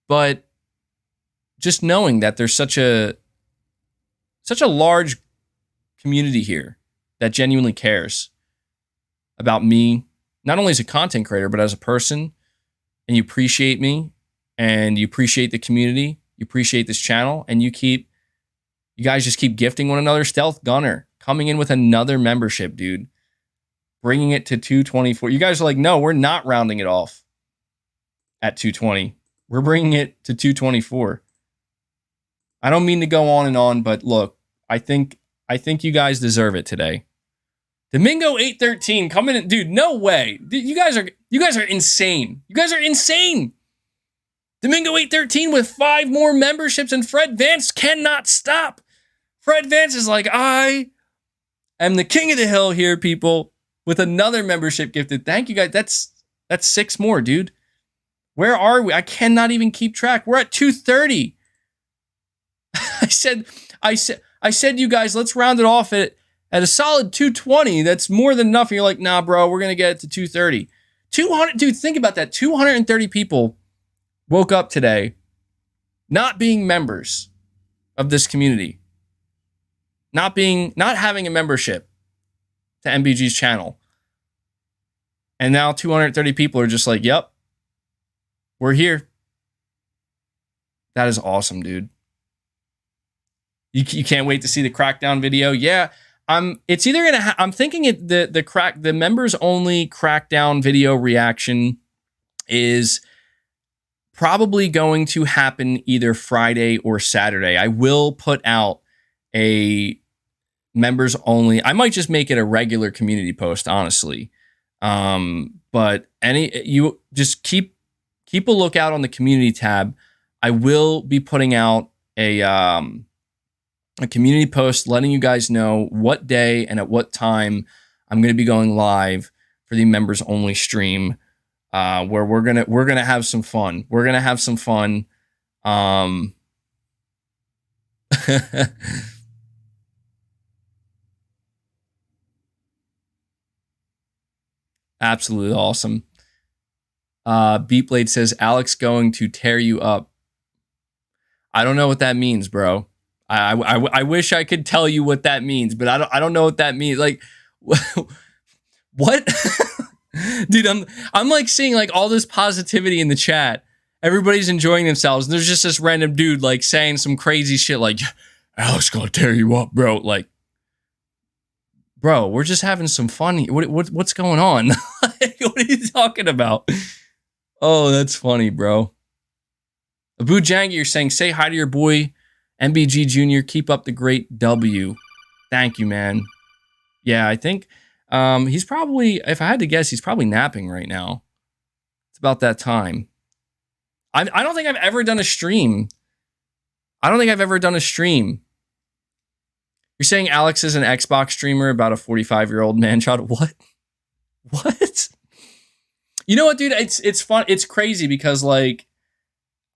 But just knowing that there's such a large community here that genuinely cares about me, not only as a content creator, but as a person, and you appreciate me, and you appreciate the community, you appreciate this channel, and you guys just keep gifting one another. Stealth Gunner coming in with another membership, dude. Bringing it to 224. You guys are like, no, we're not rounding it off at 220. We're bringing it to 224. I don't mean to go on and on, but look, I think you guys deserve it today. Domingo 813 coming in, dude. No way. You guys are insane. You guys are insane. Domingo 813 with 5 more memberships, and Fred Vance cannot stop. Fred Vance is like, I am the king of the hill here, people, with another membership gifted. Thank you guys. That's 6 more, dude. Where are we? I cannot even keep track. We're at 230. I said, you guys, let's round it off at a solid 220. That's more than enough. And you're like, nah, bro, we're going to get it to 230. 200, dude, think about that. 230 people woke up today not being members of this community. Not having a membership to MBG's channel. And now 230 people are just like, yep, we're here. That is awesome, dude. You can't wait to see the Crackdown video. Yeah, it's either gonna. I'm thinking the members only Crackdown video reaction is probably going to happen either Friday or Saturday. I will put out a members only. I might just make it a regular community post, honestly. But you just keep a lookout on the community tab. I will be putting out a community post letting you guys know what day and at what time I'm going to be going live for the members only stream, where we're gonna have some fun. We're gonna have some fun. Absolutely awesome. Beatblade says Alex going to tear you up. I don't know what that means, bro. I wish I could tell you what that means, but I don't know what that means. Like, what? Dude, I'm like seeing like all this positivity in the chat. Everybody's enjoying themselves. And there's just this random dude like saying some crazy shit like, Alex gonna tear you up, bro. Like, bro, we're just having some fun. What's going on? What are you talking about? Oh, that's funny, bro. Abu Jangi, you're saying, say hi to your boy, MBG Jr. Keep up the great W. Thank you, man. Yeah, I think he's probably, if I had to guess, he's probably napping right now. It's about that time. I don't think I've ever done a stream. You're saying Alex is an Xbox streamer about a 45-year-old man child? What? What? You know what, dude? It's fun. It's crazy because, like,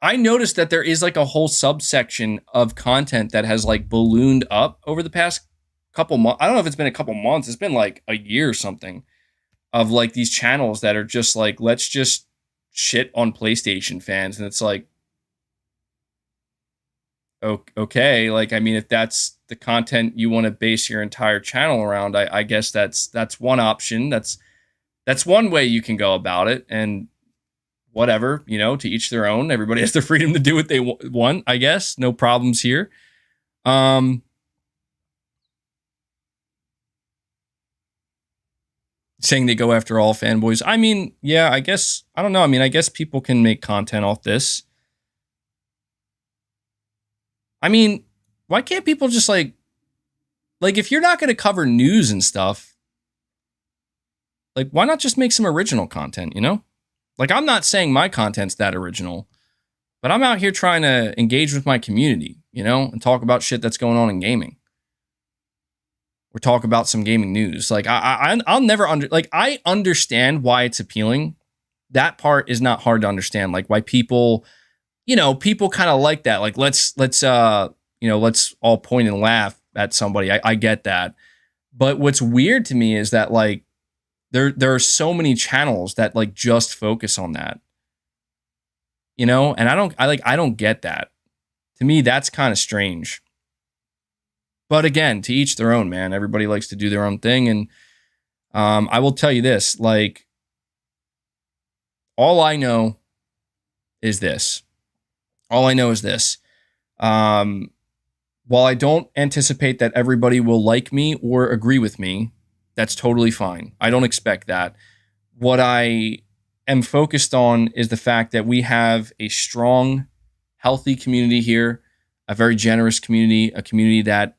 I noticed that there is like a whole subsection of content that has like ballooned up over the past couple months. I don't know if it's been a couple months. It's been like a year or something of like these channels that are just like, let's just shit on PlayStation fans. And it's like, okay. Like, I mean, if that's the content you want to base your entire channel around, I guess that's one option. That's one way you can go about it. And whatever, you know, to each their own. Everybody has the freedom to do what they want, I guess. No problems here. Saying they go after all fanboys. I mean, yeah, I guess, I don't know. I mean, I guess people can make content off this. I mean, why can't people just like if you're not going to cover news and stuff, like, why not just make some original content, you know? Like, I'm not saying my content's that original, but I'm out here trying to engage with my community, you know, and talk about shit that's going on in gaming. Or talk about some gaming news. Like, I'll never I understand why it's appealing. That part is not hard to understand. Like, why people, you know, people kind of like that. Like, let's all point and laugh at somebody. I get that. But what's weird to me is that, like, there are so many channels that like just focus on that, you know, and I don't get that. To me, that's kind of strange. But again, to each their own, man. Everybody likes to do their own thing, and I will tell you this: like, all I know is this. While I don't anticipate that everybody will like me or agree with me, that's totally fine. I don't expect that. What I am focused on is the fact that we have a strong, healthy community here, a very generous community, a community that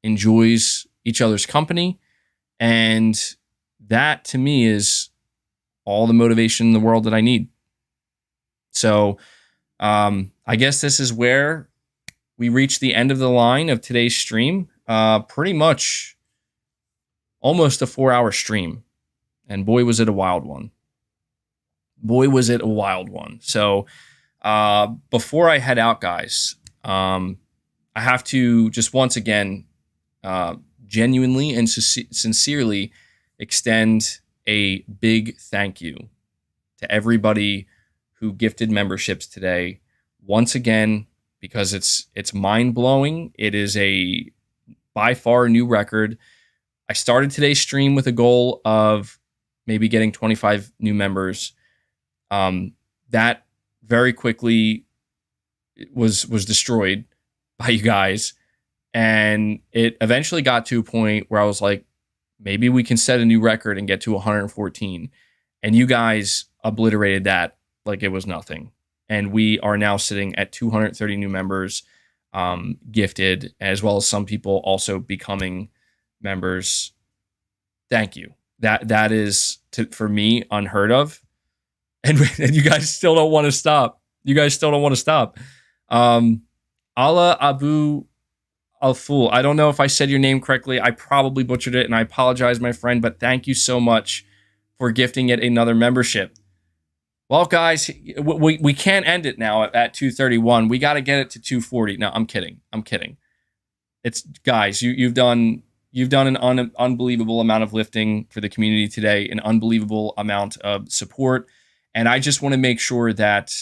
enjoys each other's company. And that, to me, is all the motivation in the world that I need. So I guess this is where we reach the end of the line of today's stream. Pretty much almost a 4-hour stream. And boy, was it a wild one. So before I head out, guys, I have to just once again genuinely and sincerely extend a big thank you to everybody who gifted memberships today. Once again, because it's mind-blowing. It is a by far new record. I started today's stream with a goal of maybe getting 25 new members. That very quickly was destroyed by you guys. And it eventually got to a point where I was like, maybe we can set a new record and get to 114. And you guys obliterated that like it was nothing. And we are now sitting at 230 new members gifted, as well as some people also becoming members. Thank you. That is, for me, unheard of. And you guys still don't want to stop. Allah Abu Al-Ful. I don't know if I said your name correctly. I probably butchered it, and I apologize, my friend, but thank you so much for gifting it another membership. Well, guys, we can't end it now at 231. We got to get it to 240. No, I'm kidding. It's, guys, you've done an unbelievable amount of lifting for the community today, an unbelievable amount of support, and I just want to make sure that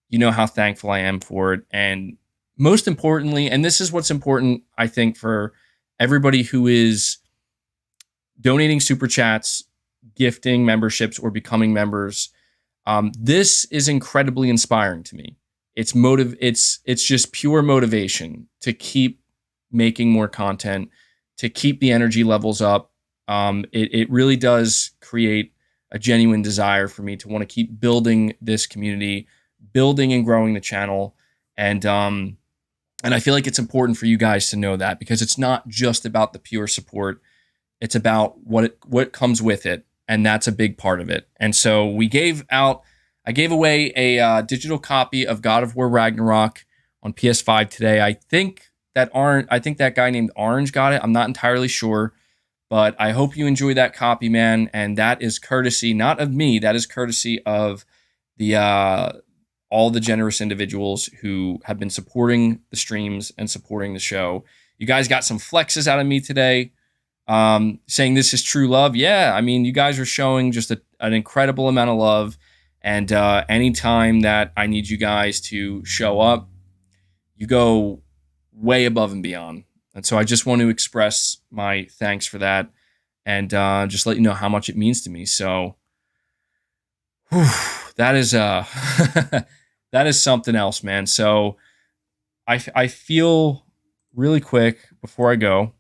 you know how thankful I am for it. And most importantly, and this is what's important, I think, for everybody who is donating super chats, gifting memberships, or becoming members, this is incredibly inspiring to me. It's just pure motivation to keep making more content, to keep the energy levels up, It really does create a genuine desire for me to want to keep building this community, building and growing the channel. And I feel like it's important for you guys to know that, because it's not just about the pure support. It's about what comes with it. And that's a big part of it. And so I gave away a digital copy of God of War Ragnarok on PS5 today. I think that guy named Orange got it. I'm not entirely sure, but I hope you enjoy that copy, man. And that is courtesy, not of me. That is courtesy of all the generous individuals who have been supporting the streams and supporting the show. You guys got some flexes out of me today, saying this is true love. Yeah, I mean, you guys are showing just an incredible amount of love. And anytime that I need you guys to show up, you go way above and beyond. And so I just want to express my thanks for that, and just let you know how much it means to me. So that is that is something else, man. So I feel really quick before I go,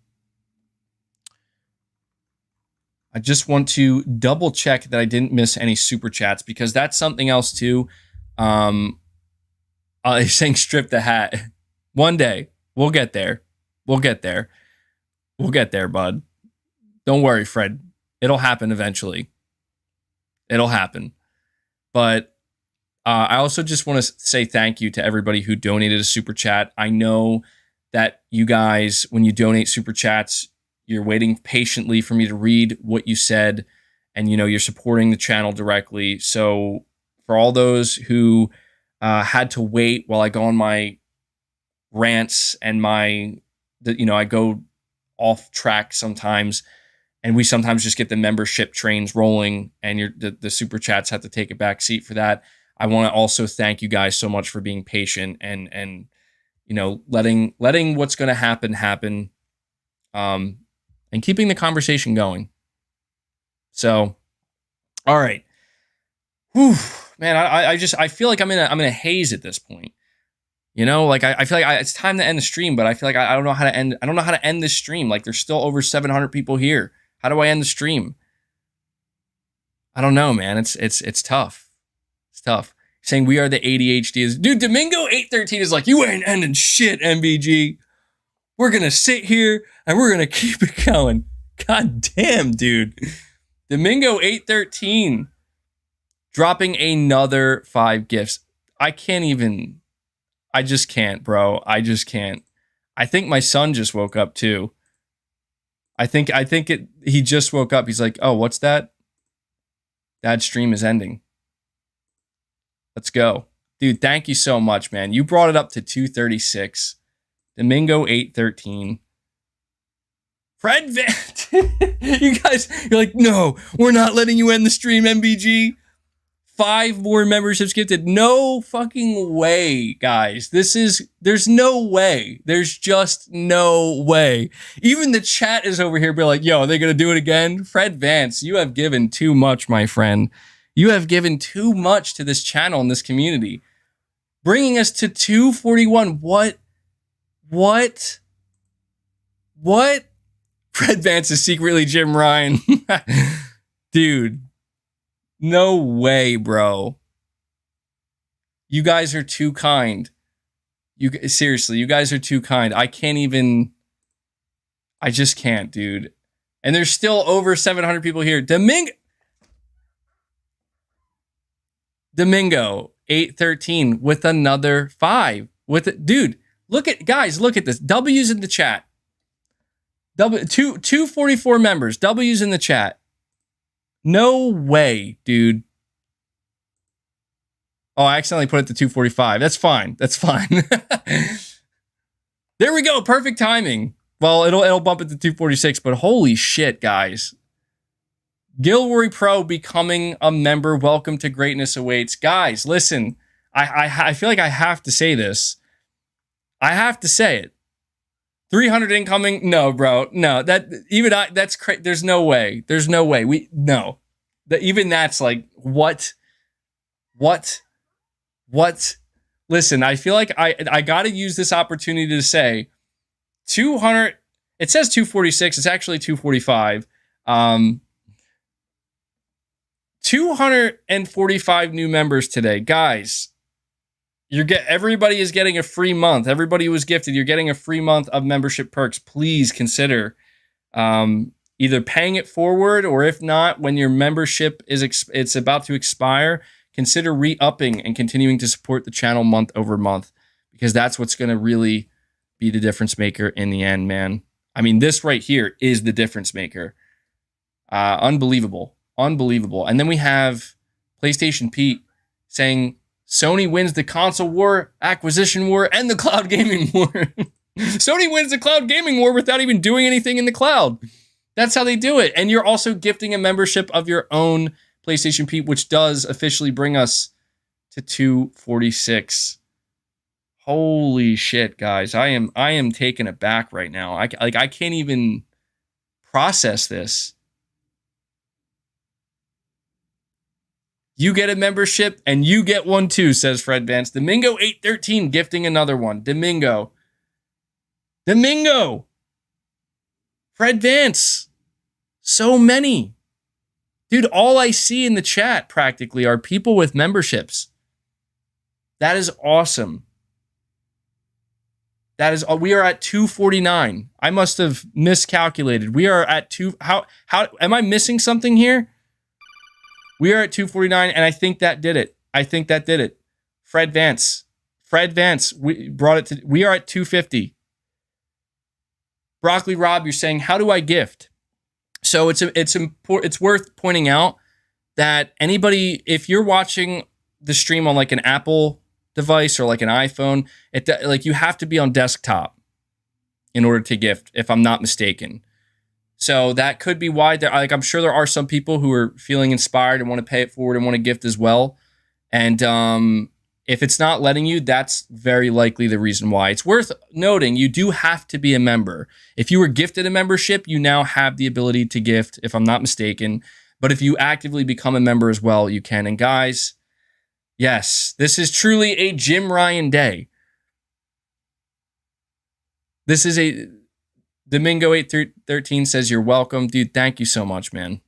I just want to double check that I didn't miss any super chats, because that's something else too. Saying strip the hat. One day we'll get there. We'll get there. We'll get there, bud. Don't worry, Fred. It'll happen eventually. It'll happen. But I also just want to say thank you to everybody who donated a super chat. I know that you guys, when you donate super chats, you're waiting patiently for me to read what you said, and you're supporting the channel directly. So for all those who had to wait while I go on my rants and I go off track sometimes, and we sometimes just get the membership trains rolling, and the super chats have to take a back seat for that. I want to also thank you guys so much for being patient and letting what's going to happen, and keeping the conversation going. So, all right. Whew, man, I feel like I'm in a haze at this point. Like I feel like it's time to end the stream, but I feel like I don't know how to end. I don't know how to end this stream. Like, there's still over 700 people here. How do I end the stream? I don't know, man. It's tough. It's tough. Saying we are the ADHD is, dude. Domingo 813 is like, you ain't ending shit, MBG. We're gonna sit here and we're gonna keep it going. God damn, dude. Domingo 813 dropping another 5 gifts. I just can't, bro. I just can't. I think my son just woke up too. He just woke up. He's like, oh, what's that? That stream is ending. Let's go. Dude, thank you so much, man. You brought it up to 236. Domingo 813. Fred Van. You guys, you're like, no, we're not letting you end the stream, MBG. 5 more memberships gifted. No fucking way, guys. There's no way. There's just no way. Even the chat is over here being like, yo, are they going to do it again? Fred Vance, you have given too much, my friend. You have given too much to this channel and this community. Bringing us to 241. What? Fred Vance is secretly Jim Ryan. Dude. No way, bro. You guys are too kind. Seriously, you guys are too kind. I just can't, dude. And there's still over 700 people here. Domingo 813 with another 5. Dude, look at this. W's in the chat. 244 members. W's in the chat. No way, dude. Oh, I accidentally put it to 245. That's fine. There we go. Perfect timing. Well, it'll bump it to 246, but holy shit, guys. Gilroy Pro becoming a member. Welcome to greatness awaits. Guys, listen. I feel like I have to say this. I have to say it. 300 incoming? No, bro. No, that's crazy. There's no way. Even that's like, what? Listen, I feel like I got to use this opportunity to say 200. It says 246. It's actually 245. Um, 245 new members today, guys. Everybody is getting a free month. Everybody who was gifted, you're getting a free month of membership perks. Please consider either paying it forward, or if not, when your membership it's about to expire, consider re-upping and continuing to support the channel month over month, because that's what's going to really be the difference maker in the end, man. I mean, this right here is the difference maker. Unbelievable. And then we have PlayStation Pete saying Sony wins the console war, acquisition war, and the cloud gaming war. Sony wins the cloud gaming war without even doing anything in the cloud. That's how they do it. And you're also gifting a membership of your own, PlayStation Pete, which does officially bring us to 246. Holy shit, guys. I am taken aback right now. I can't even process this. You get a membership and you get one too, says Fred Vance. Domingo813 gifting another one. Domingo. Fred Vance. So many. Dude, all I see in the chat practically are people with memberships. That is awesome. We are at 249. I must have miscalculated. We are at how am I missing something here? We are at 249, and I think that did it. Fred Vance, we brought it to. We are at 250. Broccoli Rob, you're saying, how do I gift? So it's worth pointing out that anybody, if you're watching the stream on like an Apple device or like an iPhone, you have to be on desktop in order to gift, if I'm not mistaken. So that could be why I'm sure there are some people who are feeling inspired and want to pay it forward and want to gift as well. And if it's not letting you, that's very likely the reason why. It's worth noting you do have to be a member. If you were gifted a membership, you now have the ability to gift, if I'm not mistaken. But if you actively become a member as well, you can. And guys, yes, this is truly a Jim Ryan day. This is a Domingo813 says you're welcome. Dude, thank you so much, man.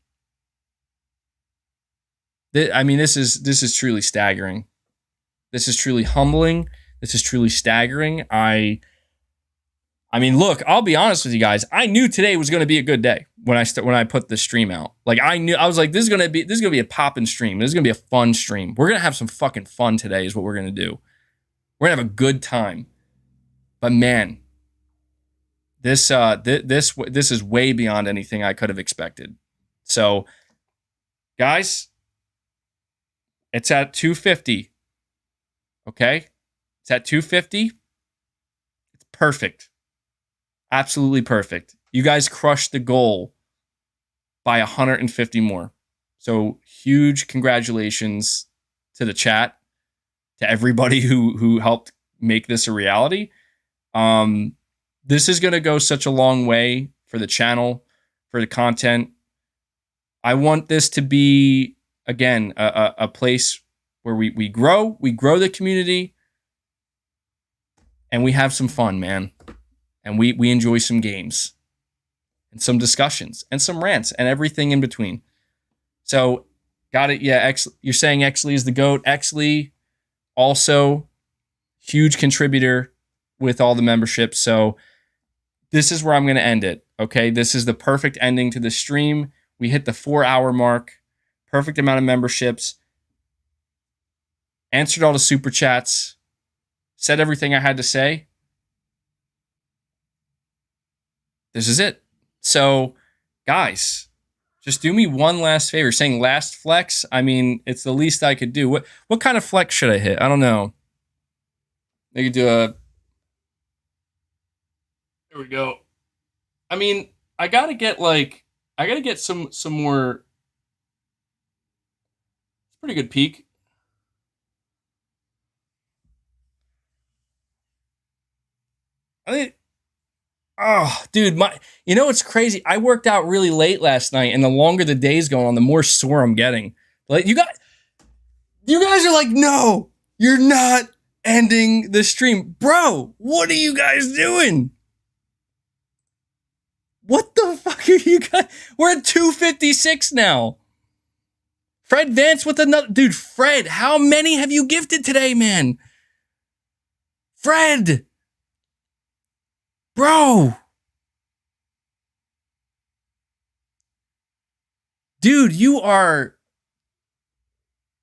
I mean, this is truly staggering. This is truly humbling. This is truly staggering. I mean, look, I'll be honest with you guys. I knew today was going to be a good day when I put the stream out. Like I was like, this is going to be a poppin' stream. This is going to be a fun stream. We're going to have some fucking fun today is what we're going to do. We're going to have a good time. But man, this is way beyond anything I could have expected. So, guys, it's at 250. Okay? It's at 250. It's perfect. Absolutely perfect. You guys crushed the goal by 150 more. So, huge congratulations to the chat, to everybody who helped make this a reality. This is going to go such a long way for the channel, for the content. I want this to be, again, a place where we grow the community, and we have some fun, man. And we enjoy some games and some discussions and some rants and everything in between. So, got it. Yeah, you're saying Exley is the GOAT. Exley, also huge contributor with all the memberships. So, this is where I'm going to end it, okay? This is the perfect ending to the stream. We hit the 4-hour mark. Perfect amount of memberships. Answered all the super chats. Said everything I had to say. This is it. So, guys, just do me one last favor. Saying last flex, I mean, it's the least I could do. What kind of flex should I hit? I don't know. I could do a... There we go. I mean, I gotta get some more. It's a pretty good peak. I think, oh, dude, you know what's crazy? I worked out really late last night, and the longer the day's going on, the more sore I'm getting. Like you guys are like, no, you're not ending the stream, bro. What are you guys doing? What the fuck are you guys? We're at 256 now. Fred Vance with another. Dude, Fred, how many have you gifted today, man? Fred. Bro. Dude, you are.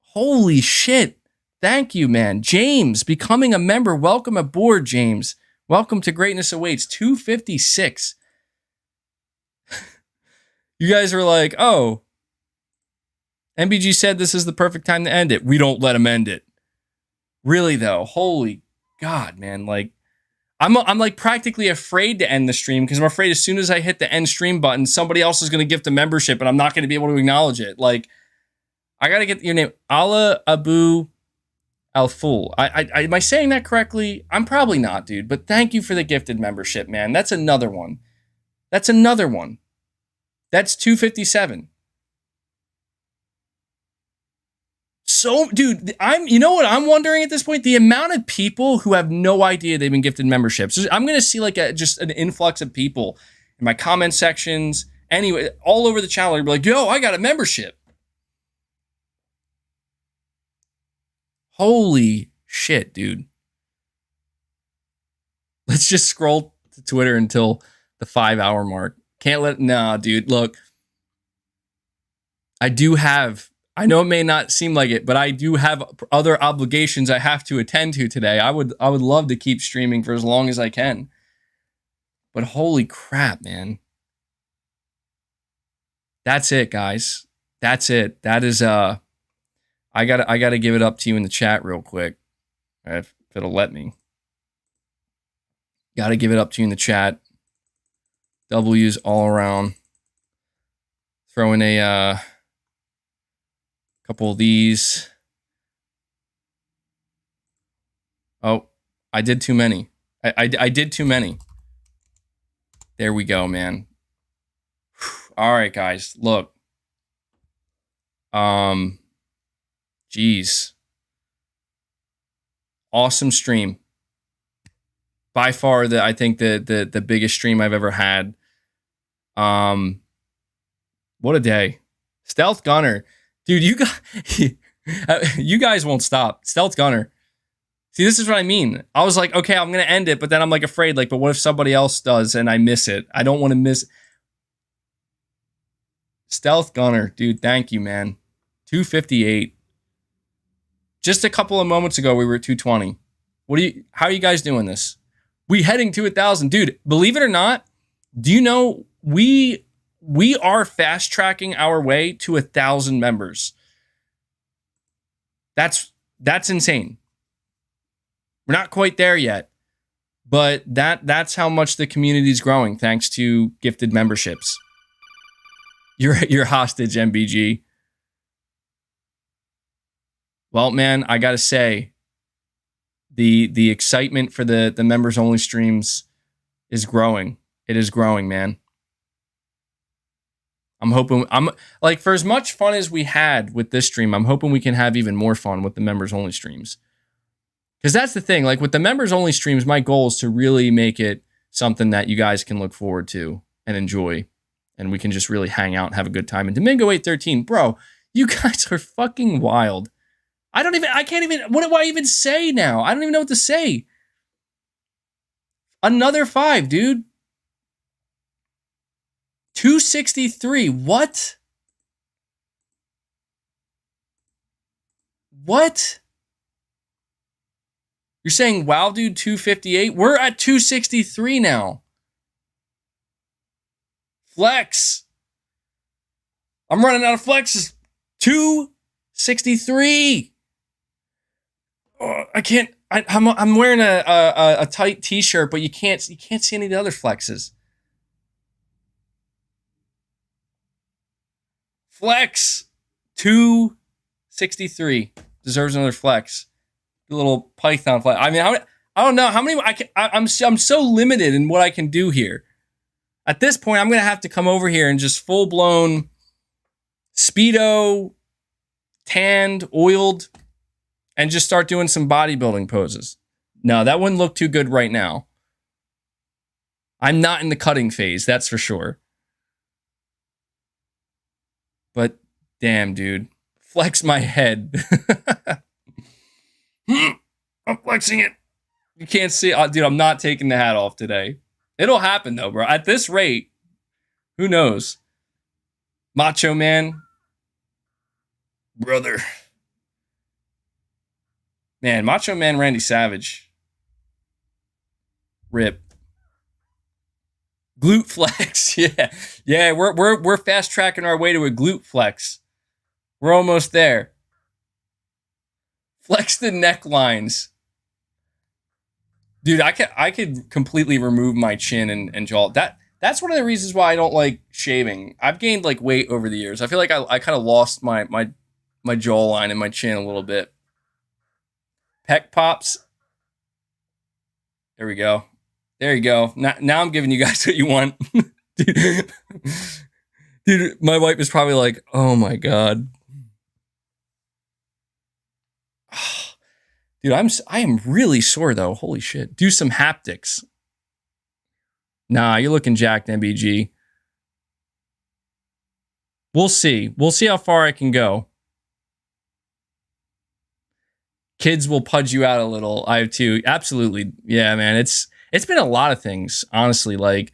Holy shit. Thank you, man. James, becoming a member. Welcome aboard, James. Welcome to Greatness Awaits. 256. You guys were like, oh, MBG said this is the perfect time to end it. We don't let him end it. Really, though. Holy God, man. Like, I'm like practically afraid to end the stream because I'm afraid as soon as I hit the end stream button, somebody else is going to gift a membership and I'm not going to be able to acknowledge it. Like, I got to get your name. Allah Abu Al-Ful. Am I saying that correctly? I'm probably not, dude. But thank you for the gifted membership, man. That's another one. That's another one. That's 257. So, dude, you know what I'm wondering at this point? The amount of people who have no idea they've been gifted memberships. I'm going to see like just an influx of people in my comment sections. Anyway, all over the channel. They'll be like, yo, I got a membership. Holy shit, dude. Let's just scroll to Twitter until the 5-hour mark. Nah, dude, look. I know it may not seem like it, but I do have other obligations I have to attend to today. I would love to keep streaming for as long as I can. But holy crap, man. That's it, guys. That's it. That is I gotta give it up to you in the chat real quick. If it'll let me. Gotta give it up to you in the chat. W's all around. Throw in a couple of these. Oh, I did too many. I did too many. There we go, man. All right, guys. Look. Jeez. Awesome stream. By far, I think the biggest stream I've ever had. What a day. Stealth Gunner. Dude, you guys won't stop. Stealth Gunner. See, this is what I mean. I was like, okay, I'm going to end it, but then I'm like afraid, like, but what if somebody else does and I miss it? I don't want to miss. Stealth Gunner. Dude, thank you, man. 258. Just a couple of moments ago, we were at 220. How are you guys doing this? We heading to 1,000. Dude, believe it or not, do you know we are fast tracking our way to 1,000 members. That's insane. We're not quite there yet, but that's how much the community is growing thanks to gifted memberships. You're hostage, MBG. Well, man, I gotta say, the excitement for the members only streams is growing. It is growing, man. I'm like, for as much fun as we had with this stream, I'm hoping we can have even more fun with the members only streams. Because that's the thing, like with the members only streams, my goal is to really make it something that you guys can look forward to and enjoy. And we can just really hang out and have a good time. And Domingo813, bro, you guys are fucking wild. what do I even say now? I don't even know what to say. Another 5, dude. 263. What? What? You're saying, wow, dude, 258? We're at 263 now. Flex. I'm running out of flexes. 263. Oh, I can't. I'm wearing a tight t-shirt, but you can't see any of the other flexes. Flex. 263. Deserves another flex. A little Python flex. I mean, I don't know how many. I'm so limited in what I can do here. At this point, I'm gonna have to come over here and just full blown Speedo, tanned, oiled, and just start doing some bodybuilding poses. No, that wouldn't look too good right now. I'm not in the cutting phase, that's for sure. But damn, dude. Flex my head. I'm flexing it. You can't see it. Dude, I'm not taking the hat off today. It'll happen, though, bro. At this rate, who knows? Macho Man. Brother. Man, Macho Man Randy Savage. Rip. Glute flex. Yeah, we're fast tracking our way to a glute flex. We're almost there. Flex the necklines. Dude, I could completely remove my chin and jaw. That's one of the reasons why I don't like shaving. I've gained like weight over the years. I feel like I kind of lost my jawline and my chin a little bit. Pec pops. There we go. There you go. Now I'm giving you guys what you want. Dude, my wife is probably like, oh my God. Dude, I am really sore though. Holy shit. Do some haptics. Nah, you're looking jacked, MBG. We'll see. We'll see how far I can go. Kids will pudge you out a little. I have too. Absolutely. Yeah, man. It's been a lot of things, honestly. Like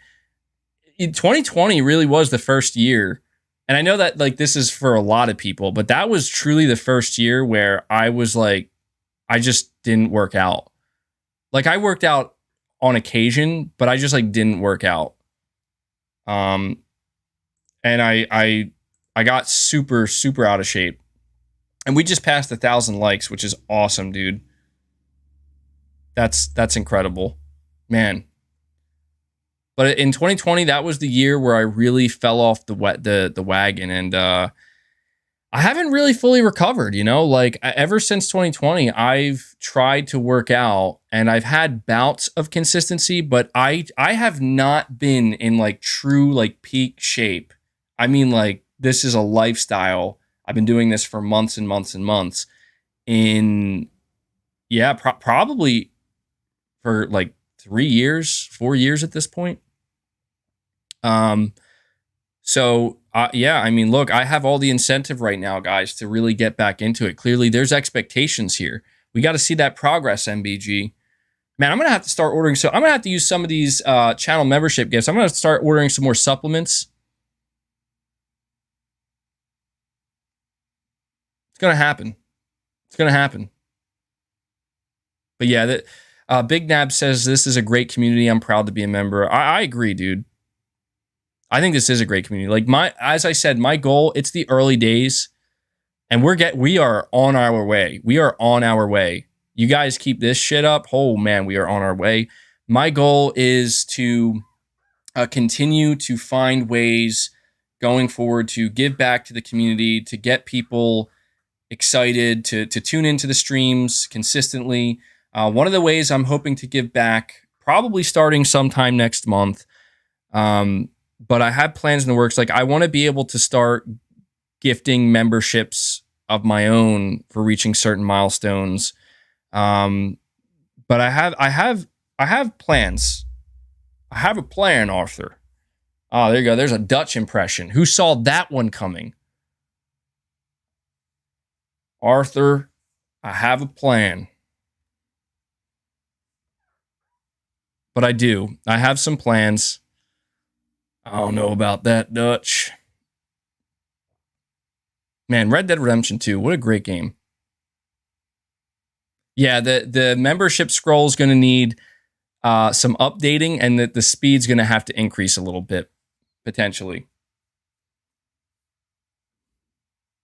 2020 really was the first year. And I know that like this is for a lot of people, but that was truly the first year where I was like, I just didn't work out. Like I worked out on occasion, but I just like didn't work out. And I got super out of shape. And we just passed 1,000 likes, which is awesome, dude. That's incredible. Man. But in 2020, that was the year where I really fell off the wagon, and I haven't really fully recovered, you know? Like ever since 2020, I've tried to work out and I've had bouts of consistency, but I have not been in like true like peak shape. I mean, like this is a lifestyle. I've been doing this for months and months and months. Probably for like 3 years, 4 years at this point. I mean, look, I have all the incentive right now, guys, to really get back into it. Clearly, there's expectations here. We got to see that progress, MBG. Man, I'm going to have to start ordering. So I'm going to have to use some of these channel membership gifts. I'm going to start ordering some more supplements. It's going to happen. It's going to happen. But yeah, Big Nab says, this is a great community. I'm proud to be a member. I agree, dude. I think this is a great community. Like as I said, my goal, it's the early days and we are on our way. We are on our way. You guys keep this shit up. Oh man, we are on our way. My goal is to continue to find ways going forward to give back to the community, to get people excited, to tune into the streams consistently. One of the ways I'm hoping to give back, probably starting sometime next month, but I have plans in the works. Like I want to be able to start gifting memberships of my own for reaching certain milestones. But I have plans. I have a plan, Arthur. Oh, there you go. There's a Dutch impression. Who saw that one coming? Arthur, I have a plan. But I do. I have some plans. I don't know about that, Dutch. Man, Red Dead Redemption 2, what a great game. Yeah, the membership scroll is going to need some updating, and the speed's going to have to increase a little bit, potentially.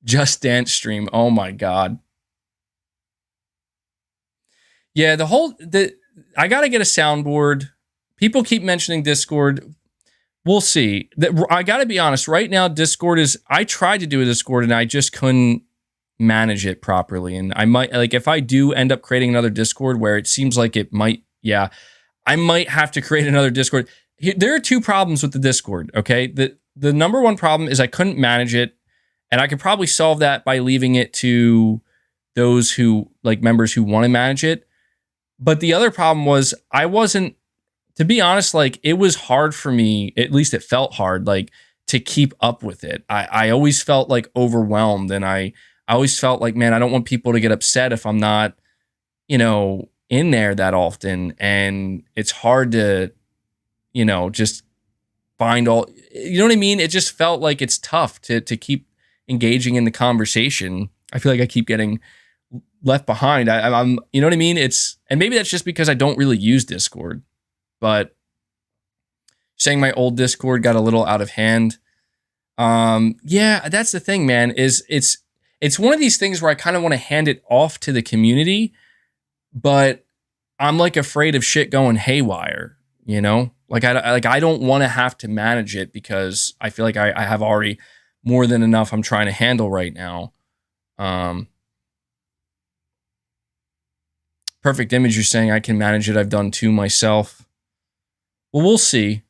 Just Dance stream. Oh my God. Yeah, I got to get a soundboard. People keep mentioning Discord. We'll see. I got to be honest. Right now, Discord I tried to do a Discord and I just couldn't manage it properly. And I might, like, if I do end up creating another Discord where it seems like it might, I might have to create another Discord. There are two problems with the Discord, okay? The number one problem is I couldn't manage it, and I could probably solve that by leaving it to those who, like, members who want to manage it. But the other problem was to be honest, like, it was hard for me, at least it felt hard, like, to keep up with it. I always felt like overwhelmed, and I always felt like, man, I don't want people to get upset if I'm not, in there that often. And it's hard to, just find all, you know what I mean? It just felt like it's tough to keep engaging in the conversation. I feel like I keep getting left behind. I'm, you know what I mean? And maybe that's just because I don't really use Discord, but saying my old Discord got a little out of hand. Yeah, that's the thing, man, is it's one of these things where I kind of want to hand it off to the community, but I'm like afraid of shit going haywire, Like I don't want to have to manage it because I feel like I have already more than enough I'm trying to handle right now. Perfect Image, you're saying I can manage it. I've done 2 myself. Well, we'll see.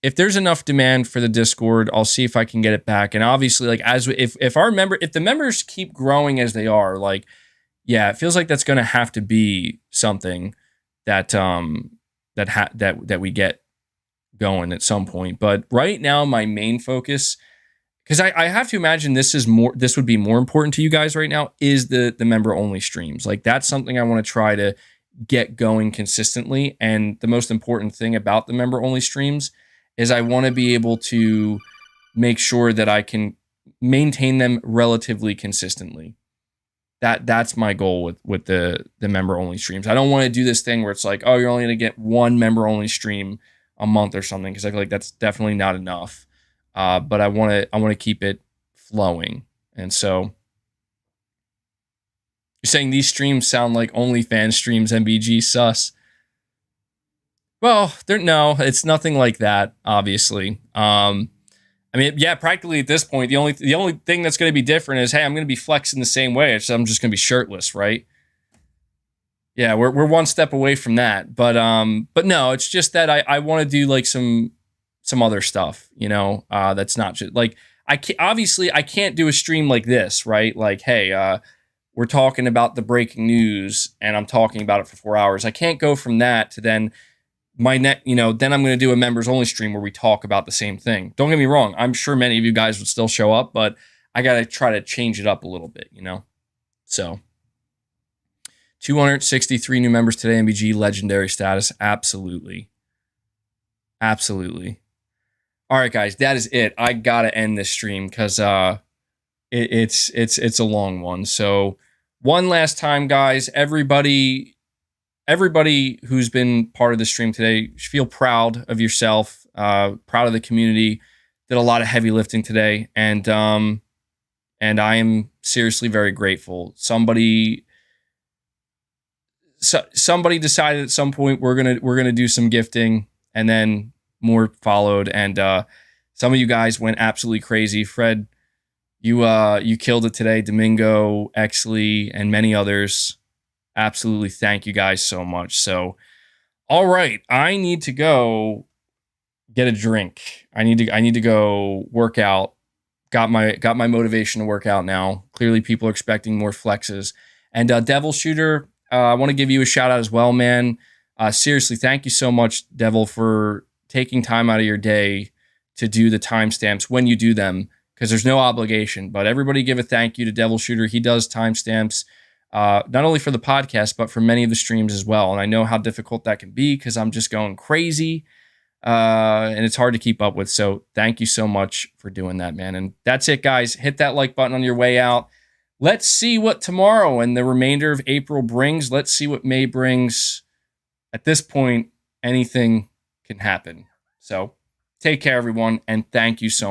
If there's enough demand for the Discord, I'll see if I can get it back. And obviously, like if the members keep growing as they are, like, yeah, it feels like that's going to have to be something that that we get going at some point. But right now, my main focus, because I have to imagine this would be more important to you guys right now, is the member only streams. Like, that's something I want to try to get going consistently. And the most important thing about the member only streams is I want to be able to make sure that I can maintain them relatively consistently. That's my goal with the member only streams. I don't want to do this thing where it's like, oh, you're only going to get 1 member only stream a month or something, because I feel like that's definitely not enough. But I want to keep it flowing. And so you're saying these streams sound like OnlyFans streams, MBG sus. Well, no, it's nothing like that, obviously. I mean, yeah, practically at this point, the only thing that's going to be different is, hey, I'm going to be flexing the same way. I'm just going to be shirtless, right? Yeah, we're one step away from that. But no, it's just that I want to do like some other stuff, that's not just like, I can't do a stream like this, right? Like, hey, we're talking about the breaking news and I'm talking about it for 4 hours. I can't go from that to then then I'm going to do a members only stream where we talk about the same thing. Don't get me wrong. I'm sure many of you guys would still show up, but I got to try to change it up a little bit, So 263 new members today, MBG legendary status. Absolutely. Absolutely. All right, guys, that is it. I got to end this stream because it's a long one. So one last time, guys, everybody who's been part of the stream today, feel proud of yourself, proud of the community. Did a lot of heavy lifting today, and I am seriously very grateful. Somebody decided at some point we're gonna do some gifting, and then more followed, and some of you guys went absolutely crazy. Fred, you killed it today. Domingo, Exley, and many others. Absolutely, thank you guys so much. So, all right, I need to go get a drink. I need to go work out. Got my motivation to work out now. Clearly, people are expecting more flexes. And Devil Shooter, I want to give you a shout out as well, man. Seriously, thank you so much, Devil, for taking time out of your day to do the timestamps when you do them, because there's no obligation. But everybody give a thank you to Devil Shooter. He does timestamps. Not only for the podcast, but for many of the streams as well. And I know how difficult that can be because I'm just going crazy. And it's hard to keep up with. So thank you so much for doing that, man. And that's it, guys. Hit that like button on your way out. Let's see what tomorrow and the remainder of April brings. Let's see what May brings. At this point, anything can happen. So take care, everyone. And thank you so much.